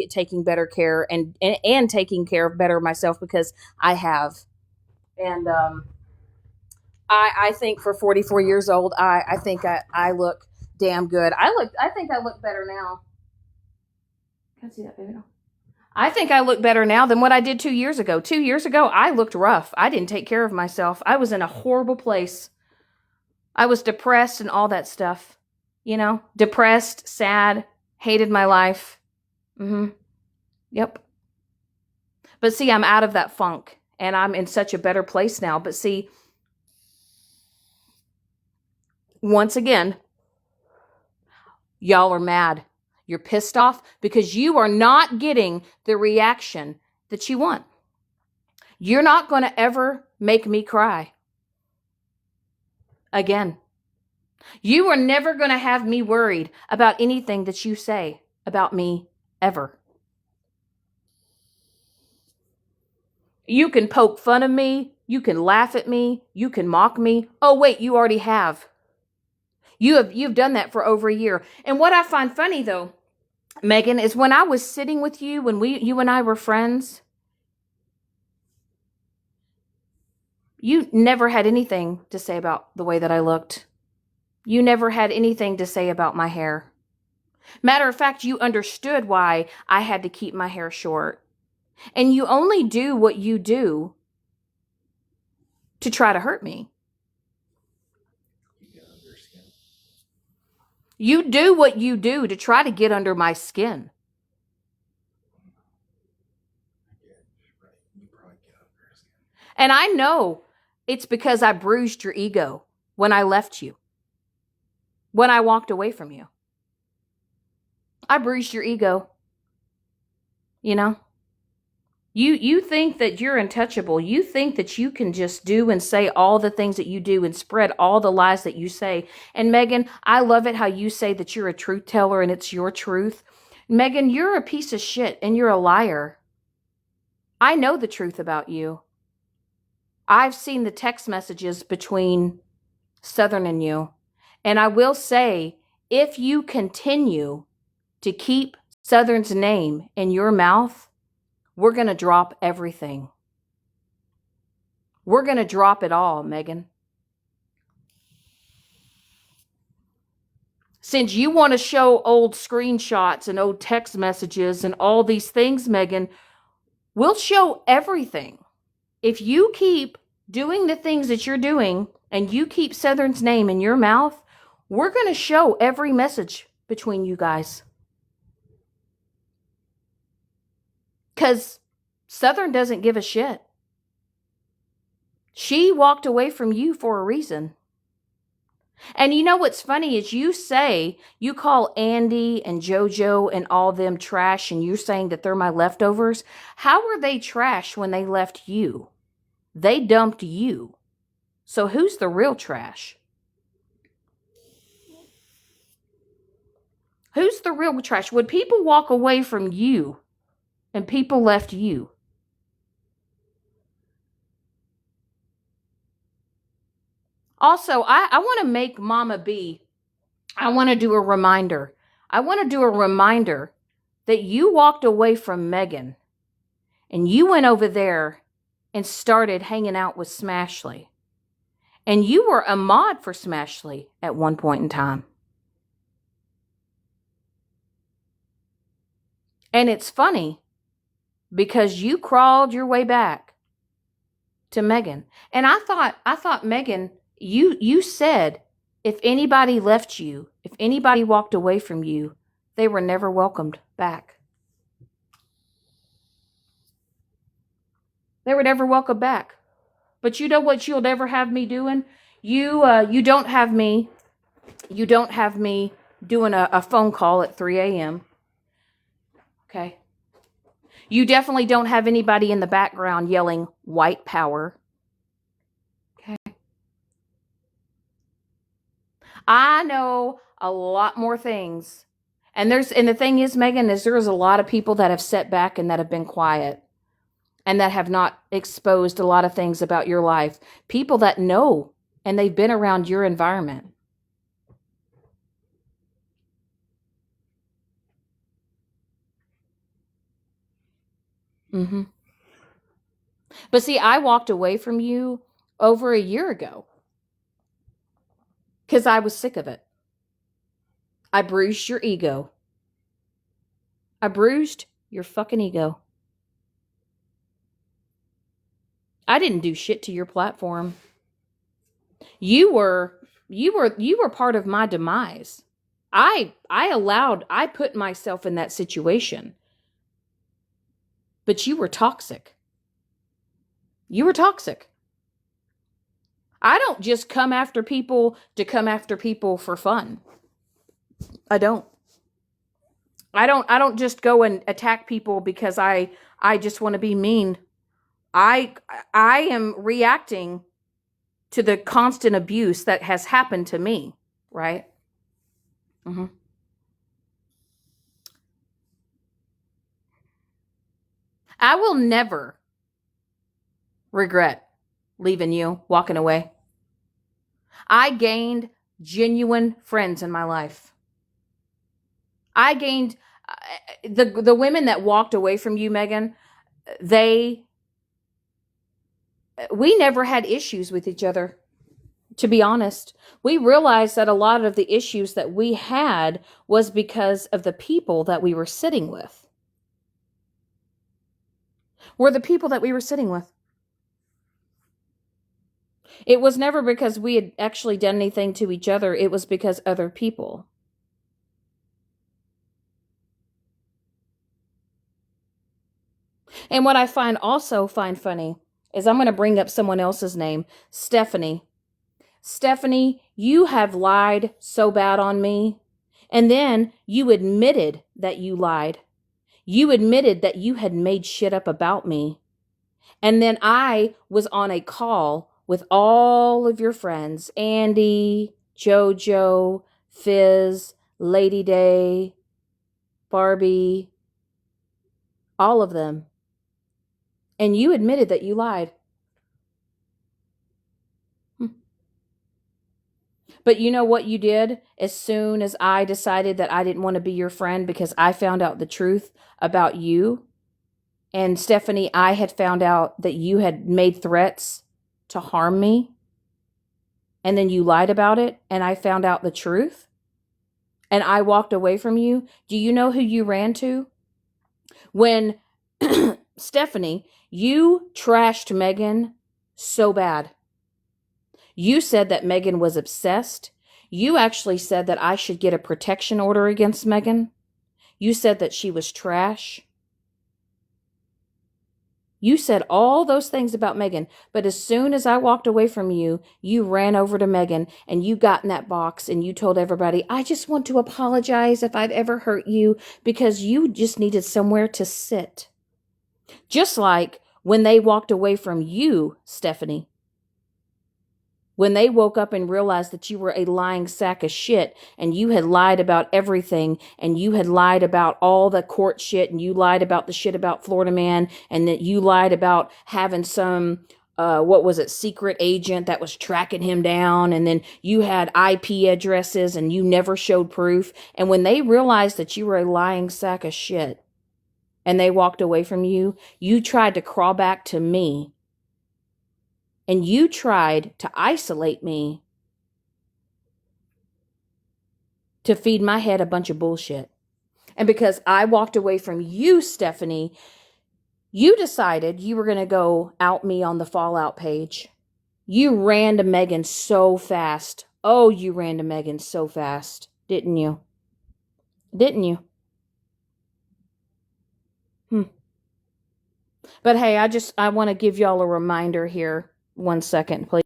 taking better care and taking care of better myself because I have. And I think for 44 years old, I think I look damn good. I think I look better now. Can I see that, baby? I think I look better now than what I did 2 years ago. 2 years ago, I looked rough. I didn't take care of myself. I was in a horrible place. I was depressed and all that stuff. You know, depressed, sad, hated my life. Yep. But see, I'm out of that funk and I'm in such a better place now. But see, once again, y'all are mad. You're pissed off because you are not getting the reaction that you want. You're not going to ever make me cry again. You are never going to have me worried about anything that you say about me ever. You can poke fun of me. You can laugh at me. You can mock me. Oh, wait, you already have. You've done that for over a year. And what I find funny, though, Megan, is when I was sitting with you, when you and I were friends, you never had anything to say about the way that I looked. You never had anything to say about my hair. Matter of fact, you understood why I had to keep my hair short. And you only do what you do to try to hurt me. You do what you do to try to get under my skin. And I know it's because I bruised your ego when I left you. When I walked away from you. I bruised your ego. You know? You think that you're untouchable. You think that you can just do and say all the things that you do and spread all the lies that you say. And Megan, I love it how you say that you're a truth teller and it's your truth. Megan, you're a piece of shit and you're a liar. I know the truth about you. I've seen the text messages between Southern and you. And I will say, if you continue to keep Southern's name in your mouth, we're going to drop everything. We're going to drop it all, Megan. Since you want to show old screenshots and old text messages and all these things, Megan, We'll show everything. If you keep doing the things that you're doing and you keep Southern's name in your mouth, we're going to show every message between you guys. Because Southern doesn't give a shit. She walked away from you for a reason. And you know what's funny is you call Andy and JoJo and all them trash, and you're saying that they're my leftovers. How were they trash when they left you? They dumped you. So who's the real trash? Who's the real trash? Would people walk away from you and people left you? Also, I want to make Mama B, I want to do a reminder. I want to do a reminder that you walked away from Megan and you went over there and started hanging out with Smashley. And you were a mod for Smashley at one point in time. And it's funny because you crawled your way back to Megan. And I thought Megan, you said if anybody left you, if anybody walked away from you, they were never welcomed back. They were never welcomed back. But you know what you'll never have me doing? You don't have me doing a phone call at 3 a.m. Okay. You definitely don't have anybody in the background yelling white power. Okay. I know a lot more things. And the thing is, Megan, is there's a lot of people that have sat back and that have been quiet and that have not exposed a lot of things about your life. People that know and they've been around your environment. Mm-hmm. But see, I walked away from you over a year ago because I was sick of it. I bruised your ego. I bruised your fucking ego. I didn't do shit to your platform. You were part of my demise. I put myself in that situation. But you were toxic. You were toxic. I don't just come after people to come after people for fun. I don't just go and attack people because I just want to be mean. I am reacting to the constant abuse that has happened to me, right? Mm-hmm. I will never regret leaving you, walking away. I gained genuine friends in my life. I gained the women that walked away from you, Megan. We never had issues with each other. To be honest, we realized that a lot of the issues that we had was because of the people that we were sitting with. Were the people that we were sitting with. It was never because we had actually done anything to each other. It was because other people. And what I find funny is I'm going to bring up someone else's name, Stephanie. Stephanie, you have lied so bad on me. And then you admitted that you lied. You admitted that you had made shit up about me. And then I was on a call with all of your friends, Andy, JoJo, Fizz, Lady Day, Barbie, all of them. And you admitted that you lied. But you know what you did? As soon as I decided that I didn't want to be your friend because I found out the truth about you, and Stephanie, I had found out that you had made threats to harm me, and then you lied about it, and I found out the truth, and I walked away from you. Do you know who you ran to? When Stephanie, you trashed Megan so bad. You said that Megan was obsessed. You actually said that I should get a protection order against Megan. You said that she was trash. You said all those things about Megan, but as soon as I walked away from you, you ran over to Megan and you got in that box and you told everybody, I just want to apologize if I've ever hurt you, because you just needed somewhere to sit. Just like when they walked away from you, Stephanie. When they woke up and realized that you were a lying sack of shit and you had lied about everything and you had lied about all the court shit and you lied about the shit about Florida Man and that you lied about having some, secret agent that was tracking him down, and then you had IP addresses and you never showed proof. And when they realized that you were a lying sack of shit and they walked away from you, you tried to crawl back to me. And you tried to isolate me to feed my head a bunch of bullshit. And because I walked away from you, Stephanie, you decided you were going to go out me on the Fallout page. You ran to Megan so fast. Oh, you ran to Megan so fast. Didn't you? Didn't you? But hey, I want to give y'all a reminder here. 1 second, please.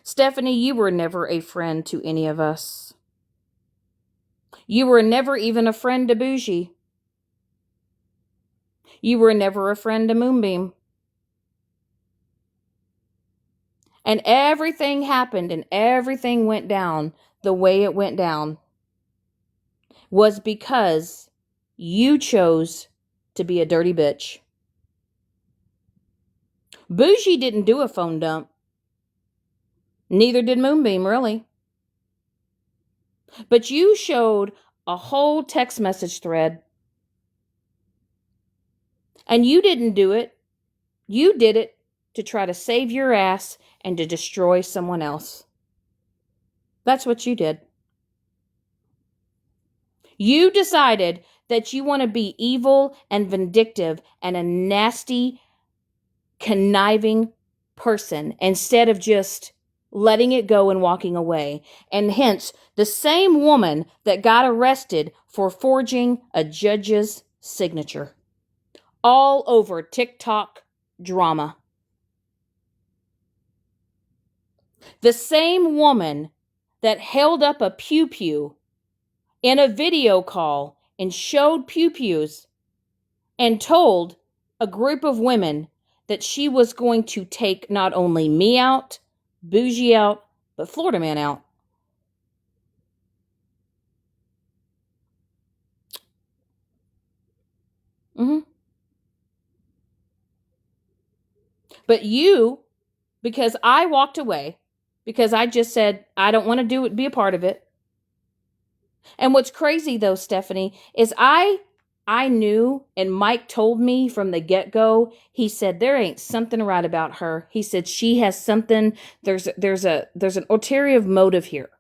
Stephanie, you were never a friend to any of us. You were never even a friend to Bougie. You were never a friend to Moonbeam. And everything happened and everything went down the way it went down was because you chose to be a dirty bitch. Bougie didn't do a phone dump. Neither did Moonbeam, really. But you showed a whole text message thread. And you didn't do it. You did it to try to save your ass and to destroy someone else. That's what you did. You decided that you want to be evil and vindictive and a nasty, conniving person instead of just letting it go and walking away. And hence, the same woman that got arrested for forging a judge's signature. All over TikTok drama. The same woman that held up a pew-pew in a video call and showed pew-pews and told a group of women that she was going to take not only me out, Bougie out, but Florida Man out. But you, because I walked away, because I just said, I don't want to be a part of it. And what's crazy though, Stephanie, is I knew, and Mike told me from the get-go, he said, there ain't something right about her. He said, she has something, there's an ulterior motive here.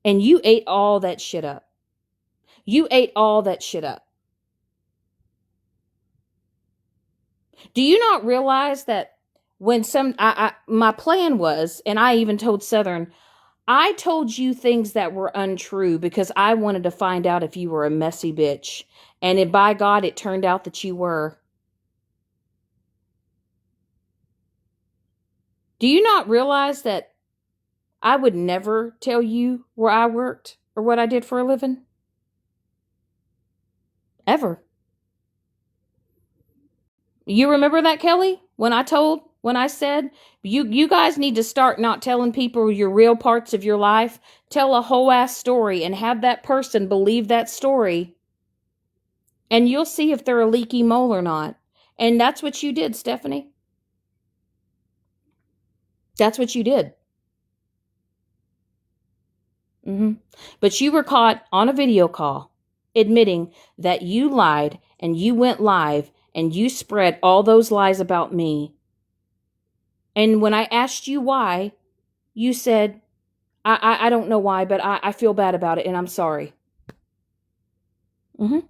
And you ate all that shit up. You ate all that shit up. Do you not realize that when my plan was, and I even told Southern, I told you things that were untrue because I wanted to find out if you were a messy bitch. And by God, it turned out that you were. Do you not realize that I would never tell you where I worked or what I did for a living? Ever. You remember that, Kelly? When I said, you guys need to start not telling people your real parts of your life. Tell a whole ass story and have that person believe that story. And you'll see if they're a leaky mole or not. And that's what you did, Stephanie. That's what you did. But you were caught on a video call admitting that you lied and you went live and you spread all those lies about me. And when I asked you why, you said, I don't know why, but I feel bad about it and I'm sorry. Mm-hmm.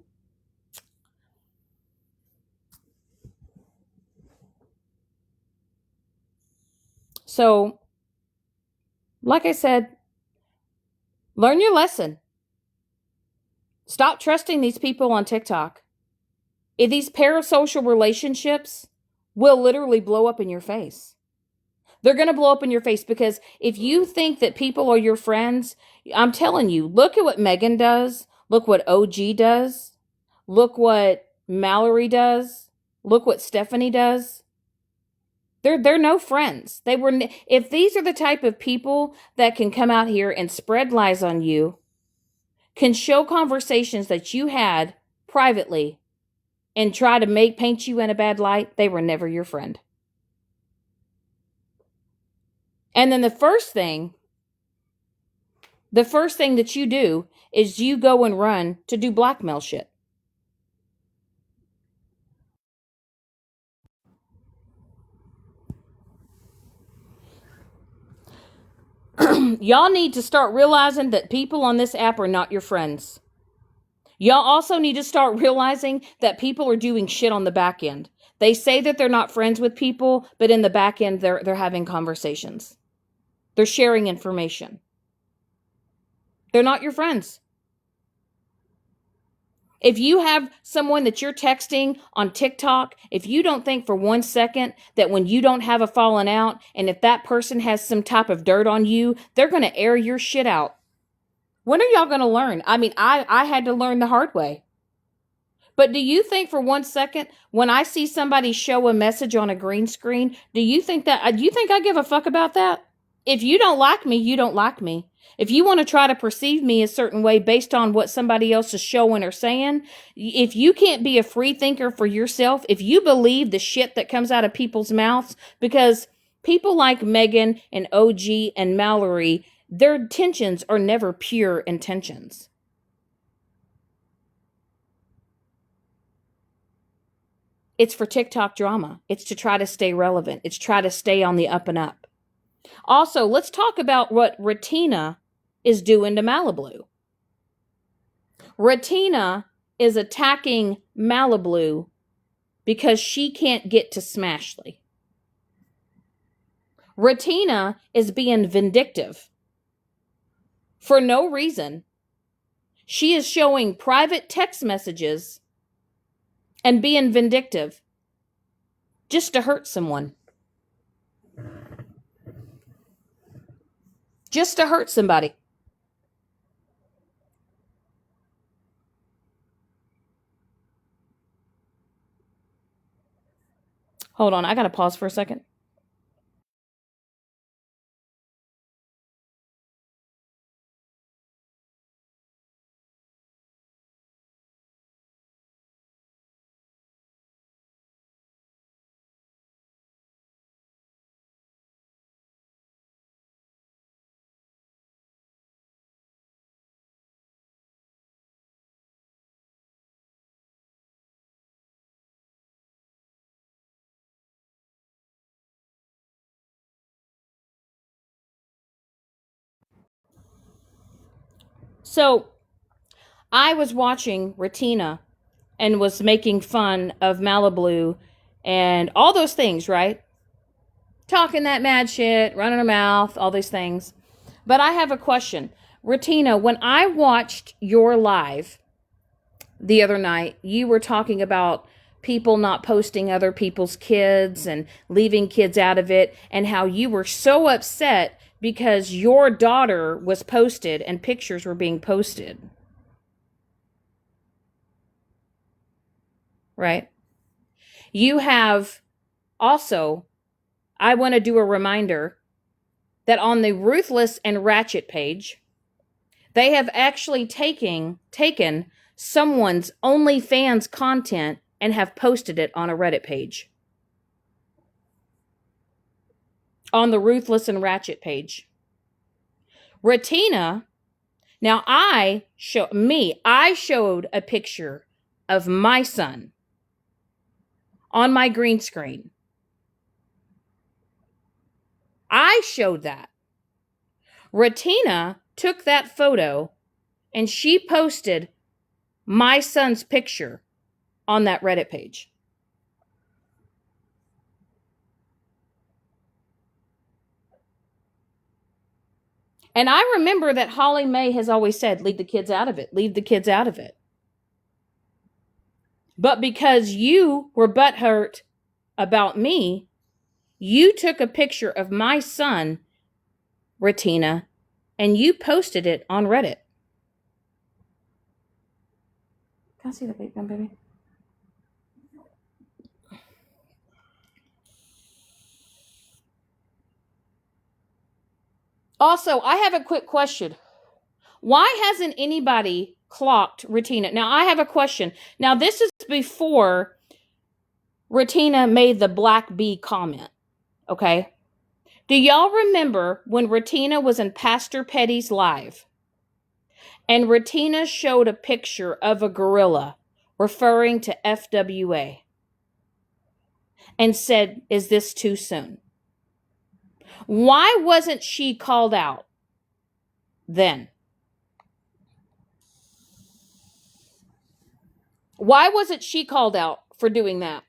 So, like I said, learn your lesson. Stop trusting these people on TikTok. If these parasocial relationships will literally blow up in your face. They're going to blow up in your face because if you think that people are your friends, I'm telling you, look at what Megan does. Look what OG does. Look what Mallory does. Look what Stephanie does. They're no friends. If these are the type of people that can come out here and spread lies on you, can show conversations that you had privately and try to paint you in a bad light, they were never your friend. And then the first thing that you do is you go and run to do blackmail shit. Y'all need to start realizing that people on this app are not your friends. Y'all also need to start realizing that people are doing shit on the back end. They say that they're not friends with people, but in the back end, they're having conversations. They're sharing information. They're not your friends. If you have someone that you're texting on TikTok, if you don't think for 1 second that when you don't have a falling out, and if that person has some type of dirt on you, they're going to air your shit out. When are y'all going to learn? I mean, I had to learn the hard way. But do you think for 1 second, when I see somebody show a message on a green screen, do you think I give a fuck about that? If you don't like me, you don't like me. If you want to try to perceive me a certain way based on what somebody else is showing or saying, if you can't be a free thinker for yourself, if you believe the shit that comes out of people's mouths, because people like Megan and OG and Mallory, their intentions are never pure intentions. It's for TikTok drama. It's to try to stay relevant. It's try to stay on the up and up. Also, let's talk about what Ratina is doing to Malibu. Ratina is attacking Malibu because she can't get to Smashley. Ratina is being vindictive for no reason. She is showing private text messages and being vindictive just to hurt someone. Just to hurt somebody. Hold on, I gotta pause for a second. So, I was watching Ratina and was making fun of Malibu and all those things, right? Talking that mad shit, running her mouth, all these things. But I have a question. Ratina, when I watched your live the other night, you were talking about people not posting other people's kids and leaving kids out of it, and how you were so upset because your daughter was posted and pictures were being posted. Right? You have also, I want to do a reminder that on the Ruthless and Ratchet page, they have actually taken someone's OnlyFans content and have posted it on a Reddit page. On the Ruthless and Ratchet page. Ratina Now, I showed a picture of my son on my green screen. I showed that. Ratina took that photo and she posted my son's picture on that Reddit page. And I remember that Holly Mae has always said, leave the kids out of it. Leave the kids out of it. But because you were butthurt about me, you took a picture of my son, Ratina, and you posted it on Reddit. Can I see the vape gun, baby? Also, I have a quick question. Why hasn't anybody clocked Ratina? Now, I have a question. Now, this is before Ratina made the black bee comment, okay? Do y'all remember when Ratina was in Pastor Petty's live and Ratina showed a picture of a gorilla referring to FWA and said, is this too soon? Why wasn't she called out then? Why wasn't she called out for doing that?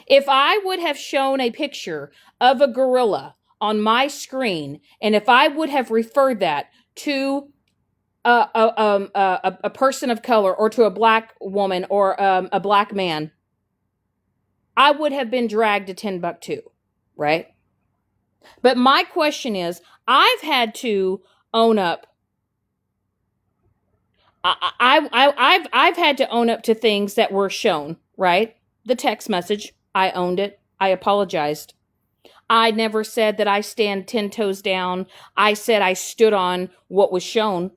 If I would have shown a picture of a gorilla on my screen, and if I would have referred that to a person of color or to a black woman or a black man, I would have been dragged to Timbuktu, right? But my question is, I've had to own up. I've had to own up to things that were shown, right? The text message, I owned it. I apologized. I never said that I stand 10 toes down. I said I stood on what was shown.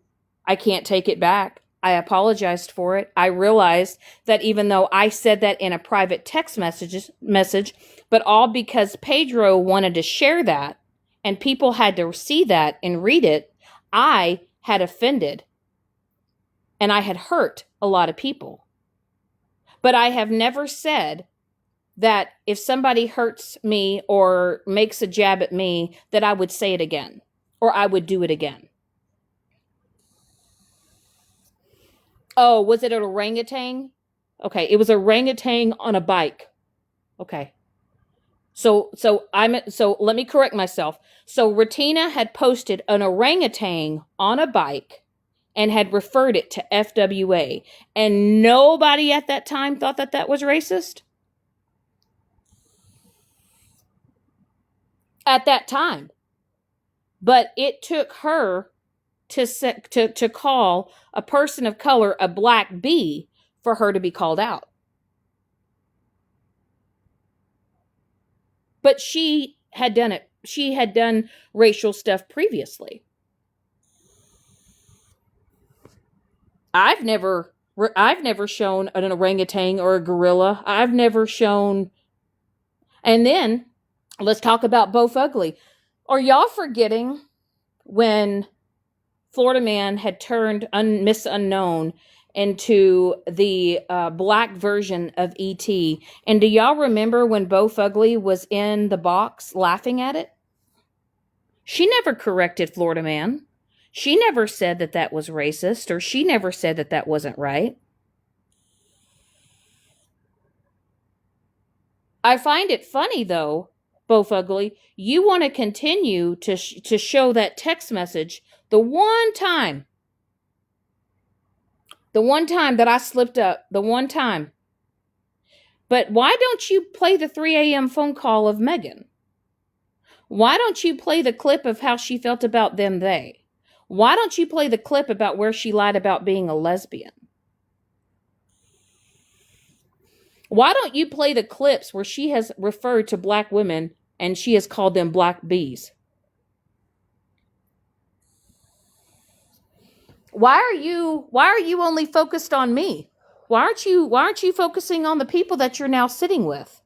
I can't take it back. I apologized for it. I realized that even though I said that in a private text message, but all because Pedro wanted to share that and people had to see that and read it, I had offended and I had hurt a lot of people. But I have never said that if somebody hurts me or makes a jab at me, that I would say it again or I would do it again. Oh, was it an orangutan? Okay, it was an orangutan on a bike. Okay. So let me correct myself. So Ratina had posted an orangutan on a bike and had referred it to FWA, and nobody at that time thought that that was racist? At that time. But it took her to call a person of color a black bee for her to be called out. But she had done it. She had done racial stuff previously. I've never shown an orangutan or a gorilla. I've never shown. And then let's talk about Bo Fugly. Are y'all forgetting when Florida Man had turned Miss Unknown into the black version of E.T.? And do y'all remember when Bo Fugly was in the box laughing at it? She never corrected Florida Man. She never said that that was racist, or she never said that that wasn't right. I find it funny, though, Bo Fugly, you want to continue to show that text message the one time that I slipped up, the one time. But why don't you play the 3 a.m. phone call of Megan? Why don't you play the clip of how she felt about them, they? Why don't you play the clip about where she lied about being a lesbian? Why don't you play the clips where she has referred to black women and she has called them black bees? Why are you only focused on me? Why aren't you focusing on the people that you're now sitting with?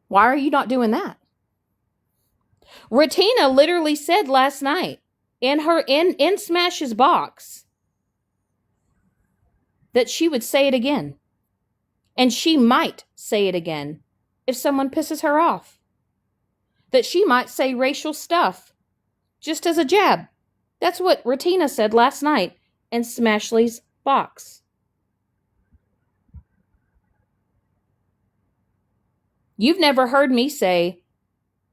Why are you not doing that? Ratina literally said last night in Smash's box that she would say it again. And she might say it again if someone pisses her off. That she might say racial stuff just as a jab. That's what Ratina said last night in Smashley's box. You've never heard me say,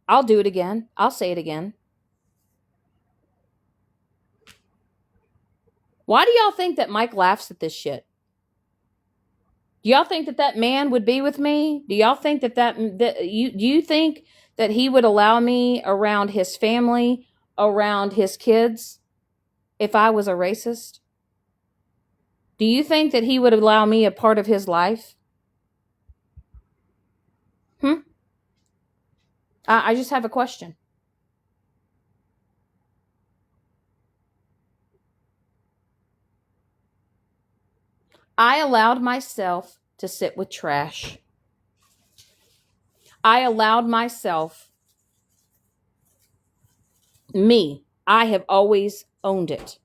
I'll do it again. I'll say it again. Why do y'all think that Mike laughs at this shit? Do y'all think that that man would be with me? Do y'all think that you think that he would allow me around his family, around his kids, if I was a racist? Do you think that he would allow me a part of his life? I just have a question. I allowed myself to sit with trash. I allowed myself, I have always owned it,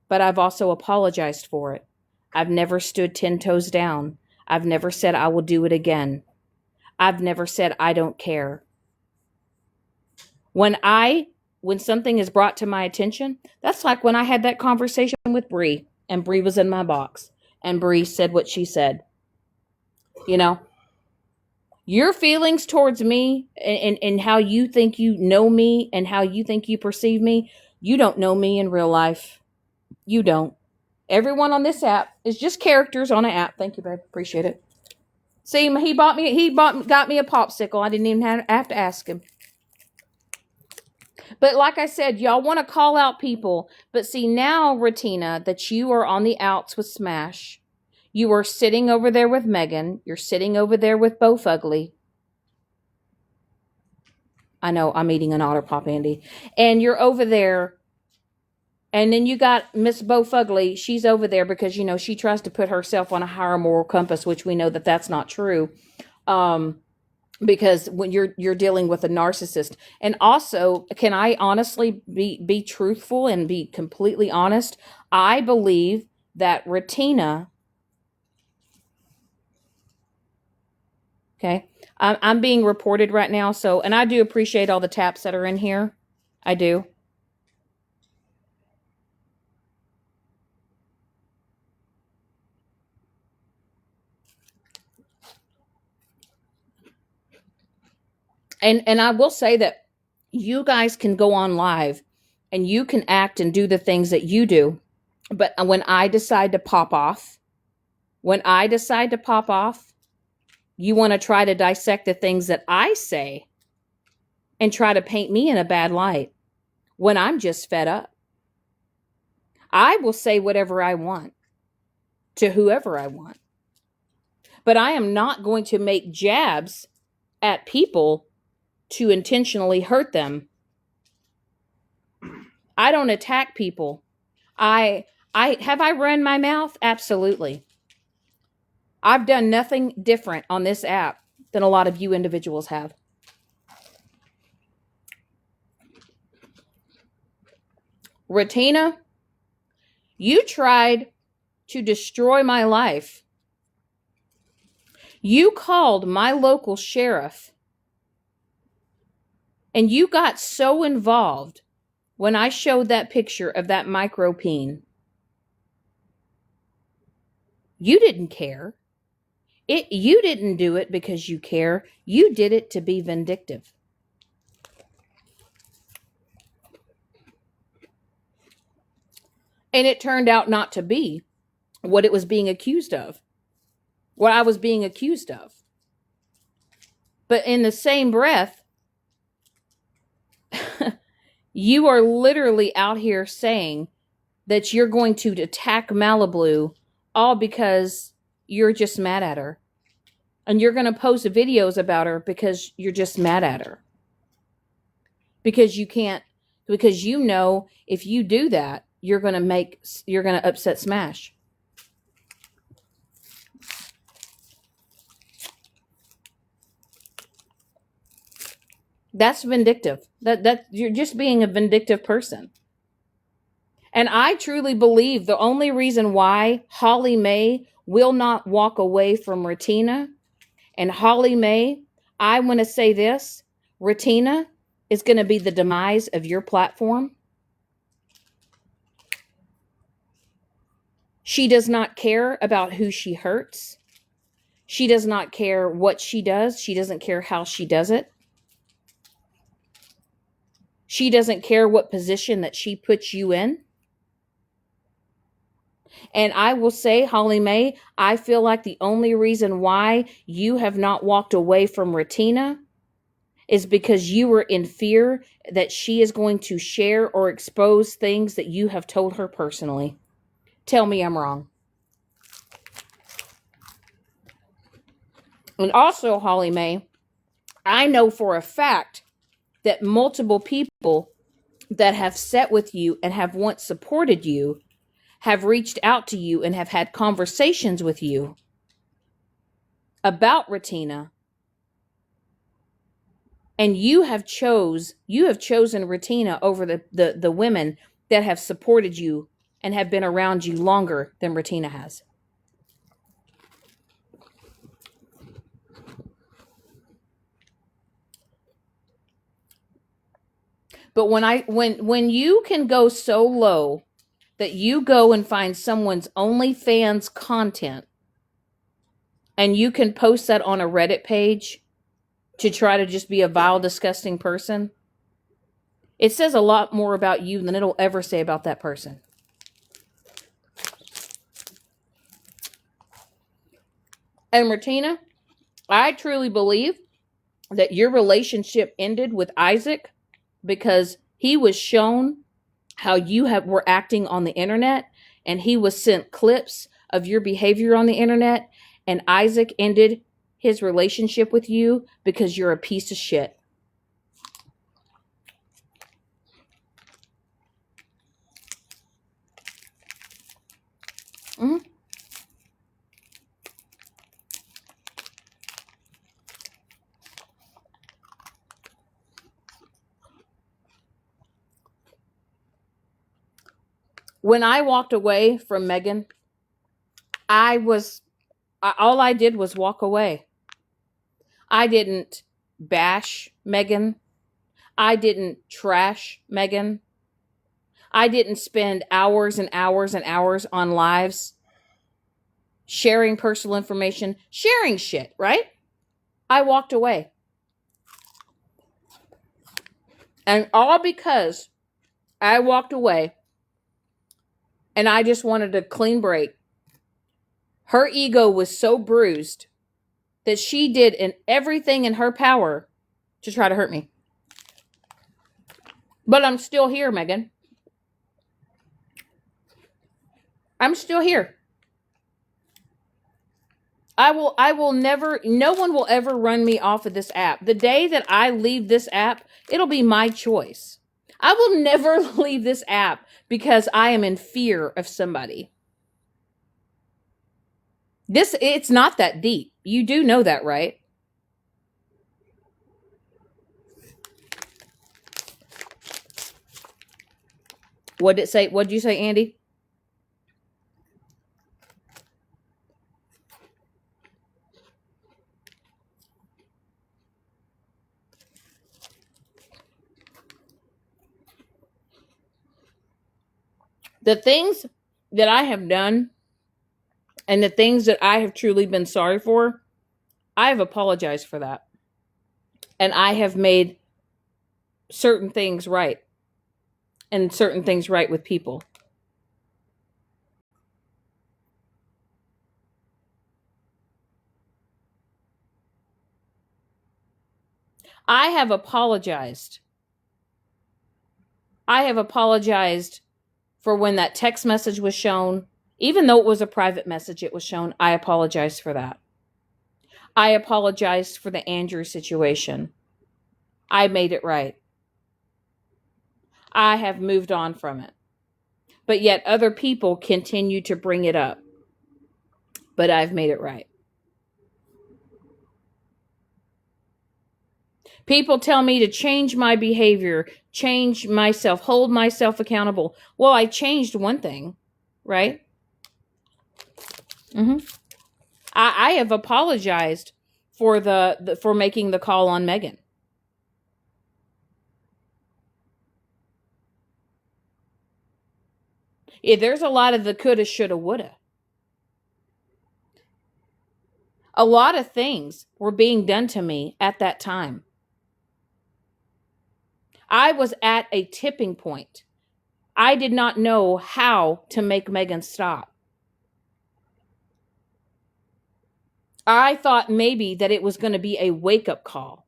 but I've also apologized for it. I've never stood 10 toes down. I've never said I will do it again. I've never said I don't care. When something is brought to my attention, that's like when I had that conversation with Bree, and Bree was in my box, and Bree said what she said. You know, your feelings towards me and how you think you know me and how you think you perceive me, you don't know me in real life. You don't. Everyone on this app is just characters on an app. Thank you, babe. Appreciate it. See, he got me a popsicle. I didn't even have to ask him. But like I said, y'all want to call out people. But see, now, Ratina, that you are on the outs with Smash, you are sitting over there with Megan. You're sitting over there with Bo Fugly. I know, I'm eating an Otter Pop, Andy. And you're over there. And then you got Miss Bo Fugly. She's over there because, you know, she tries to put herself on a higher moral compass, which we know that that's not true. Because when you're dealing with a narcissist. And also, can I honestly be truthful and be completely honest? I believe that Ratina, okay, I'm being reported right now. So, and I do appreciate all the taps that are in here. I do. And I will say that you guys can go on live and you can act and do the things that you do. But when I decide to pop off, you want to try to dissect the things that I say and try to paint me in a bad light when I'm just fed up. I will say whatever I want to whoever I want. But I am not going to make jabs at people to intentionally hurt them. I don't attack people. I run my mouth? Absolutely. I've done nothing different on this app than a lot of you individuals have. Ratina, you tried to destroy my life. You called my local sheriff. And you got so involved when I showed that picture of that micropeen. You didn't care. You didn't do it because you care. You did it to be vindictive. And it turned out not to be what it was being accused of. What I was being accused of. But in the same breath, you are literally out here saying that you're going to attack Malibu all because you're just mad at her. And you're going to post videos about her because you're just mad at her. Because you know if you do that, you're going to upset Smash. That's vindictive. That you're just being a vindictive person. And I truly believe the only reason why Holly Mae will not walk away from Retina, and Holly Mae, I want to say this, Retina is going to be the demise of your platform. She does not care about who she hurts. She does not care what she does. She doesn't care how she does it. She doesn't care what position that she puts you in. And I will say, Holly Mae, I feel like the only reason why you have not walked away from Retina is because you were in fear that she is going to share or expose things that you have told her personally. Tell me I'm wrong. And also, Holly Mae, I know for a fact that multiple people that have sat with you and have once supported you have reached out to you and have had conversations with you about Retina, and you have chosen Retina over the women that have supported you and have been around you longer than Retina has. But when you can go so low that you go and find someone's OnlyFans content and you can post that on a Reddit page to try to just be a vile, disgusting person, it says a lot more about you than it'll ever say about that person. And Retina, I truly believe that your relationship ended with Isaac because he was shown how you were acting on the internet, and he was sent clips of your behavior on the internet, and Isaac ended his relationship with you because you're a piece of shit. Mm-hmm. When I walked away from Megan, all I did was walk away. I didn't bash Megan. I didn't trash Megan. I didn't spend hours and hours and hours on lives sharing personal information, sharing shit, right? I walked away. And all because I walked away and I just wanted a clean break. Her ego was so bruised that she did everything in her power to try to hurt me. But I'm still here, Megan. I'm still here. I will never, no one will ever run me off of this app. The day that I leave this app, it'll be my choice. I will never leave this app because I am in fear of somebody. It's not that deep. You do know that, right? What did it say? What did you say, Andy? The things that I have done and the things that I have truly been sorry for, I have apologized for that. And I have made certain things right. And certain things right with people. I have apologized. I have apologized for when that text message was shown. Even though it was a private message, it was shown. I apologized for that. I apologized for the Andrew situation. I made it right. I have moved on from it. But yet other people continue to bring it up. But I've made it right. People tell me to change my behavior, change myself, hold myself accountable. Well, I changed one thing, right? I have apologized for for making the call on Megan. Yeah, there's a lot of the coulda, shoulda, woulda. A lot of things were being done to me at that time. I was at a tipping point. I did not know how to make Megan stop. I thought maybe that it was going to be a wake-up call.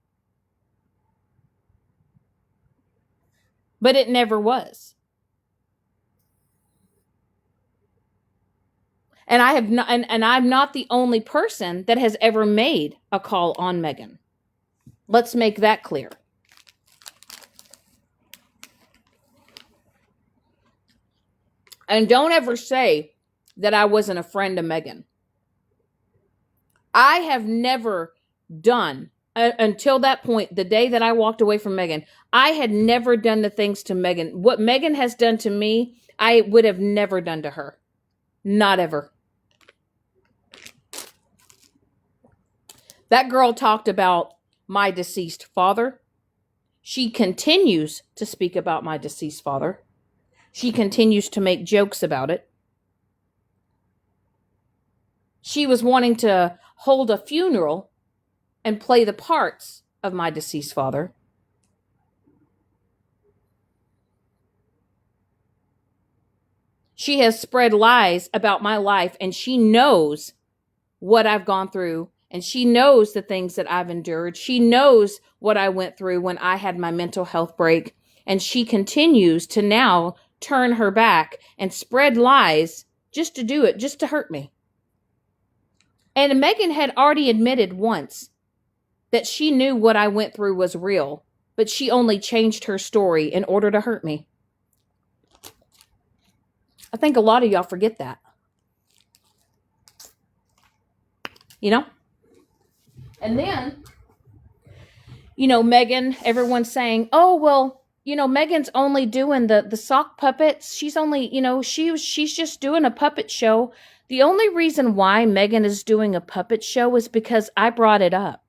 But it never was. And I have not, and I'm not the only person that has ever made a call on Megan. Let's make that clear. And don't ever say that I wasn't a friend of Megan. I have never done, until that point, the day that I walked away from Megan, I had never done the things to Megan. What Megan has done to me, I would have never done to her. Not ever. That girl talked about my deceased father. She continues to speak about my deceased father. She continues to make jokes about it. She was wanting to hold a funeral and play the parts of my deceased father. She has spread lies about my life, and she knows what I've gone through, and she knows the things that I've endured. She knows what I went through when I had my mental health break, and she continues to now turn her back and spread lies just to do it, just to hurt me. And Megan had already admitted once that she knew what I went through was real, but she only changed her story in order to hurt me. I think a lot of y'all forget that. You know? And then, Megan, everyone's saying, oh, well, Megan's only doing the sock puppets. She's only, she's just doing a puppet show. The only reason why Megan is doing a puppet show is because I brought it up.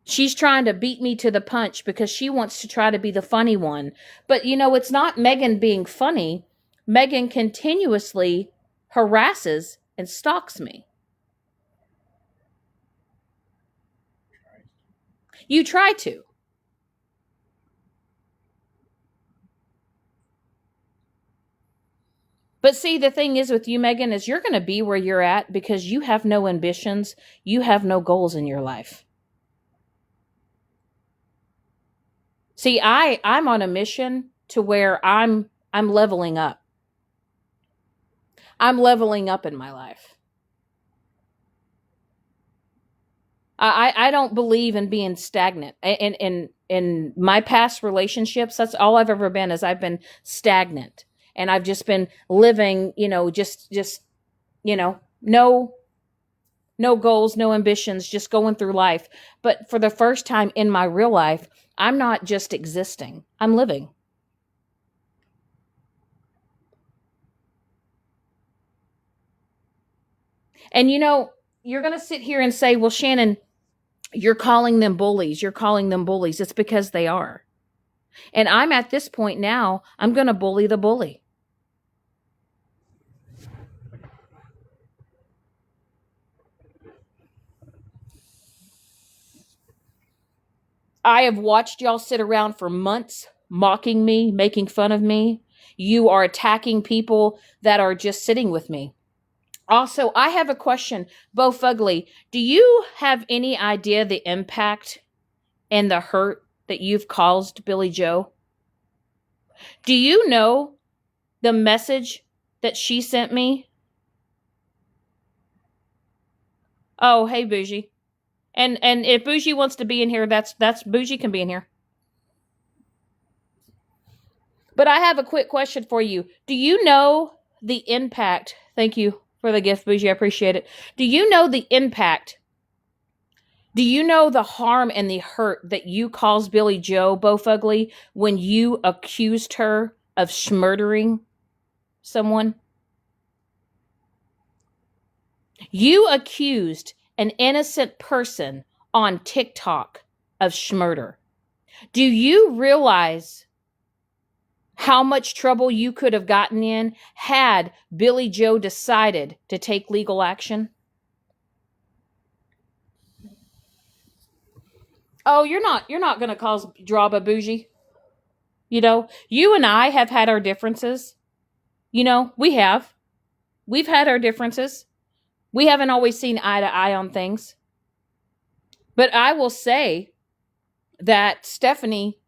She's trying to beat me to the punch because she wants to try to be the funny one. But, it's not Megan being funny. Megan continuously harasses and stalks me. You try to. But see, the thing is with you, Megan, is you're going to be where you're at because you have no ambitions. You have no goals in your life. See, I'm on a mission to where I'm leveling up. I'm leveling up in my life. I don't believe in being stagnant. In my past relationships, that's all I've ever been, is I've been stagnant. And I've just been living, no goals, no ambitions, just going through life. But for the first time in my real life, I'm not just existing. I'm living. And you're going to sit here and say, well, Shannon, you're calling them bullies. You're calling them bullies. It's because they are. And I'm at this point now, I'm going to bully the bully. I have watched y'all sit around for months mocking me, making fun of me. You are attacking people that are just sitting with me. Also, I have a question. Bo Fugly, do you have any idea the impact and the hurt that you've caused Billy Joe? Do you know the message that she sent me? Oh, hey, Bougie. And if Bougie wants to be in here, that's Bougie can be in here. But I have a quick question for you. Do you know the impact? Thank you for the gift, Bougie. I appreciate it. Do you know the impact Do you know the harm and the hurt that you caused Billy Joe Bofugly when you accused her of murdering someone? You accused an innocent person on TikTok of murder. Do you realize how much trouble you could have gotten in had Billy Joe decided to take legal action? Oh, you're not going to cause drama, bougie. You know, you and I have had our differences. You know, we have. We've had our differences. We haven't always seen eye to eye on things. But I will say that Stephanie,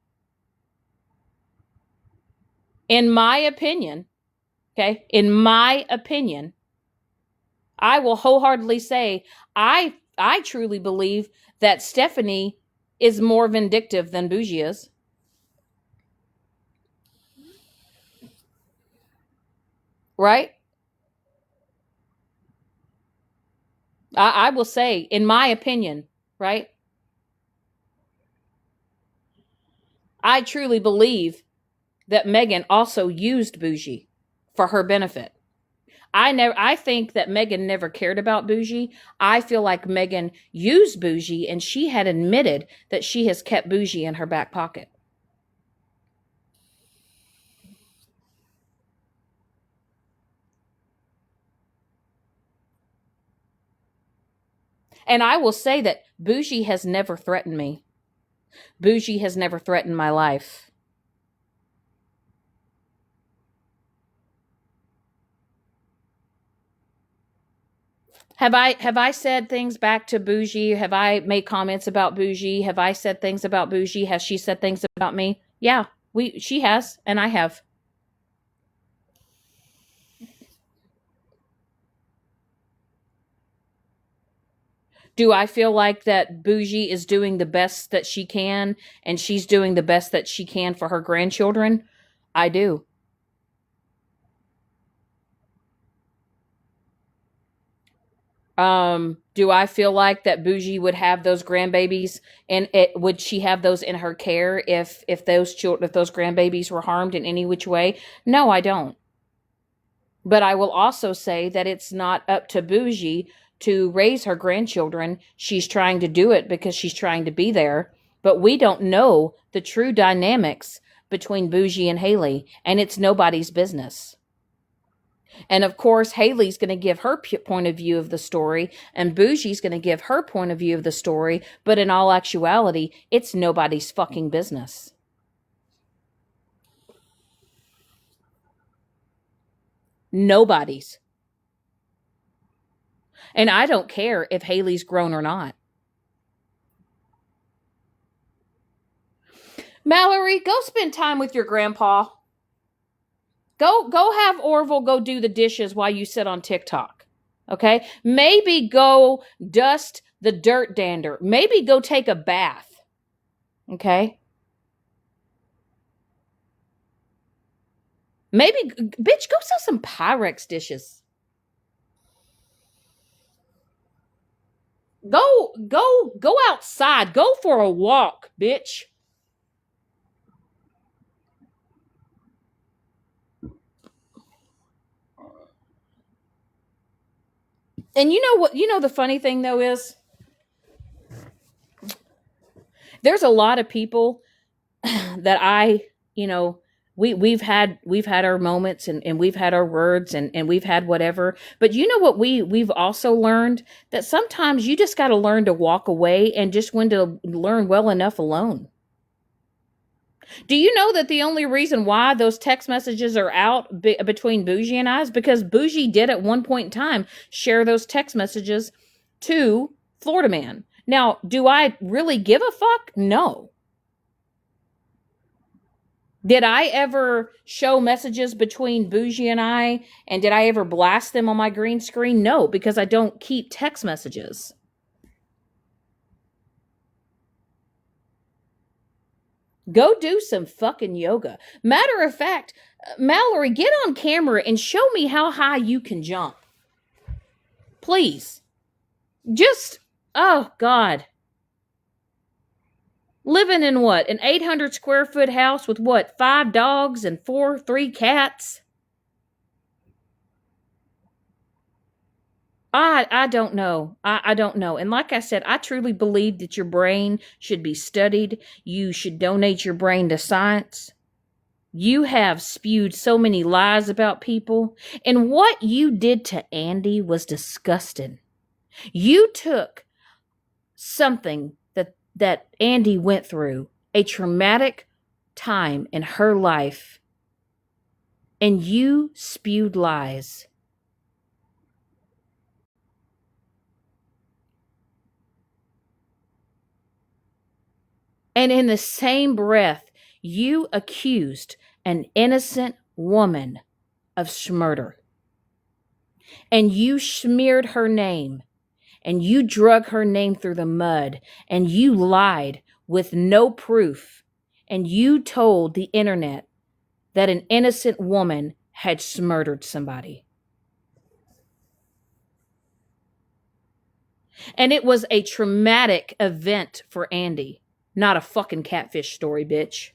in my opinion, okay, in my opinion, I will wholeheartedly say I truly believe that Stephanie is more vindictive than Bougie is. Right? I will say, in my opinion, right? I truly believe that Megan also used Bougie for her benefit. I think that Megan never cared about Bougie. I feel like Megan used Bougie, and she had admitted that she has kept Bougie in her back pocket. And I will say that Bougie has never threatened me. Bougie has never threatened my life. Have I said things back to Bougie? Have I made comments about Bougie? Have I said things about Bougie? Has she said things about me? Yeah, she has, and I have. Do I feel like that Bougie is doing the best that she can, and she's doing the best that she can for her grandchildren? I do. Do I feel like that Bougie would have those grandbabies, and would she have those in her care if those grandbabies were harmed in any which way? No, I don't. But I will also say that it's not up to Bougie to raise her grandchildren. She's trying to do it because she's trying to be there. But we don't know the true dynamics between Bougie and Haley, and it's nobody's business. And of course, Haley's going to give her point of view of the story, and Bougie's going to give her point of view of the story. But in all actuality, it's nobody's fucking business. Nobody's. And I don't care if Haley's grown or not. Mallory, go spend time with your grandpa. Go have Orville go do the dishes while you sit on TikTok. Okay? Maybe go dust the dirt dander. Maybe go take a bath. Okay? Maybe, bitch, go sell some Pyrex dishes. Go outside. Go for a walk, bitch. And you know what? You know the funny thing though is there's a lot of people that we've had our moments and we've had our words and we've had whatever. But you know what we've also learned? That sometimes you just got to learn to walk away and just when to learn well enough alone. Do you know that the only reason why those text messages are out between Bougie and I is because Bougie did at one point in time share those text messages to Florida Man. Now, do I really give a fuck? No. Did I ever show messages between Bougie and I, and did I ever blast them on my green screen? No, because I don't keep text messages. Go do some fucking yoga. Matter of fact, Mallory, get on camera and show me how high you can jump. Please. Just, oh God. Living in what? An 800 square foot house with what? 5 dogs and 3 cats? I don't know. I don't know. And like I said, I truly believe that your brain should be studied. You should donate your brain to science. You have spewed so many lies about people. And what you did to Andy was disgusting. You took something that Andy went through, a traumatic time in her life, and you spewed lies. And in the same breath, you accused an innocent woman of murder. And you smeared her name. And you drug her name through the mud. And you lied with no proof. And you told the internet that an innocent woman had murdered somebody. And it was a traumatic event for Andy. Not a fucking catfish story, bitch.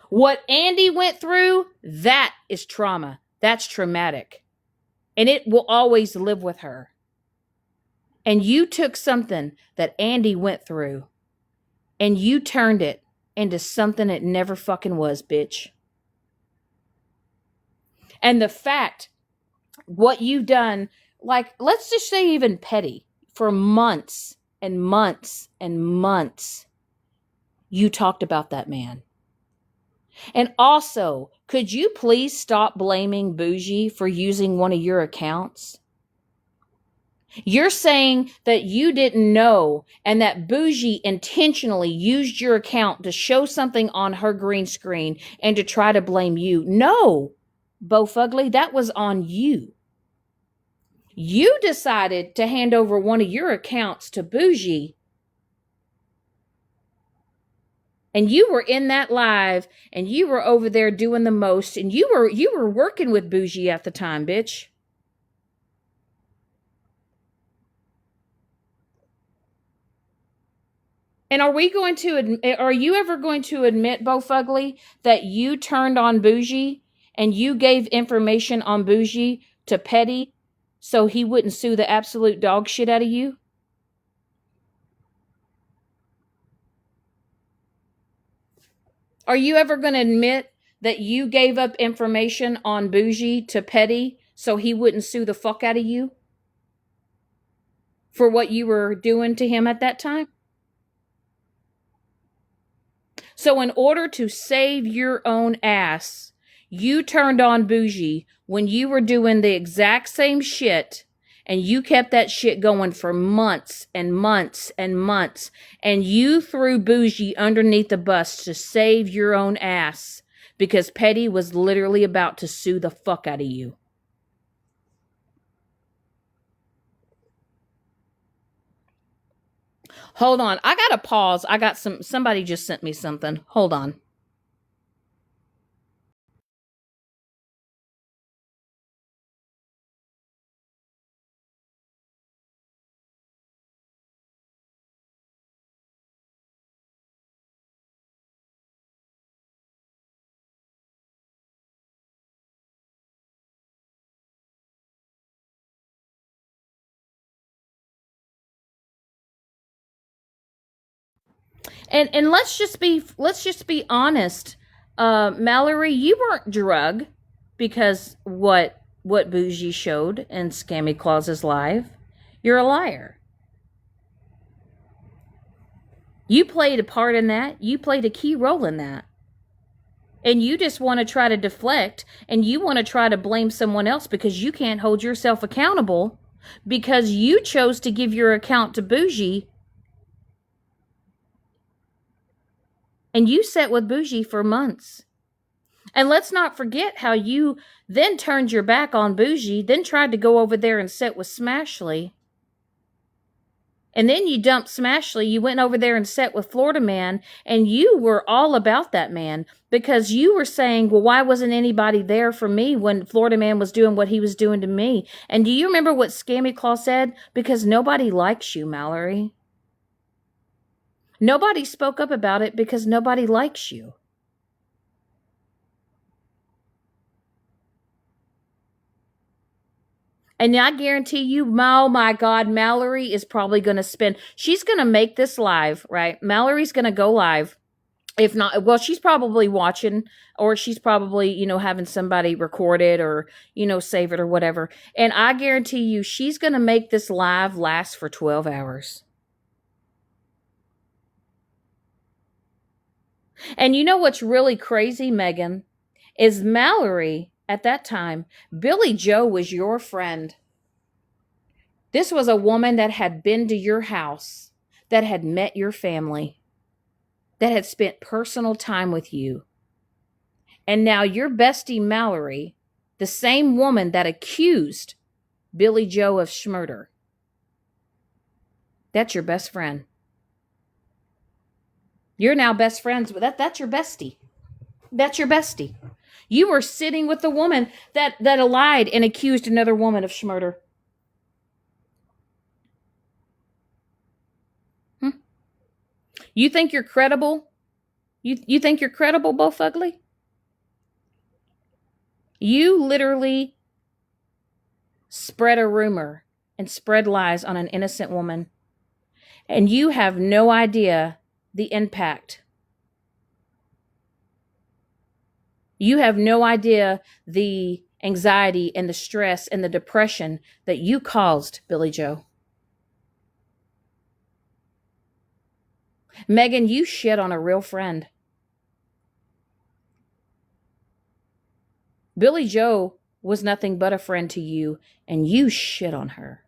What Andy went through, that is trauma. That's traumatic. And it will always live with her. And you took something that Andy went through and you turned it into something it never fucking was, bitch. And the fact, what you've done, like, let's just say even petty, for months and months and months, you talked about that man. And also, could you please stop blaming Bougie for using one of your accounts? You're saying that you didn't know and that Bougie intentionally used your account to show something on her green screen and to try to blame you. No, Bo Fugly, that was on you. You decided to hand over one of your accounts to Bougie. And you were in that live and you were over there doing the most and you were working with Bougie at the time, bitch. And are you ever going to admit, Bo Fugly, that you turned on Bougie and you gave information on Bougie to Petty so he wouldn't sue the absolute dog shit out of you? Are you ever going to admit that you gave up information on Bougie to Petty so he wouldn't sue the fuck out of you for what you were doing to him at that time? So in order to save your own ass, you turned on Bougie when you were doing the exact same shit, and you kept that shit going for months and months and months, and you threw Bougie underneath the bus to save your own ass because Petty was literally about to sue the fuck out of you. Hold on. I got to pause. Somebody just sent me something. Hold on. And let's just be honest, Mallory, you weren't drugged because what Bougie showed in Scammy Claus's live. You're a liar. You played a part in that. You played a key role in that. And you just want to try to deflect and you want to try to blame someone else because you can't hold yourself accountable because you chose to give your account to Bougie. And you sat with Bougie for months. And let's not forget how you then turned your back on Bougie, then tried to go over there and sit with Smashley. And then you dumped Smashley. You went over there and sat with Florida Man. And you were all about that man because you were saying, well, why wasn't anybody there for me when Florida Man was doing what he was doing to me? And do you remember what Scammy Claw said? Because nobody likes you, Mallory. Nobody spoke up about it because nobody likes you. And I guarantee you, oh my God, Mallory is probably going to she's going to make this live, right? Mallory's going to go live. If not, well, she's probably watching, or she's probably, having somebody record it or, save it or whatever. And I guarantee you, she's going to make this live last for 12 hours. And you know what's really crazy, Megan, is Mallory at that time, Billy Joe was your friend. This was a woman that had been to your house, that had met your family, that had spent personal time with you. And now your bestie Mallory, the same woman that accused Billy Joe of murder, that's your best friend. You're now best friends with that's your bestie. That's your bestie. You were sitting with the woman that lied and accused another woman of murder. You think you're credible? You think you're credible, Bo Fugly? You literally spread a rumor and spread lies on an innocent woman. And you have no idea the impact. You have no idea the anxiety and the stress and the depression that you caused, Billy Joe. Megan, you shit on a real friend. Billy Joe was nothing but a friend to you, and you shit on her.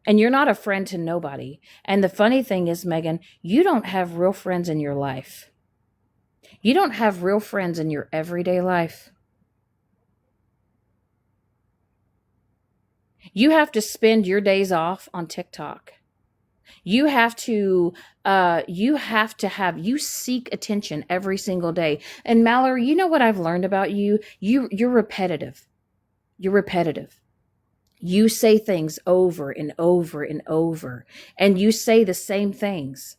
And you're not a friend to nobody. And the funny thing is, Megan, you don't have real friends in your life. You don't have real friends in your everyday life. You have to spend your days off on TikTok. You seek attention every single day. And Mallory, you know what I've learned about you? You're repetitive. You're repetitive. You say things over and over and over, and you say the same things.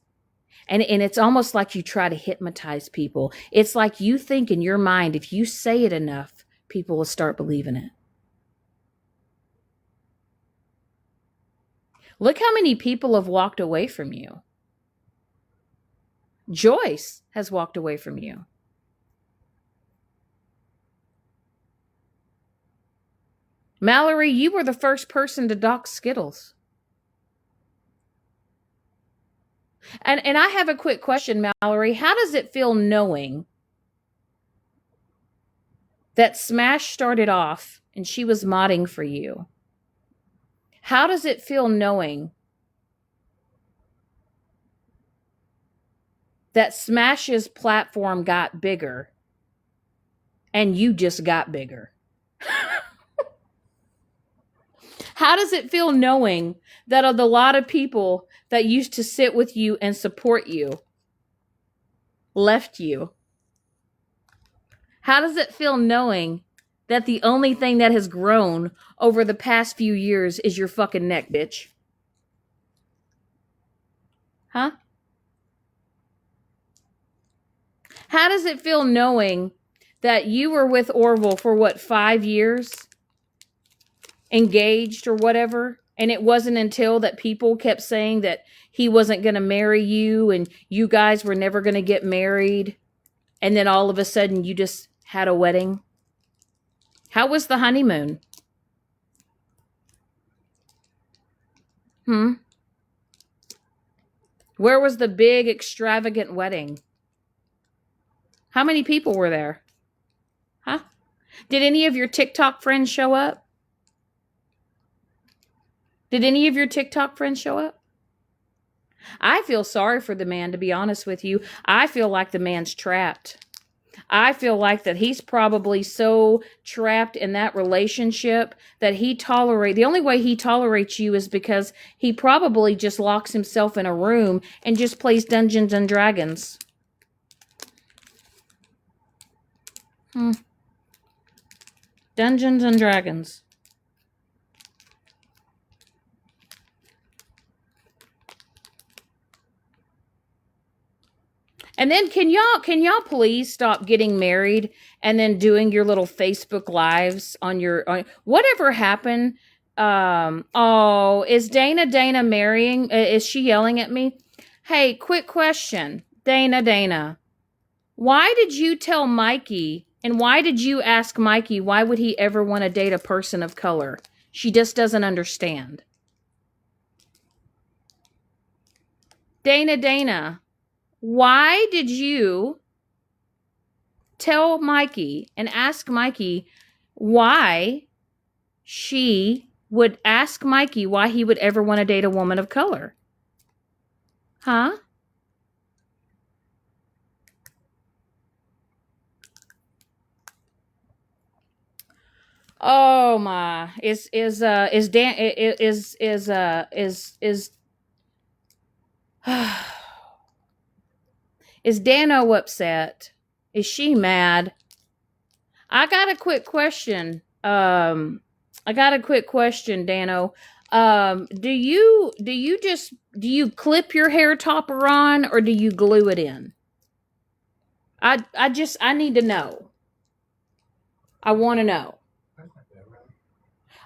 And it's almost like you try to hypnotize people. It's like you think in your mind, if you say it enough, people will start believing it. Look how many people have walked away from you. Joyce has walked away from you. Mallory, you were the first person to dox Skittles. And I have a quick question, Mallory. How does it feel knowing that Smash started off and she was modding for you? How does it feel knowing that Smash's platform got bigger and you just got bigger? How does it feel knowing that of the lot of people that used to sit with you and support you left you? How does it feel knowing that the only thing that has grown over the past few years is your fucking neck, bitch? Huh? How does it feel knowing that you were with Orville for 5 years? Engaged or whatever, and it wasn't until that people kept saying that he wasn't going to marry you and you guys were never going to get married, and then all of a sudden you just had a wedding? How was the honeymoon? Where was the big extravagant wedding? How many people were there? Huh? Did any of your TikTok friends show up? Did any of your TikTok friends show up? I feel sorry for the man, to be honest with you. I feel like the man's trapped. I feel like that he's probably so trapped in that relationship that the only way he tolerates you is because he probably just locks himself in a room and just plays Dungeons and Dragons. Dungeons and Dragons. And then can y'all please stop getting married and then doing your little Facebook lives on whatever happened? Is Dana marrying? Is she yelling at me? Hey, quick question. Dana, why did you tell Mikey, and why did you ask Mikey, why would he ever want to date a person of color? She just doesn't understand. Dana, why did you tell Mikey and ask Mikey why she would ask Mikey why he would ever want to date a woman of color? Huh? Oh my! Is Dano upset? Is she mad? I got a quick question. Dano. Do you clip your hair topper on, or do you glue it in? I need to know. I want to know.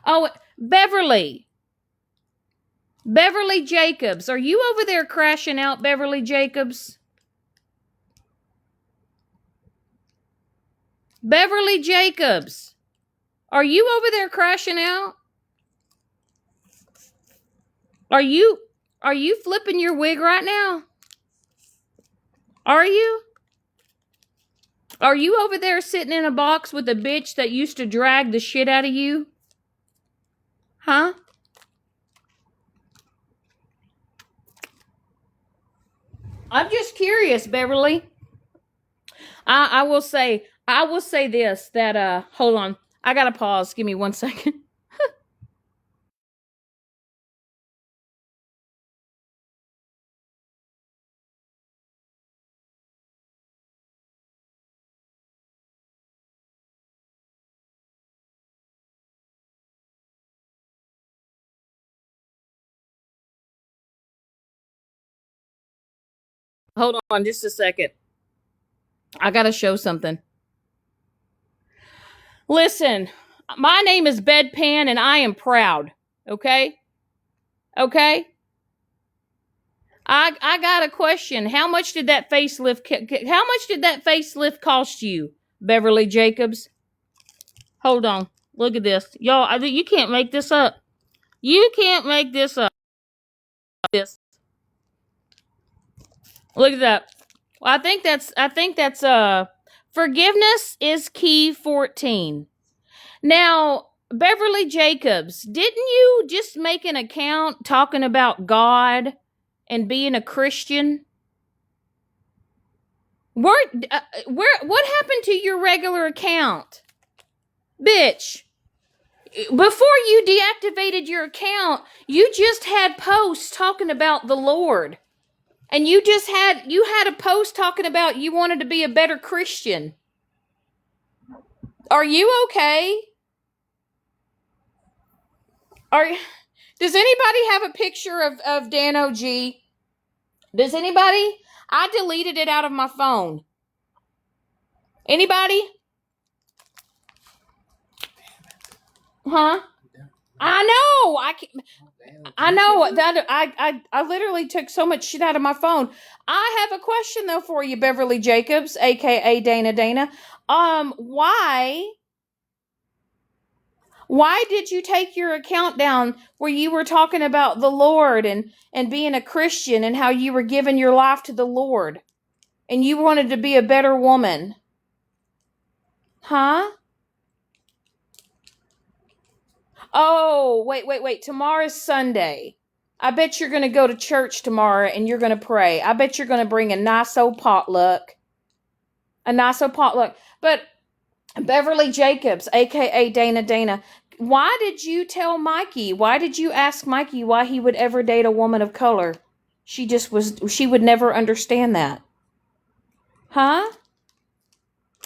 Oh, Beverly Jacobs, are you over there crashing out, Beverly Jacobs? Beverly Jacobs, are you over there crashing out? Are you flipping your wig right now? Are you? Are you over there sitting in a box with a bitch that used to drag the shit out of you? Huh? I'm just curious, Beverly. I will say this, that hold on. I gotta pause. Give me 1 second. Hold on just a second. I gotta show something. Listen, my name is Bedpan and I am proud. Okay? Okay? I got a question. How much did that facelift cost you, Beverly Jacobs? Hold on. Look at this. Y'all, you can't make this up. You can't make this up. This. Look at that. Well, I think that's forgiveness is key 14. Now, Beverly Jacobs, didn't you just make an account talking about God and being a Christian? What happened to your regular account? Bitch, before you deactivated your account, you just had posts talking about the Lord. And you had a post talking about you wanted to be a better Christian. Are you okay? Does anybody have a picture of Dan OG? Does anybody? I deleted it out of my phone. Anybody? Huh? I know. I know that I literally took so much shit out of my phone. I have a question though for you, Beverly Jacobs, aka Dana. Why did you take your account down where you were talking about the Lord and being a Christian and how you were giving your life to the Lord and you wanted to be a better woman? Huh? Oh, wait. Tomorrow's Sunday. I bet you're going to go to church tomorrow and you're going to pray. I bet you're going to bring a nice old potluck. But Beverly Jacobs, aka Dana, why did you tell Mikey? Why did you ask Mikey why he would ever date a woman of color? She would never understand that. Huh?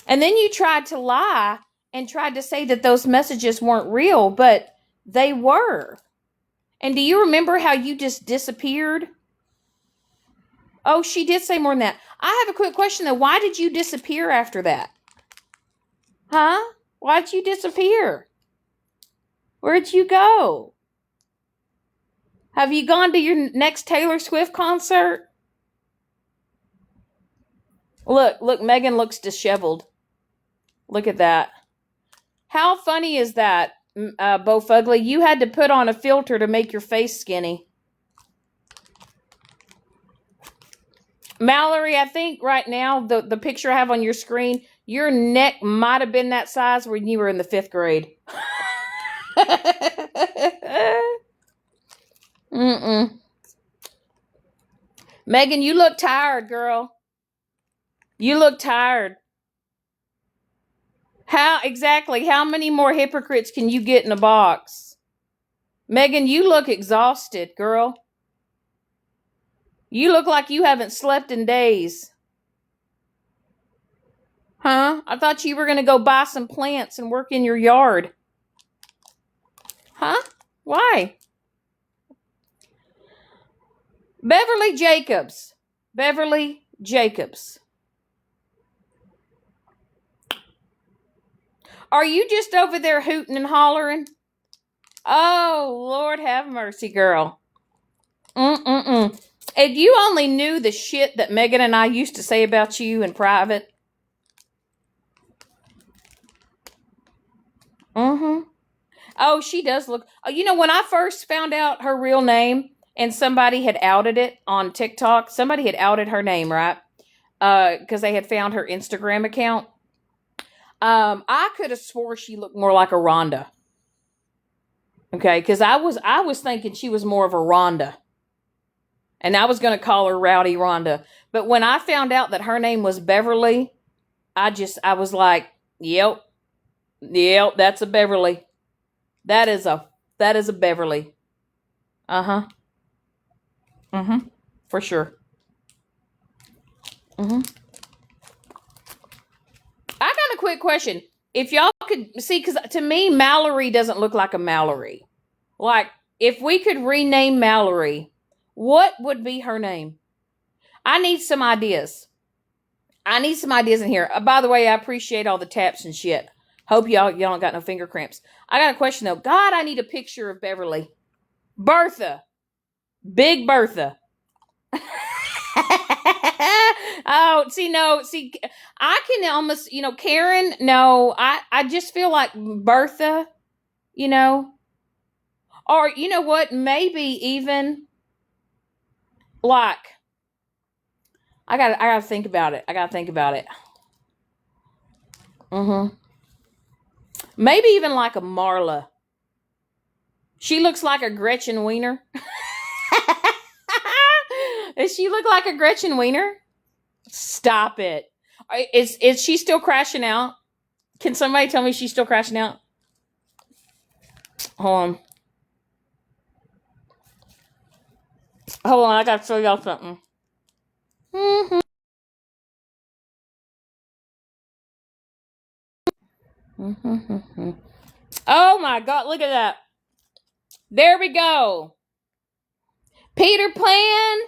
And then you tried to lie and tried to say that those messages weren't real, but they were. And do you remember how you just disappeared? Oh, she did say more than that. I have a quick question, though. Why did you disappear after that? Huh? Why'd you disappear? Where'd you go? Have you gone to your next Taylor Swift concert? Look, Megan looks disheveled. Look at that. How funny is that, Bo Fugly? You had to put on a filter to make your face skinny. Mallory, I think right now, the picture I have on your screen, your neck might have been that size when you were in the 5th grade. Megan, you look tired, girl. You look tired. How many more hypocrites can you get in a box? Megan, you look exhausted, girl. You look like you haven't slept in days. Huh? I thought you were going to go buy some plants and work in your yard. Huh? Why? Beverly Jacobs. Beverly Jacobs. Are you just over there hooting and hollering? Oh, Lord have mercy, girl. If you only knew the shit that Megan and I used to say about you in private. Oh, she does look. You know, when I first found out her real name and somebody had outed it on TikTok, somebody had outed her name, right? Because they had found her Instagram account. I could have swore she looked more like a Rhonda. Okay, because I was thinking she was more of a Rhonda. And I was going to call her Rowdy Rhonda. But when I found out that her name was Beverly, I was like, yep, that's a Beverly. That is a Beverly. For sure. I got a quick question. If y'all could see, because to me, Mallory doesn't look like a Mallory. Like, if we could rename Mallory, what would be her name? I need some ideas. In here. By the way, I appreciate all the taps and shit. Hope y'all don't got no finger cramps. I got a question though. God, I need a picture of Beverly. Bertha. Big Bertha. I can almost, Karen, no, I just feel like Bertha, or you know what, maybe even like, I gotta think about it. Maybe even like a Marla. She looks like a Gretchen Wiener. Does she look like a Gretchen Wiener? Stop it. Is she still crashing out? Can somebody tell me she's still crashing out? Hold on, I gotta show y'all something. Oh my God, look at that. There we go. Peter Pan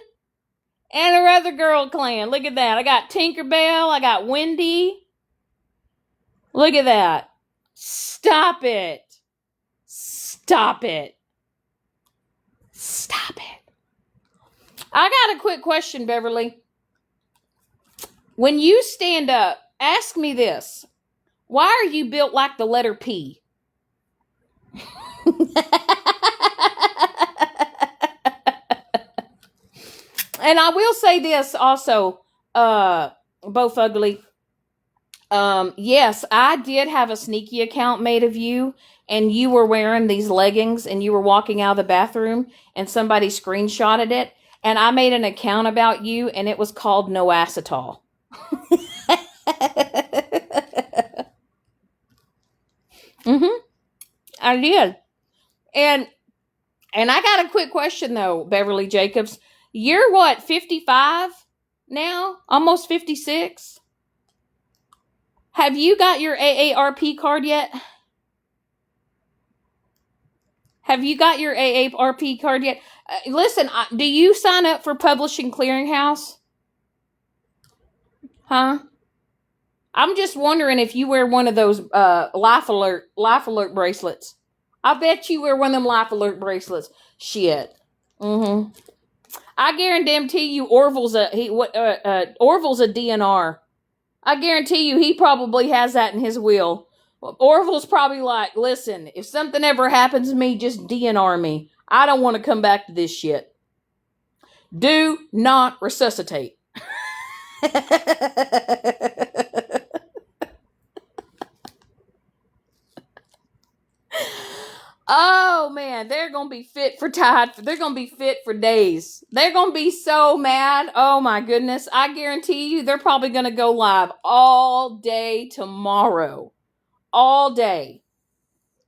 and a other girl clan. Look at that. I got Tinkerbell. I got Wendy. Look at that. Stop it. I got a quick question, Beverly. When you stand up, ask me this. Why are you built like the letter P? And I will say this also, both ugly. Yes, I did have a sneaky account made of you, and you were wearing these leggings and you were walking out of the bathroom and somebody screenshotted it, and I made an account about you and it was called No Acetol. I did. And I got a quick question though, Beverly Jacobs. You're what, 55 now? Almost 56? Have you got your AARP card yet? Listen, do you sign up for Publishing Clearinghouse? Huh? I'm just wondering if you wear one of those life alert bracelets. I bet you wear one of them life alert bracelets. Shit. Mm-hmm. I guarantee you Orville's Orville's a DNR. I guarantee you he probably has that in his will. Orville's probably like, listen, if something ever happens to me, just DNR me. I don't want to come back to this shit. Do not resuscitate. Oh man, they're gonna be fit for tide. They're gonna be fit for days. They're gonna be so mad. Oh my goodness. I guarantee you they're probably gonna go live all day tomorrow. All day.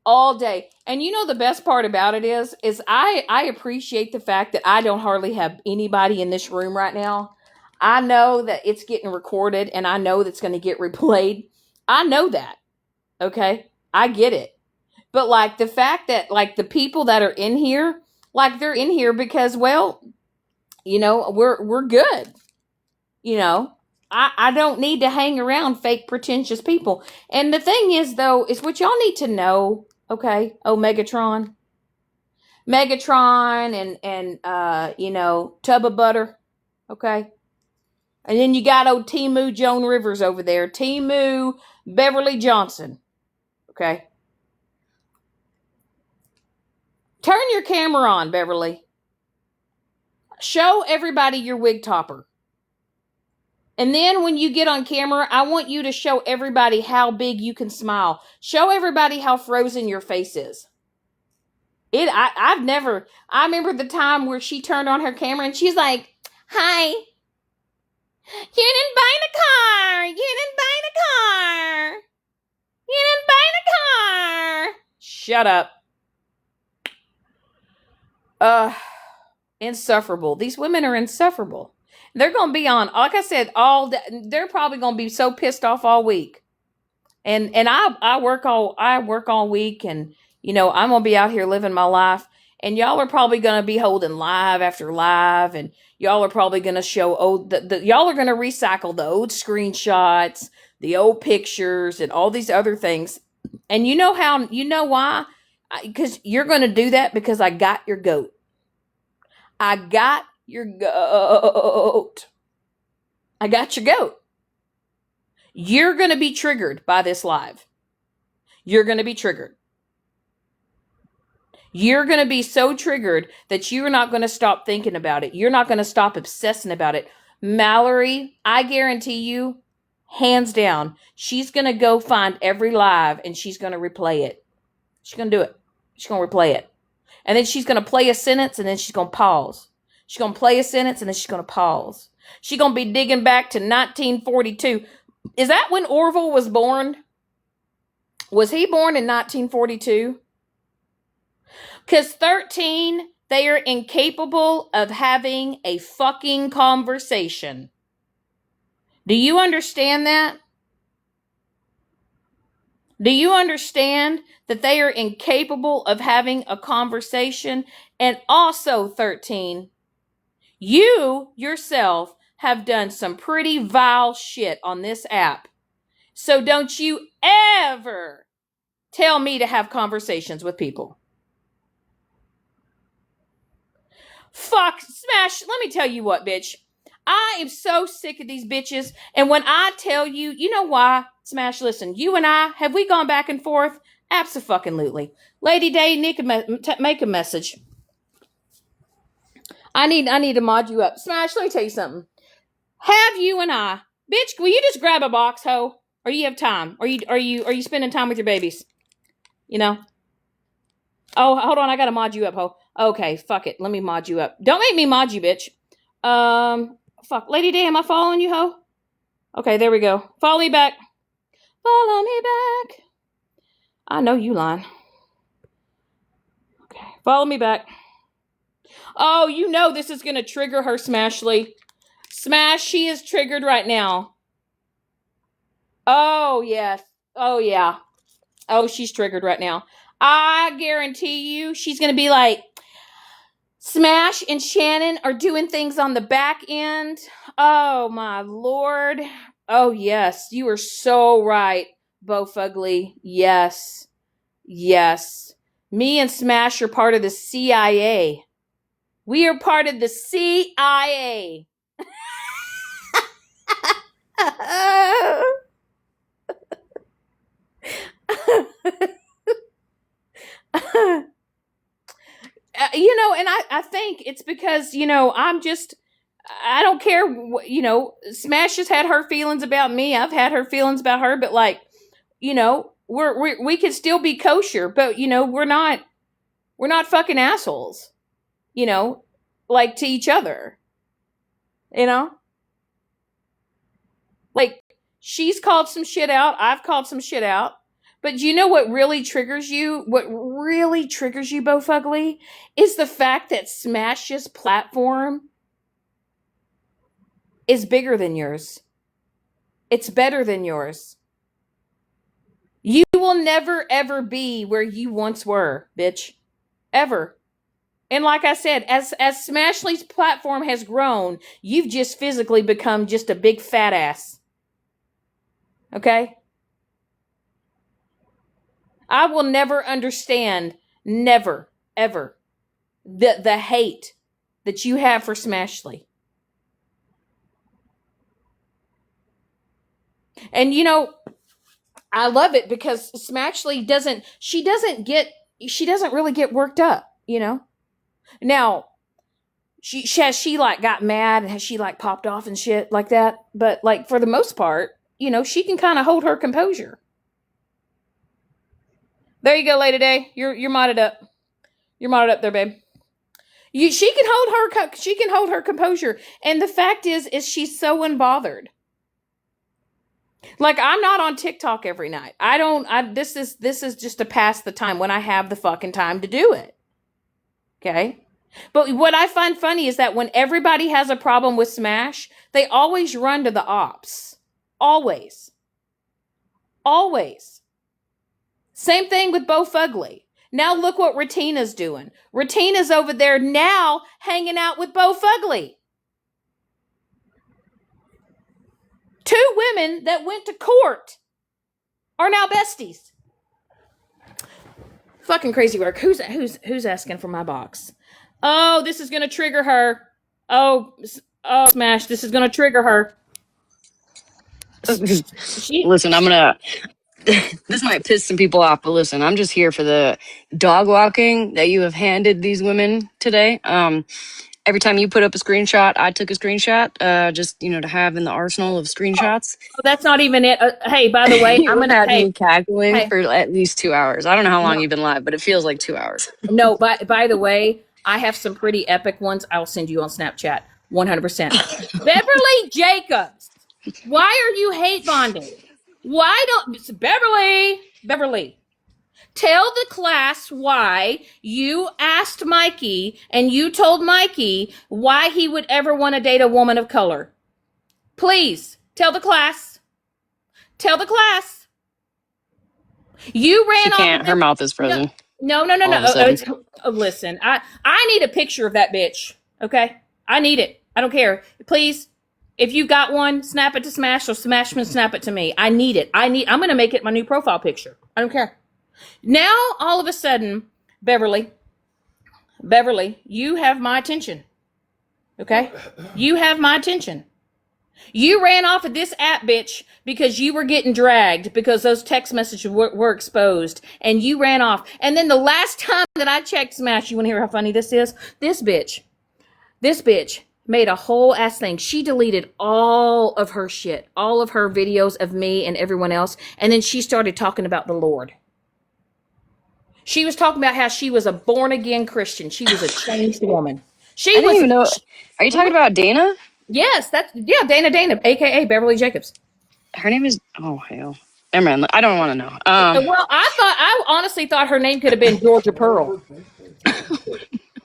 All day. And you know the best part about it is I appreciate the fact that I don't hardly have anybody in this room right now. I know that it's getting recorded and I know that's gonna get replayed. I know that. Okay? I get it. But like the fact that like the people that are in here, like they're in here because, well, you know, we're good. You know, I don't need to hang around fake pretentious people. And the thing is though, is what y'all need to know, okay? Oh, Megatron and you know, Tub of Butter, okay? And then you got old Timu Joan Rivers over there, Timu Beverly Johnson, okay? Turn your camera on, Beverly. Show everybody your wig topper. And then when you get on camera, I want you to show everybody how big you can smile. Show everybody how frozen your face is. I remember the time where she turned on her camera and she's like, hi. You didn't buy the car. You didn't buy the car. You didn't buy the car. Shut up. Insufferable. These women are insufferable. They're going to be on, like I said, all day. They're probably going to be so pissed off all week. And I work all week, and you know, I'm going to be out here living my life, and y'all are probably going to be holding live after live, and y'all are probably going to show y'all are going to recycle the old screenshots, the old pictures, and all these other things. And you know why? Because you're going to do that because I got your goat. I got your goat. I got your goat. You're going to be triggered by this live. You're going to be triggered. You're going to be so triggered that you're not going to stop thinking about it. You're not going to stop obsessing about it. Mallory, I guarantee you, hands down, she's going to go find every live and she's going to replay it. She's going to do it. She's going to replay it. And then she's going to play a sentence and then she's going to pause. She's going to play a sentence and then she's going to pause. She's going to be digging back to 1942. Is that when Orville was born? Was he born in 1942? Because 13, they are incapable of having a fucking conversation. Do you understand that? Do you understand that they are incapable of having a conversation? And also, 13, you yourself have done some pretty vile shit on this app. So don't you ever tell me to have conversations with people. Fuck, Smash, let me tell you what, bitch. I am so sick of these bitches. And when I tell you, you know why? Smash, listen, you and I, have we gone back and forth? Abso-fucking-lutely. Lady Day, make a message. I need to mod you up. Smash, let me tell you something. Have you and I, bitch, will you just grab a box, ho? Or you have time? Are you spending time with your babies? You know? Oh, hold on, I gotta mod you up, ho. Okay, fuck it. Let me mod you up. Don't make me mod you, bitch. Fuck. Lady Day, am I following you, ho? Okay, there we go. Follow me back. Follow me back. I know you lying. Okay, follow me back. Oh, you know this is gonna trigger her, Smashly. Smash, she is triggered right now. Oh, yes. Oh, yeah. Oh, she's triggered right now. I guarantee you she's gonna be like, Smash and Shannon are doing things on the back end. Oh, my Lord. Oh, yes. You are so right, Bo Fugly. Yes. Yes. Me and Smash are part of the CIA. We are part of the CIA. And I think it's because, I don't care, Smash has had her feelings about me. I've had her feelings about her, but like, we could still be kosher, but, we're not fucking assholes, like to each other, you know? Like, she's called some shit out. I've called some shit out. But you know what really triggers you? What really triggers you, Bo Fugly, is the fact that Smash's platform is bigger than yours. It's better than yours. You will never, ever be where you once were, bitch. Ever. And like I said, as Smashley's platform has grown, you've just physically become just a big fat ass. Okay? I will never understand, never, ever, the hate that you have for Smashley. And I love it because Smashley doesn't really get worked up, Now, she like got mad and has she like popped off and shit like that, but like for the most part, she can kind of hold her composure. There you go, Lady Day. You're modded up. You're modded up there, babe. She can hold her composure, and the fact is she's so unbothered. Like, I'm not on TikTok every night. This is just to pass the time when I have the fucking time to do it. Okay? But what I find funny is that when everybody has a problem with Smash, they always run to the ops. Always. Always. Same thing with Bo Fugly. Now look what Retina's doing. Retina's over there now hanging out with Bo Fugly. Two women that went to court are now besties. Fucking crazy work. Who's asking for my box? Oh, this is gonna trigger her. Oh, Smash, this is gonna trigger her. Listen, this might piss some people off, but listen, I'm just here for the dog walking that you have handed these women today. Every time you put up a screenshot, I took a screenshot, just, to have in the arsenal of screenshots. Oh, that's not even it. Hey, by the way, I'm going to have me cackling for at least 2 hours. I don't know how long you've been live, but it feels like 2 hours. No, by the way, I have some pretty epic ones I'll send you on Snapchat. 100%. Beverly Jacobs, why are you hate bonding? Why don't Beverly, tell the class why you asked Mikey and you told Mikey why he would ever want to date a woman of color. Please, tell the class. Tell the class. You ran off. She can't. Her mouth is frozen. No. Listen, I need a picture of that bitch. Okay? I need it. I don't care. Please, if you got one, snap it to Smash or Smashman snap it to me. I need it. I'm going to make it my new profile picture. I don't care. Now, all of a sudden, Beverly, you have my attention. Okay? You have my attention. You ran off of this app, bitch, because you were getting dragged because those text messages were exposed, and you ran off. And then the last time that I checked Smash, you want to hear how funny this is? This bitch made a whole ass thing. She deleted all of her shit, all of her videos of me and everyone else, and then she started talking about the Lord. She was talking about how she was a born-again Christian. She was a changed woman. I didn't even know. Are you talking about Dana? Yes, Dana, a.k.a. Beverly Jacobs. Her name is, oh, hell. Never mind. I don't want to know. Well, I honestly thought her name could have been Georgia Pearl.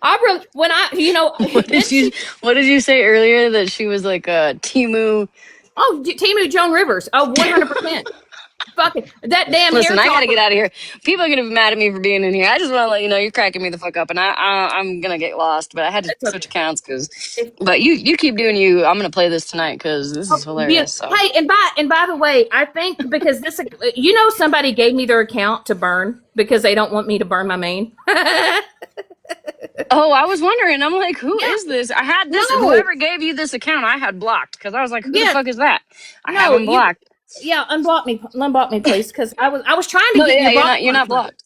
What did you say earlier, that she was like a Timu? Oh, Timu Joan Rivers. Oh, 100%. Fucking that damn hair Listen, I gotta topper. get out of here. People are gonna be mad at me for being in here. I just want to let you know you're cracking me the fuck up, and I'm gonna get lost. But I had to It's switch okay. accounts because. It's, But you keep doing you. I'm gonna play this tonight because this is yeah. hilarious. So. Hey, and by the way, I think because this, somebody gave me their account to burn because they don't want me to burn my main. Oh, I was wondering. I'm like, who Yeah. is this? I had this. No. Whoever gave you this account, I had blocked because I was like, who the Yeah. fuck is that? I have No. him blocked. Yeah. Unblock me, please, because I was trying to No, get yeah, your box you're not contract. blocked.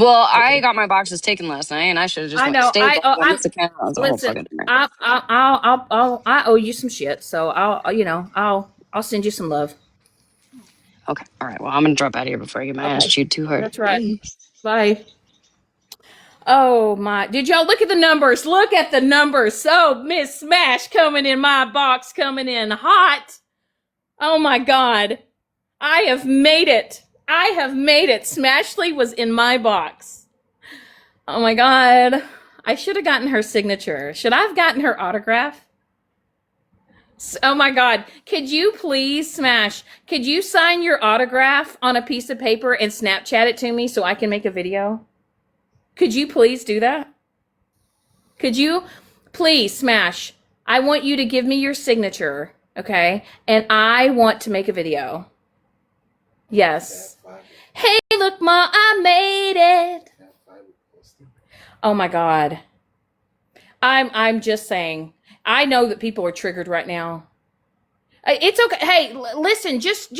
Well, I Okay. got my boxes taken last night, and I should have just I went know. stayed on I'm this account. It's a whole listen. fucking thing. I owe you some shit, so I'll send you some love. Okay, all right. Well, I'm gonna drop out of here before I get my ass Okay. chewed too hard. That's right. Bye. Oh my! Did y'all look at the numbers? Look at the numbers. So Miss Smash coming in my box, coming in hot. Oh my God! I have made it. I have made it. Smashley was in my box. Oh my God! I should have gotten her signature. Should I have gotten her autograph? Oh my God! Could you please, Smash? Could you sign your autograph on a piece of paper and Snapchat it to me so I can make a video? Could you please do that? Could you please, Smash? I want you to give me your signature, okay? And I want to make a video. Yes. Hey, look, Ma, I made it. Oh my God. I'm just saying. I know that people are triggered right now. It's okay. Hey, listen, just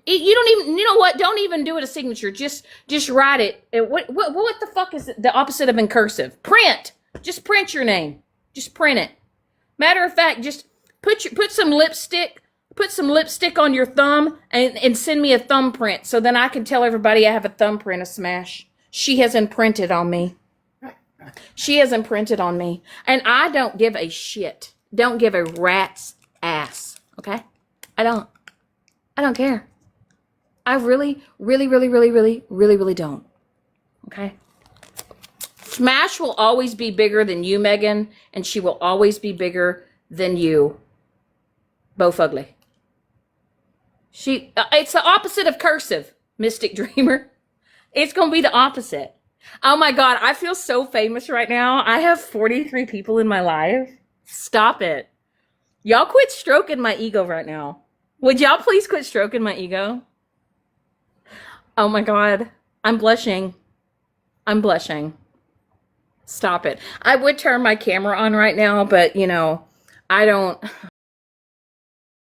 you don't even, you know what? Don't even do it a signature. Just write it. What the fuck is the opposite of in cursive? Print. Just print your name. Just print it. Matter of fact, just put some lipstick. Put some lipstick on your thumb and send me a thumbprint so then I can tell everybody I have a thumbprint of Smash. She has imprinted on me. She has imprinted on me. And I don't give a shit. Don't give a rat's ass. Okay? I don't. I don't care. I really, really, really, really, really, really, really don't. Okay? Smash will always be bigger than you, Megan, and she will always be bigger than you. Both ugly. It's the opposite of cursive, Mystic Dreamer. It's going to be the opposite. Oh my God, I feel so famous right now. I have 43 people in my life. Stop it. Y'all quit stroking my ego right now. Would y'all please quit stroking my ego? Oh my God, I'm blushing. I'm blushing. Stop it. I would turn my camera on right now, but I don't.